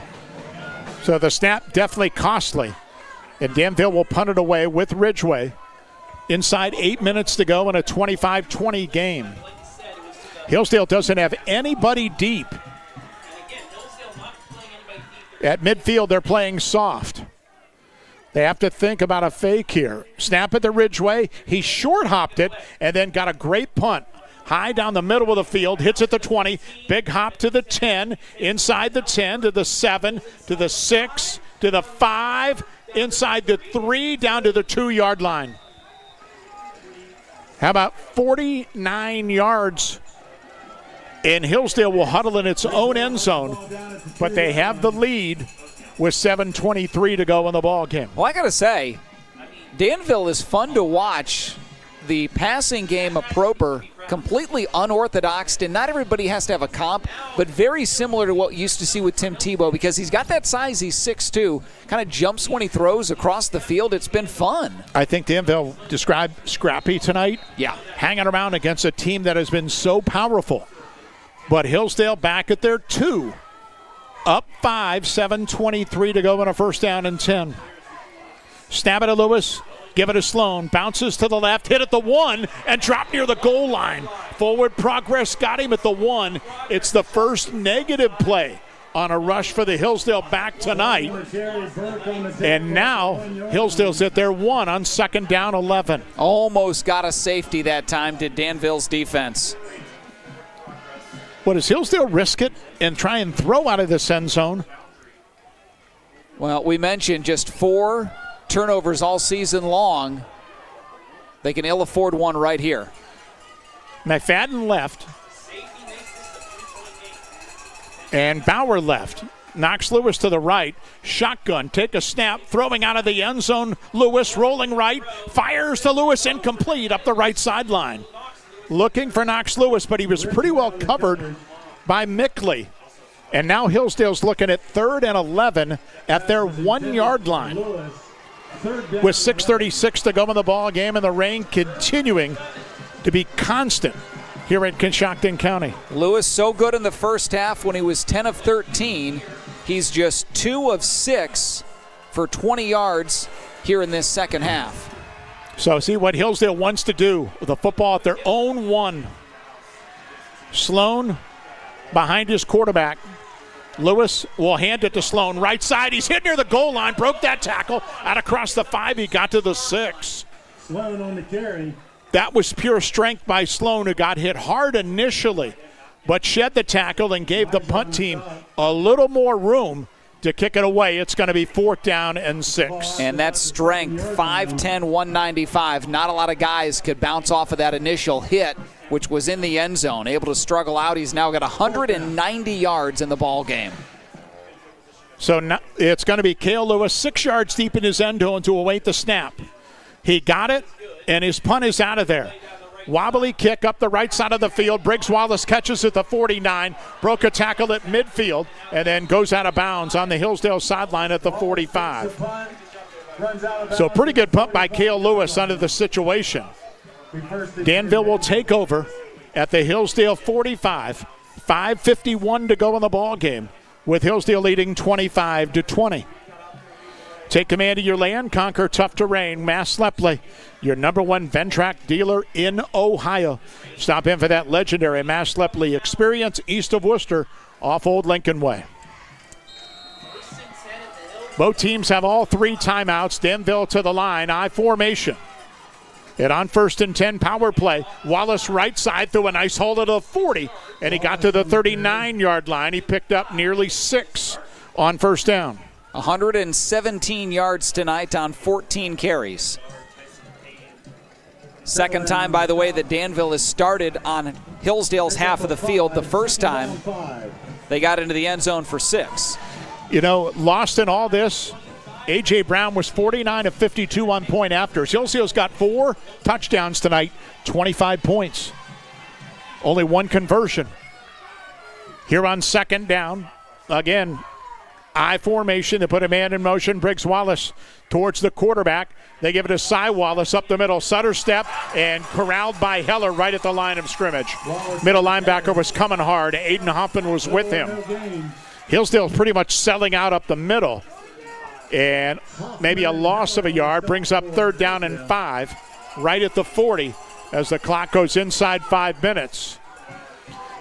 So the snap definitely costly, and Danville will punt it away with Ridgeway. Inside 8 minutes to go in a 25-20 game. Hillsdale doesn't have anybody deep. At midfield, they're playing soft. They have to think about a fake here. Snap at the Ridgeway. He short-hopped it and then got a great punt. High down the middle of the field, hits at the 20. Big hop to the 10, inside the 10, to the 7, to the 6, to the 5, inside the 3, down to the 2-yard line. How about 49 yards? And Hillsdale will huddle in its own end zone, but they have the lead with 7:23 to go in the ball game. Well, I got to say, Danville is fun to watch. The passing game of Proper, completely unorthodox, and not everybody has to have a comp, but very similar to what you used to see with Tim Tebow because he's got that size. He's 6'2", kind of jumps when he throws across the field. It's been fun. I think Danville described scrappy tonight. Yeah. Hanging around against a team that has been so powerful. But Hillsdale back at their 2. Up 5, 7:23 to go on a 1st down and 10. Snap it to Lewis. Give it to Sloan. Bounces to the left. Hit at the 1 and drop near the goal line. Forward progress got him at the 1. It's the first negative play on a rush for the Hillsdale back tonight. And now Hillsdale's at their 1 on 2nd down 11. Almost got a safety that time, did Danville's defense. What, does Hillsdale risk it and try and throw out of this end zone? Well, we mentioned just 4 turnovers all season long. They can ill afford one right here. McFadden left. And Bauer left. Knocks Lewis to the right. Shotgun. Take a snap. Throwing out of the end zone. Lewis rolling right. Fires to Lewis. Incomplete up the right sideline. Looking for Knox Lewis, but he was pretty well covered by Mickley. And now Hillsdale's looking at 3rd and 11 at their 1-yard line. With 6:36 to go in the ball game, and the rain continuing to be constant here in Conshohocken County. Lewis so good in the first half when he was 10 of 13. He's just 2 of 6 for 20 yards here in this second half. So see what Hillsdale wants to do with the football at their own 1. Sloan behind his quarterback. Lewis will hand it to Sloan. Right side, he's hit near the goal line. Broke that tackle. Out across the 5, he got to the 6. Sloan on the carry. That was pure strength by Sloan, who got hit hard initially, but shed the tackle and gave the punt team a little more room to kick it away. It's going to be 4th down and 6. And that's strength, 5'10", 195. Not a lot of guys could bounce off of that initial hit, which was in the end zone. Able to struggle out. He's now got 190 yards in the ball game. So now it's going to be Cale Lewis 6 yards deep in his end zone to await the snap. He got it, and his punt is out of there. Wobbly kick up the right side of the field. Briggs Wallace catches at the 49. Broke a tackle at midfield and then goes out of bounds on the Hillsdale sideline at the 45. So pretty good punt by Cale Lewis under the situation. Danville will take over at the Hillsdale 45. 5:51 to go in the ball game, with Hillsdale leading 25-20. Take command of your land, conquer tough terrain. Mass Lepley, your #1 Ventrac dealer in Ohio. Stop in for that legendary Mass Lepley experience east of Worcester off Old Lincoln Way. Both teams have all 3 timeouts. Danville to the line, I formation. And on 1st and 10, power play. Wallace right side through a nice hole to the 40, and he got to the 39-yard line. He picked up nearly 6 on 1st down. 117 yards tonight on 14 carries. Second time, by the way, that Danville has started on Hillsdale's half of the field. The first time they got into the end zone for 6. You know, lost in all this, A.J. Brown was 49 of 52 on point afters. Hillsdale's got 4 touchdowns tonight, 25 points. Only 1 conversion. Here on second down, again, I formation. They put a man in motion. Briggs Wallace towards the quarterback. They give it to Cy Wallace up the middle. Sutter step and corralled by Heller right at the line of scrimmage. Middle linebacker was coming hard. Aiden Hoffman was with him. Hillsdale's pretty much selling out up the middle. And maybe a loss of a yard brings up 3rd down and 5 right at the 40 as the clock goes inside 5 minutes.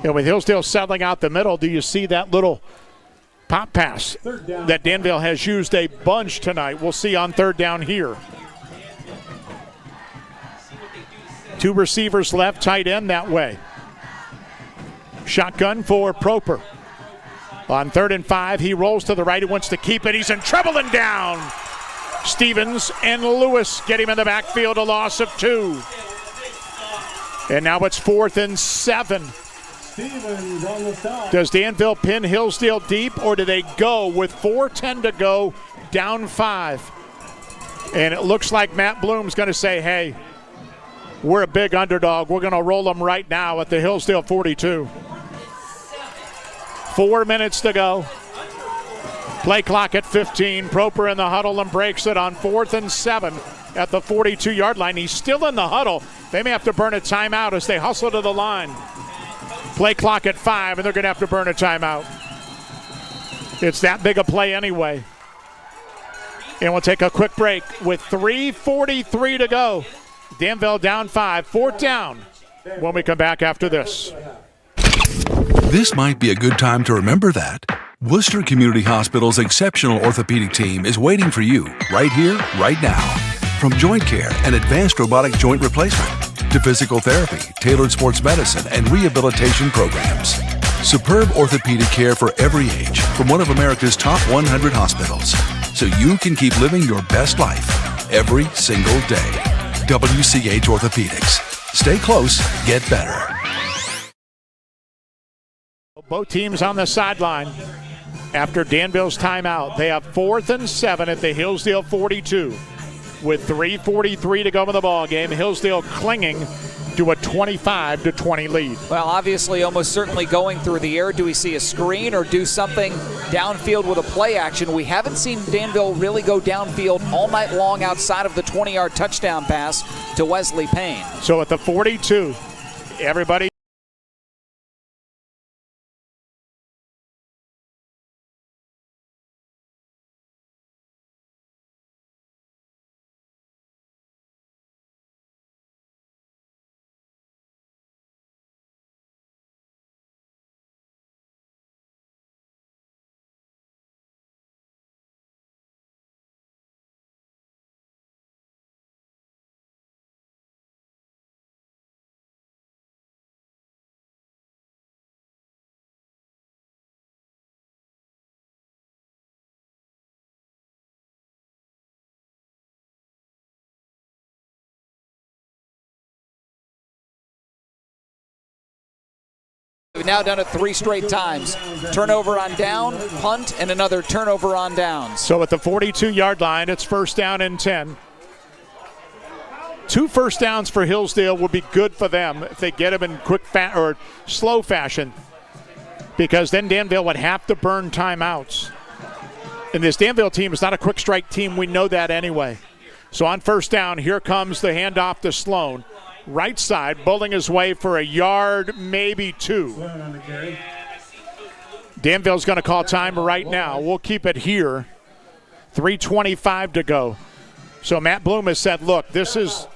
And with Hillsdale settling out the middle, do you see that little pop pass that Danville has used a bunch tonight? We'll see on 3rd down here. 2 receivers left, tight end that way. Shotgun for Proper. On 3rd and 5, he rolls to the right. He wants to keep it. He's in trouble and down. Stevens and Lewis get him in the backfield, a loss of 2. And now it's 4th and 7. Does Danville pin Hillsdale deep, or do they go with 4:10 to go, down 5? And it looks like Matt Bloom's going to say, hey, we're a big underdog. We're going to roll them right now at the Hillsdale 42. 4 minutes to go. Play clock at 15. Proper in the huddle and breaks it on 4th and 7 at the 42-yard line. He's still in the huddle. They may have to burn a timeout as they hustle to the line. Play clock at 5, and they're going to have to burn a timeout. It's that big a play anyway. And we'll take a quick break with 3:43 to go. Danville down 5, 4th down when we come back after this. This might be a good time to remember that. Worcester Community Hospital's exceptional orthopedic team is waiting for you right here, right now. From joint care and advanced robotic joint replacement to physical therapy, tailored sports medicine, and rehabilitation programs. Superb orthopedic care for every age from one of America's top 100 hospitals, so you can keep living your best life every single day. WCH Orthopedics. Stay close, get better. Both teams on the sideline after Danville's timeout. They have 4th and 7 at the Hillsdale 42. With 3:43 to go in the ball game, Hillsdale clinging to a 25-20 lead. Well, obviously, almost certainly going through the air. Do we see a screen or do something downfield with a play action? We haven't seen Danville really go downfield all night long outside of the 20-yard touchdown pass to Wesley Payne. So at the 42, everybody. We've now done it 3 straight times. Turnover on down, punt, and another turnover on downs. So at the 42-yard line, it's 1st down and 10. 2 first downs for Hillsdale would be good for them if they get them in quick or slow fashion, because then Danville would have to burn timeouts. And this Danville team is not a quick strike team. We know that anyway. So on 1st down, here comes the handoff to Sloan. Right side, bowling his way for a yard, maybe 2. Danville's going to call time right now. We'll keep it here. 3:25 to go. So Matt Bloom has said, look, this is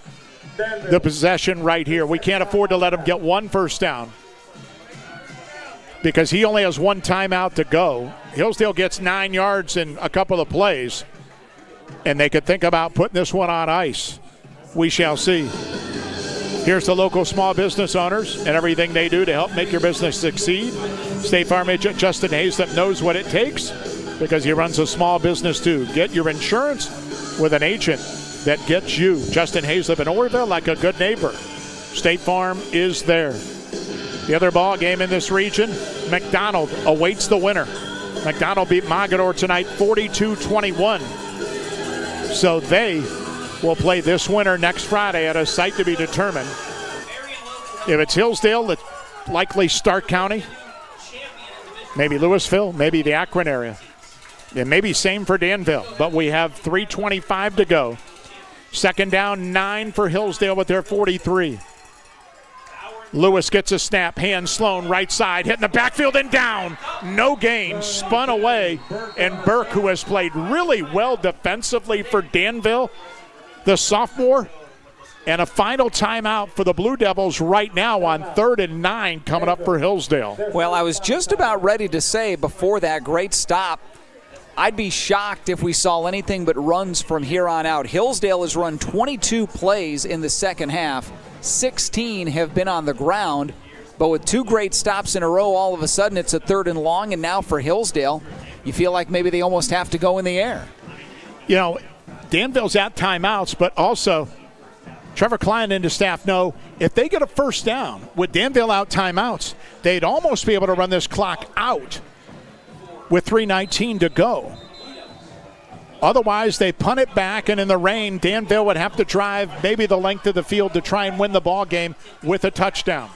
the possession right here. We can't afford to let him get 1 first down because he only has 1 timeout to go. Hillsdale gets 9 yards in a couple of plays, and they could think about putting this one on ice. We shall see. Here's the local small business owners and everything they do to help make your business succeed. State Farm agent Justin Hayslip knows what it takes because he runs a small business too. Get your insurance with an agent that gets you. Justin Hayslip in Oroville, like a good neighbor. State Farm is there. The other ball game in this region, McDonald awaits the winner. McDonald beat Mogador tonight 42-21. So they will play this winner next Friday at a site to be determined. If it's Hillsdale, it's likely Stark County, maybe Louisville, maybe the Akron area. It may be same for Danville, but we have 3:25 to go. Second down, 9 for Hillsdale with their 43. Lewis gets a snap, hand Sloan, right side, hitting the backfield and down. No gain, spun away, and Burke, who has played really well defensively for Danville, the sophomore, and a final timeout for the Blue Devils right now on 3rd and 9 coming up for Hillsdale. Well, I was just about ready to say before that great stop, I'd be shocked if we saw anything but runs from here on out. Hillsdale has run 22 plays in the second half. 16 have been on the ground, but with 2 great stops in a row, all of a sudden it's a 3rd and long, and now for Hillsdale, you feel like maybe they almost have to go in the air. You know, Danville's at timeouts, but also Trevor Klein and his staff know if they get a first down with Danville out timeouts, they'd almost be able to run this clock out with 3:19 to go. Otherwise, they punt it back, and in the rain, Danville would have to drive maybe the length of the field to try and win the ball game with a touchdown.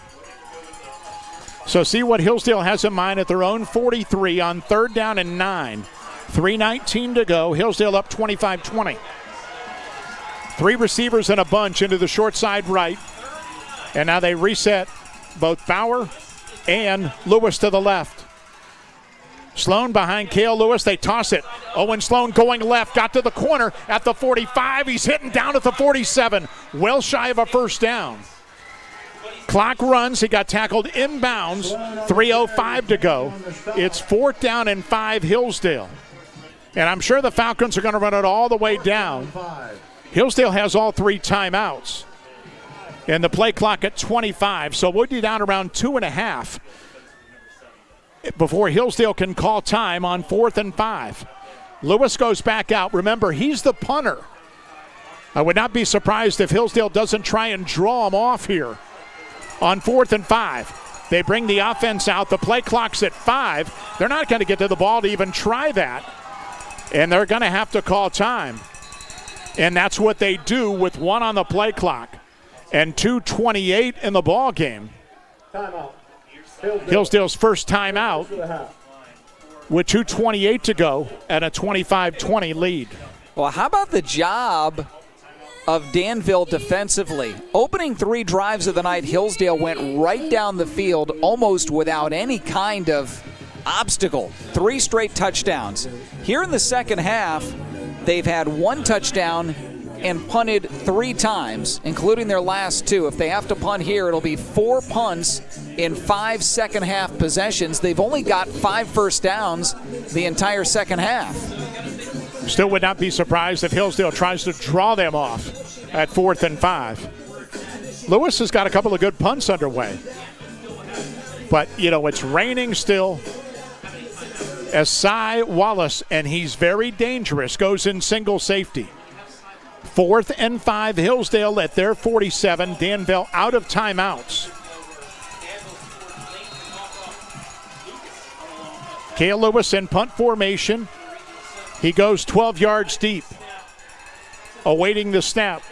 So see what Hillsdale has in mind at their own 43 on 3rd down and 9. 3:19 to go. Hillsdale up 25-20. 3 receivers in a bunch into the short side right. And now they reset both Bauer and Lewis to the left. Sloan behind Cale Lewis. They toss it. Owen Sloan going left. Got to the corner at the 45. He's hitting down at the 47. Well shy of a first down. Clock runs. He got tackled inbounds. 3:05 to go. It's 4th down and 5 Hillsdale. And I'm sure the Falcons are going to run it all the way down. Hillsdale has all 3 timeouts. And the play clock at 25. So we'll be down around 2.5 before Hillsdale can call time on 4th and 5. Lewis goes back out. Remember, he's the punter. I would not be surprised if Hillsdale doesn't try and draw him off here on 4th and 5. They bring the offense out. The play clock's at 5. They're not going to get to the ball to even try that. And they're going to have to call time. And that's what they do with 1 on the play clock and 2:28 in the ball game. Timeout. Hillsdale's first timeout with 2:28 to go and a 25-20 lead. Well, how about the job of Danville defensively? Opening 3 drives of the night, Hillsdale went right down the field almost without any kind of obstacle. 3 straight touchdowns. Here in the second half, they've had 1 touchdown and punted 3 times, including their last 2. If they have to punt here, it'll be 4 punts in 5 second half possessions. They've only got 5 first downs the entire second half. Still would not be surprised if Hillsdale tries to draw them off at 4th and 5. Lewis has got a couple of good punts underway. But, you know, it's raining still. As Cy Wallace, and he's very dangerous, goes in single safety. 4th and 5, Hillsdale at their 47. Danville out of timeouts. Cale Lewis in punt formation. He goes 12 yards deep, awaiting the snap.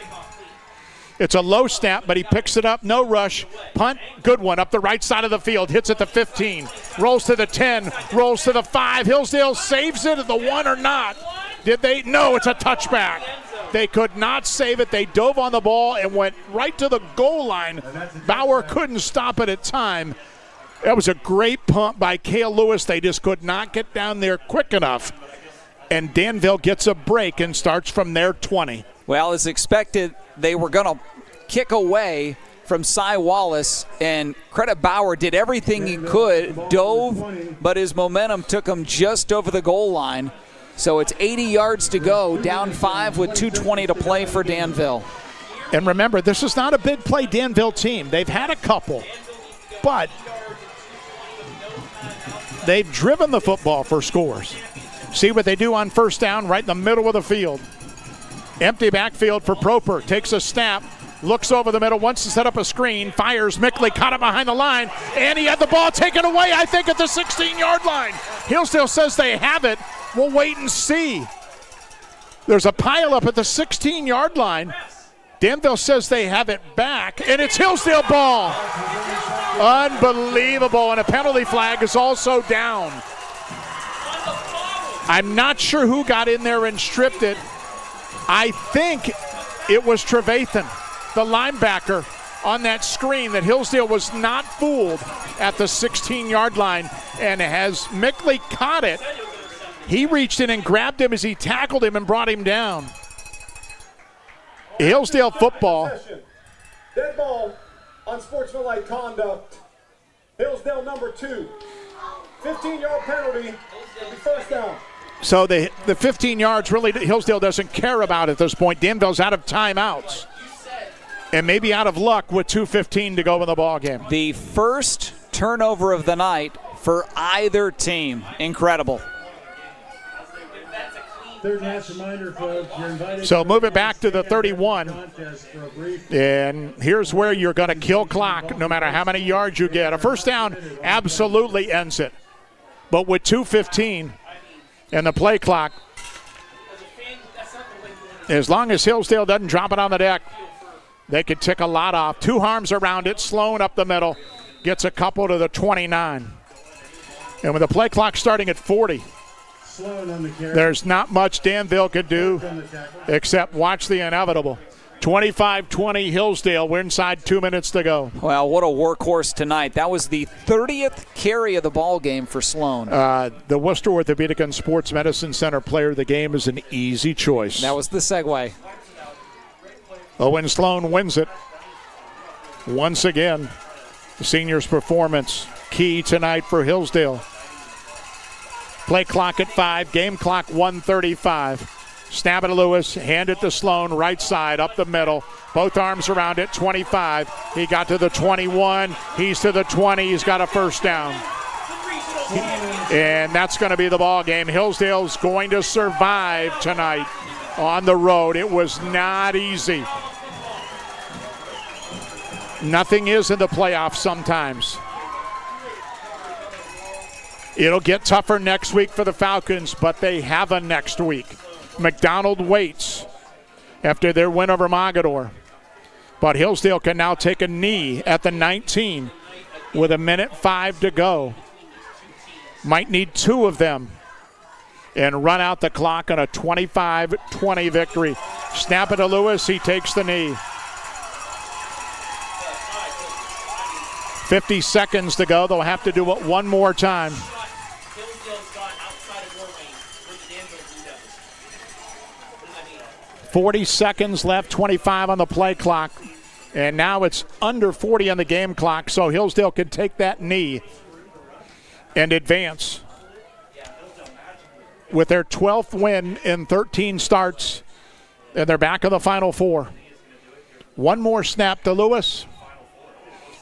It's a low snap, but he picks it up. No rush. Punt, good one, up the right side of the field. Hits at the 15. Rolls to the 10. Rolls to the 5. Hillsdale saves it at the 1 or not. Did they? No, it's a touchback. They could not save it. They dove on the ball and went right to the goal line. Bauer couldn't stop it at time. That was a great punt by Cale Lewis. They just could not get down there quick enough. And Danville gets a break and starts from their 20. Well, as expected, they were going to kick away from Cy Wallace, and Credit Bauer did everything he could, dove, but his momentum took him just over the goal line. So it's 80 yards to go, down 5 with 2:20 to play for Danville. And remember, this is not a big play Danville team. They've had a couple, but they've driven the football for scores. See what they do on first down right in the middle of the field. Empty backfield for Proper. Takes a snap. Looks over the middle, wants to set up a screen, fires. Mickley caught it behind the line, and he had the ball taken away, I think, at the 16-yard line. Hillsdale says they have it. We'll wait and see. There's a pileup at the 16-yard line. Danville says they have it back, and it's Hillsdale ball. Unbelievable, and a penalty flag is also down. I'm not sure who got in there and stripped it. I think it was Trevathan, the linebacker, on that screen, that Hillsdale was not fooled at the 16-yard line. And as Mickley caught it, he reached in and grabbed him as he tackled him and brought him down. Hillsdale football. Dead ball on sportsmanlike conduct. Hillsdale number 2. 15-yard penalty. First down. So the 15 yards really Hillsdale doesn't care about at this point. Danville's out of timeouts and maybe out of luck with 2:15 to go in the ball game. The first turnover of the night for either team. Incredible. Third match reminder, folks. You're invited. So move it back to the 31. And here's where you're going to kill clock no matter how many yards you get. A first down absolutely ends it. But with 2:15 and the play clock, as long as Hillsdale doesn't drop it on the deck, they could tick a lot off. 2 arms around it. Sloan up the middle. Gets a couple to the 29. And with the play clock starting at 40, there's not much Danville could do except watch the inevitable. 25-20 Hillsdale. We're inside 2 minutes to go. Well, what a workhorse tonight. That was the 30th carry of the ball game for Sloan. The Worcester Orthopedic and Sports Medicine Center player of the game is an easy choice. That was the segue. Owen Sloan wins it. Once again, the senior's performance key tonight for Hillsdale. Play clock at 5, game clock 1:35. Snap it to Lewis, hand it to Sloan, right side, up the middle. Both arms around it, 25. He got to the 21. He's to the 20. He's got a first down. And that's going to be the ball game. Hillsdale's going to survive tonight on the road. It was not easy. Nothing is in the playoffs sometimes. It'll get tougher next week for the Falcons, but they have a next week. McDonald waits after their win over Mogador. But Hillsdale can now take a knee at the 19 with 1:05 to go. Might need 2 of them and run out the clock on a 25-20 victory. Snap it to Lewis. He takes the knee. 50 seconds to go. They'll have to do it one more time. 40 seconds left, 25 on the play clock. And now it's under 40 on the game clock, so Hillsdale can take that knee and advance. With their 12th win in 13 starts, and they're back in the Final Four. One more snap to Lewis.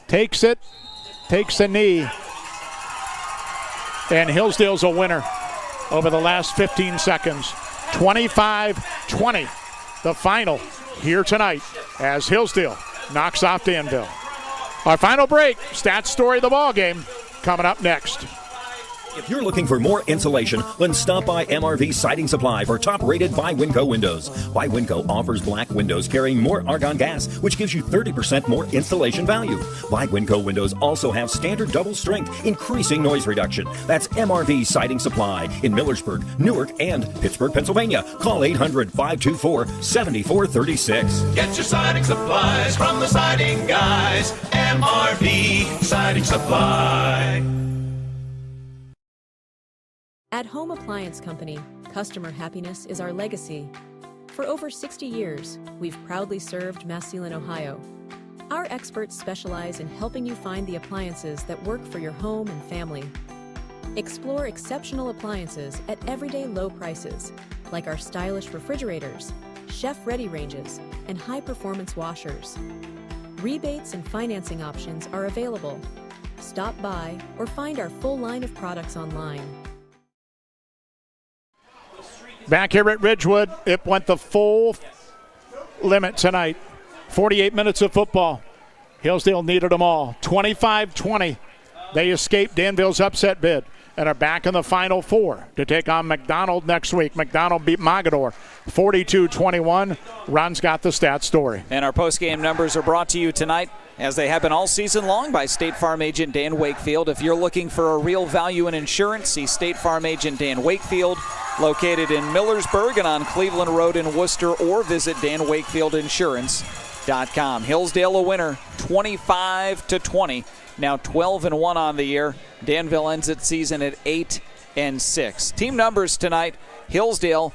Takes it, takes the knee. And Hillsdale's a winner over the last 15 seconds. 25-20. The final here tonight as Hillsdale knocks off Danville. Our final break, stats story of the ball game, coming up next. If you're looking for more insulation, then stop by MRV Siding Supply for top-rated by Winco windows. By Winco offers black windows carrying more argon gas, which gives you 30% more installation value. By Winco windows also have standard double strength, increasing noise reduction. That's MRV Siding Supply in Millersburg, Newark, and Pittsburgh, Pennsylvania. Call 800-524-7436. Get your siding supplies from the siding guys. MRV Siding Supply. At Home Appliance Company, customer happiness is our legacy. For over 60 years, we've proudly served Massillon, Ohio. Our experts specialize in helping you find the appliances that work for your home and family. Explore exceptional appliances at everyday low prices, like our stylish refrigerators, chef-ready ranges, and high-performance washers. Rebates and financing options are available. Stop by or find our full line of products online. Back here at Ridgewood, it went the full limit tonight. 48 minutes of football. Hillsdale needed them all. 25-20. They escaped Danville's upset bid and are back in the Final Four to take on McDonald next week. McDonald beat Mogadore 42-21. Ron's got the stat story. And our postgame numbers are brought to you tonight, as they have been all season long, by State Farm agent Dan Wakefield. If you're looking for a real value in insurance, see State Farm agent Dan Wakefield, located in Millersburg and on Cleveland Road in Worcester, or visit danwakefieldinsurance.com. Hillsdale a winner, 25-20. Now 12-1 on the year. Danville ends its season at 8-6. Team numbers tonight: Hillsdale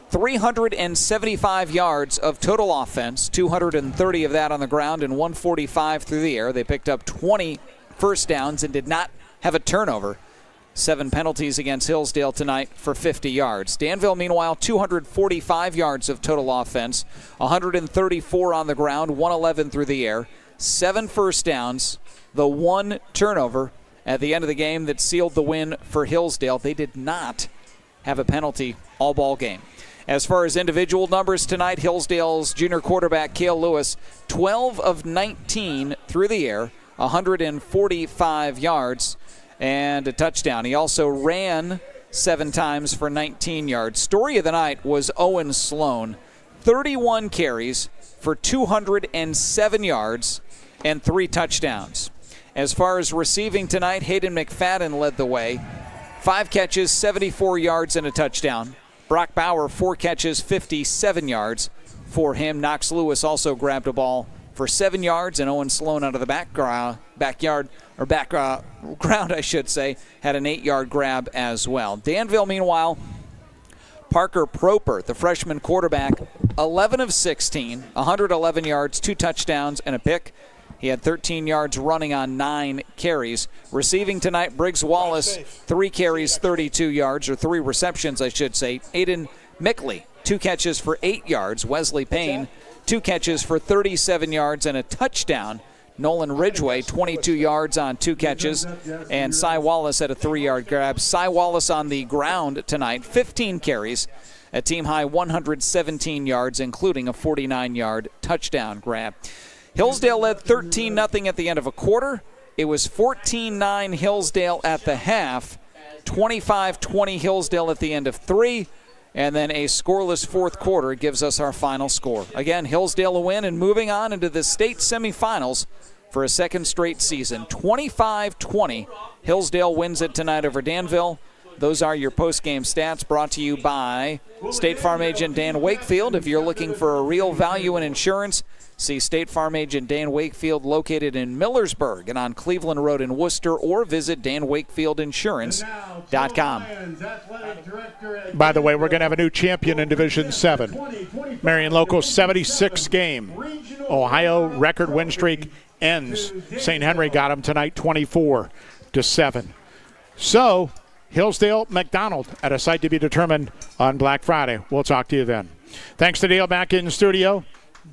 375 yards of total offense, 230 of that on the ground and 145 through the air. They picked up 20 first downs and did not have a turnover. 7 penalties against Hillsdale tonight for 50 yards. Danville, meanwhile, 245 yards of total offense, 134 on the ground, 111 through the air, 7 first downs, the 1 turnover at the end of the game that sealed the win for Hillsdale. They did not have a penalty all ball game. As far as individual numbers tonight, Hillsdale's junior quarterback, Cale Lewis, 12 of 19 through the air, 145 yards and a touchdown. He also ran 7 times for 19 yards. Story of the night was Owen Sloan, 31 carries for 207 yards and 3 touchdowns. As far as receiving tonight, Hayden McFadden led the way. 5 catches, 74 yards, and a touchdown. Brock Bauer, 4 catches, 57 yards for him. Knox Lewis also grabbed a ball for 7 yards, and Owen Sloan out of the ground, I should say, had an 8-yard grab as well. Danville, meanwhile, Parker Proper, the freshman quarterback, 11 of 16, 111 yards, 2 touchdowns, and a pick. He had 13 yards running on 9 carries. Receiving tonight, Briggs Wallace, 3 carries, 32 yards, or 3 receptions, I should say. Aiden Mickley, 2 catches for 8 yards. Wesley Payne, 2 catches for 37 yards and a touchdown. Nolan Ridgway, 22 yards on 2 catches. And Cy Wallace had a 3-yard grab. Cy Wallace on the ground tonight, 15 carries, a team-high 117 yards, including a 49-yard touchdown grab. Hillsdale led 13-0 at the end of a quarter. It was 14-9 Hillsdale at the half, 25-20 Hillsdale at the end of 3, and then a scoreless fourth quarter gives us our final score. Again, Hillsdale a win and moving on into the state semifinals for a second straight season. 25-20, Hillsdale wins it tonight over Danville. Those are your post-game stats, brought to you by State Farm agent Dan Wakefield. If you're looking for a real value in insurance, see State Farm agent Dan Wakefield, located in Millersburg and on Cleveland Road in Worcester, or visit danwakefieldinsurance.com. By the way, we're going to have a new champion in Division 7. Marion Local 76 game. Ohio record win streak ends. St. Henry got them tonight 24-7. So, Hillsdale, McDonald at a site to be determined on Black Friday. We'll talk to you then. Thanks to Dale back in studio.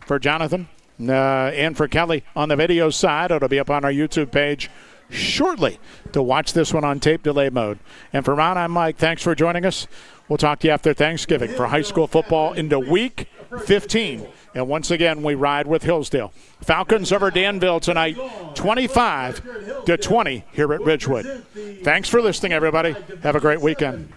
For Jonathan and for Kelly on the video side. It'll be up on our YouTube page shortly to watch this one on tape delay mode. And for Ron, I'm Mike. Thanks for joining us. We'll talk to you after Thanksgiving for high school football into week 15. And once again, we ride with Hillsdale. Falcons over Danville tonight, 25-20 here at Ridgewood. Thanks for listening, everybody. Have a great weekend.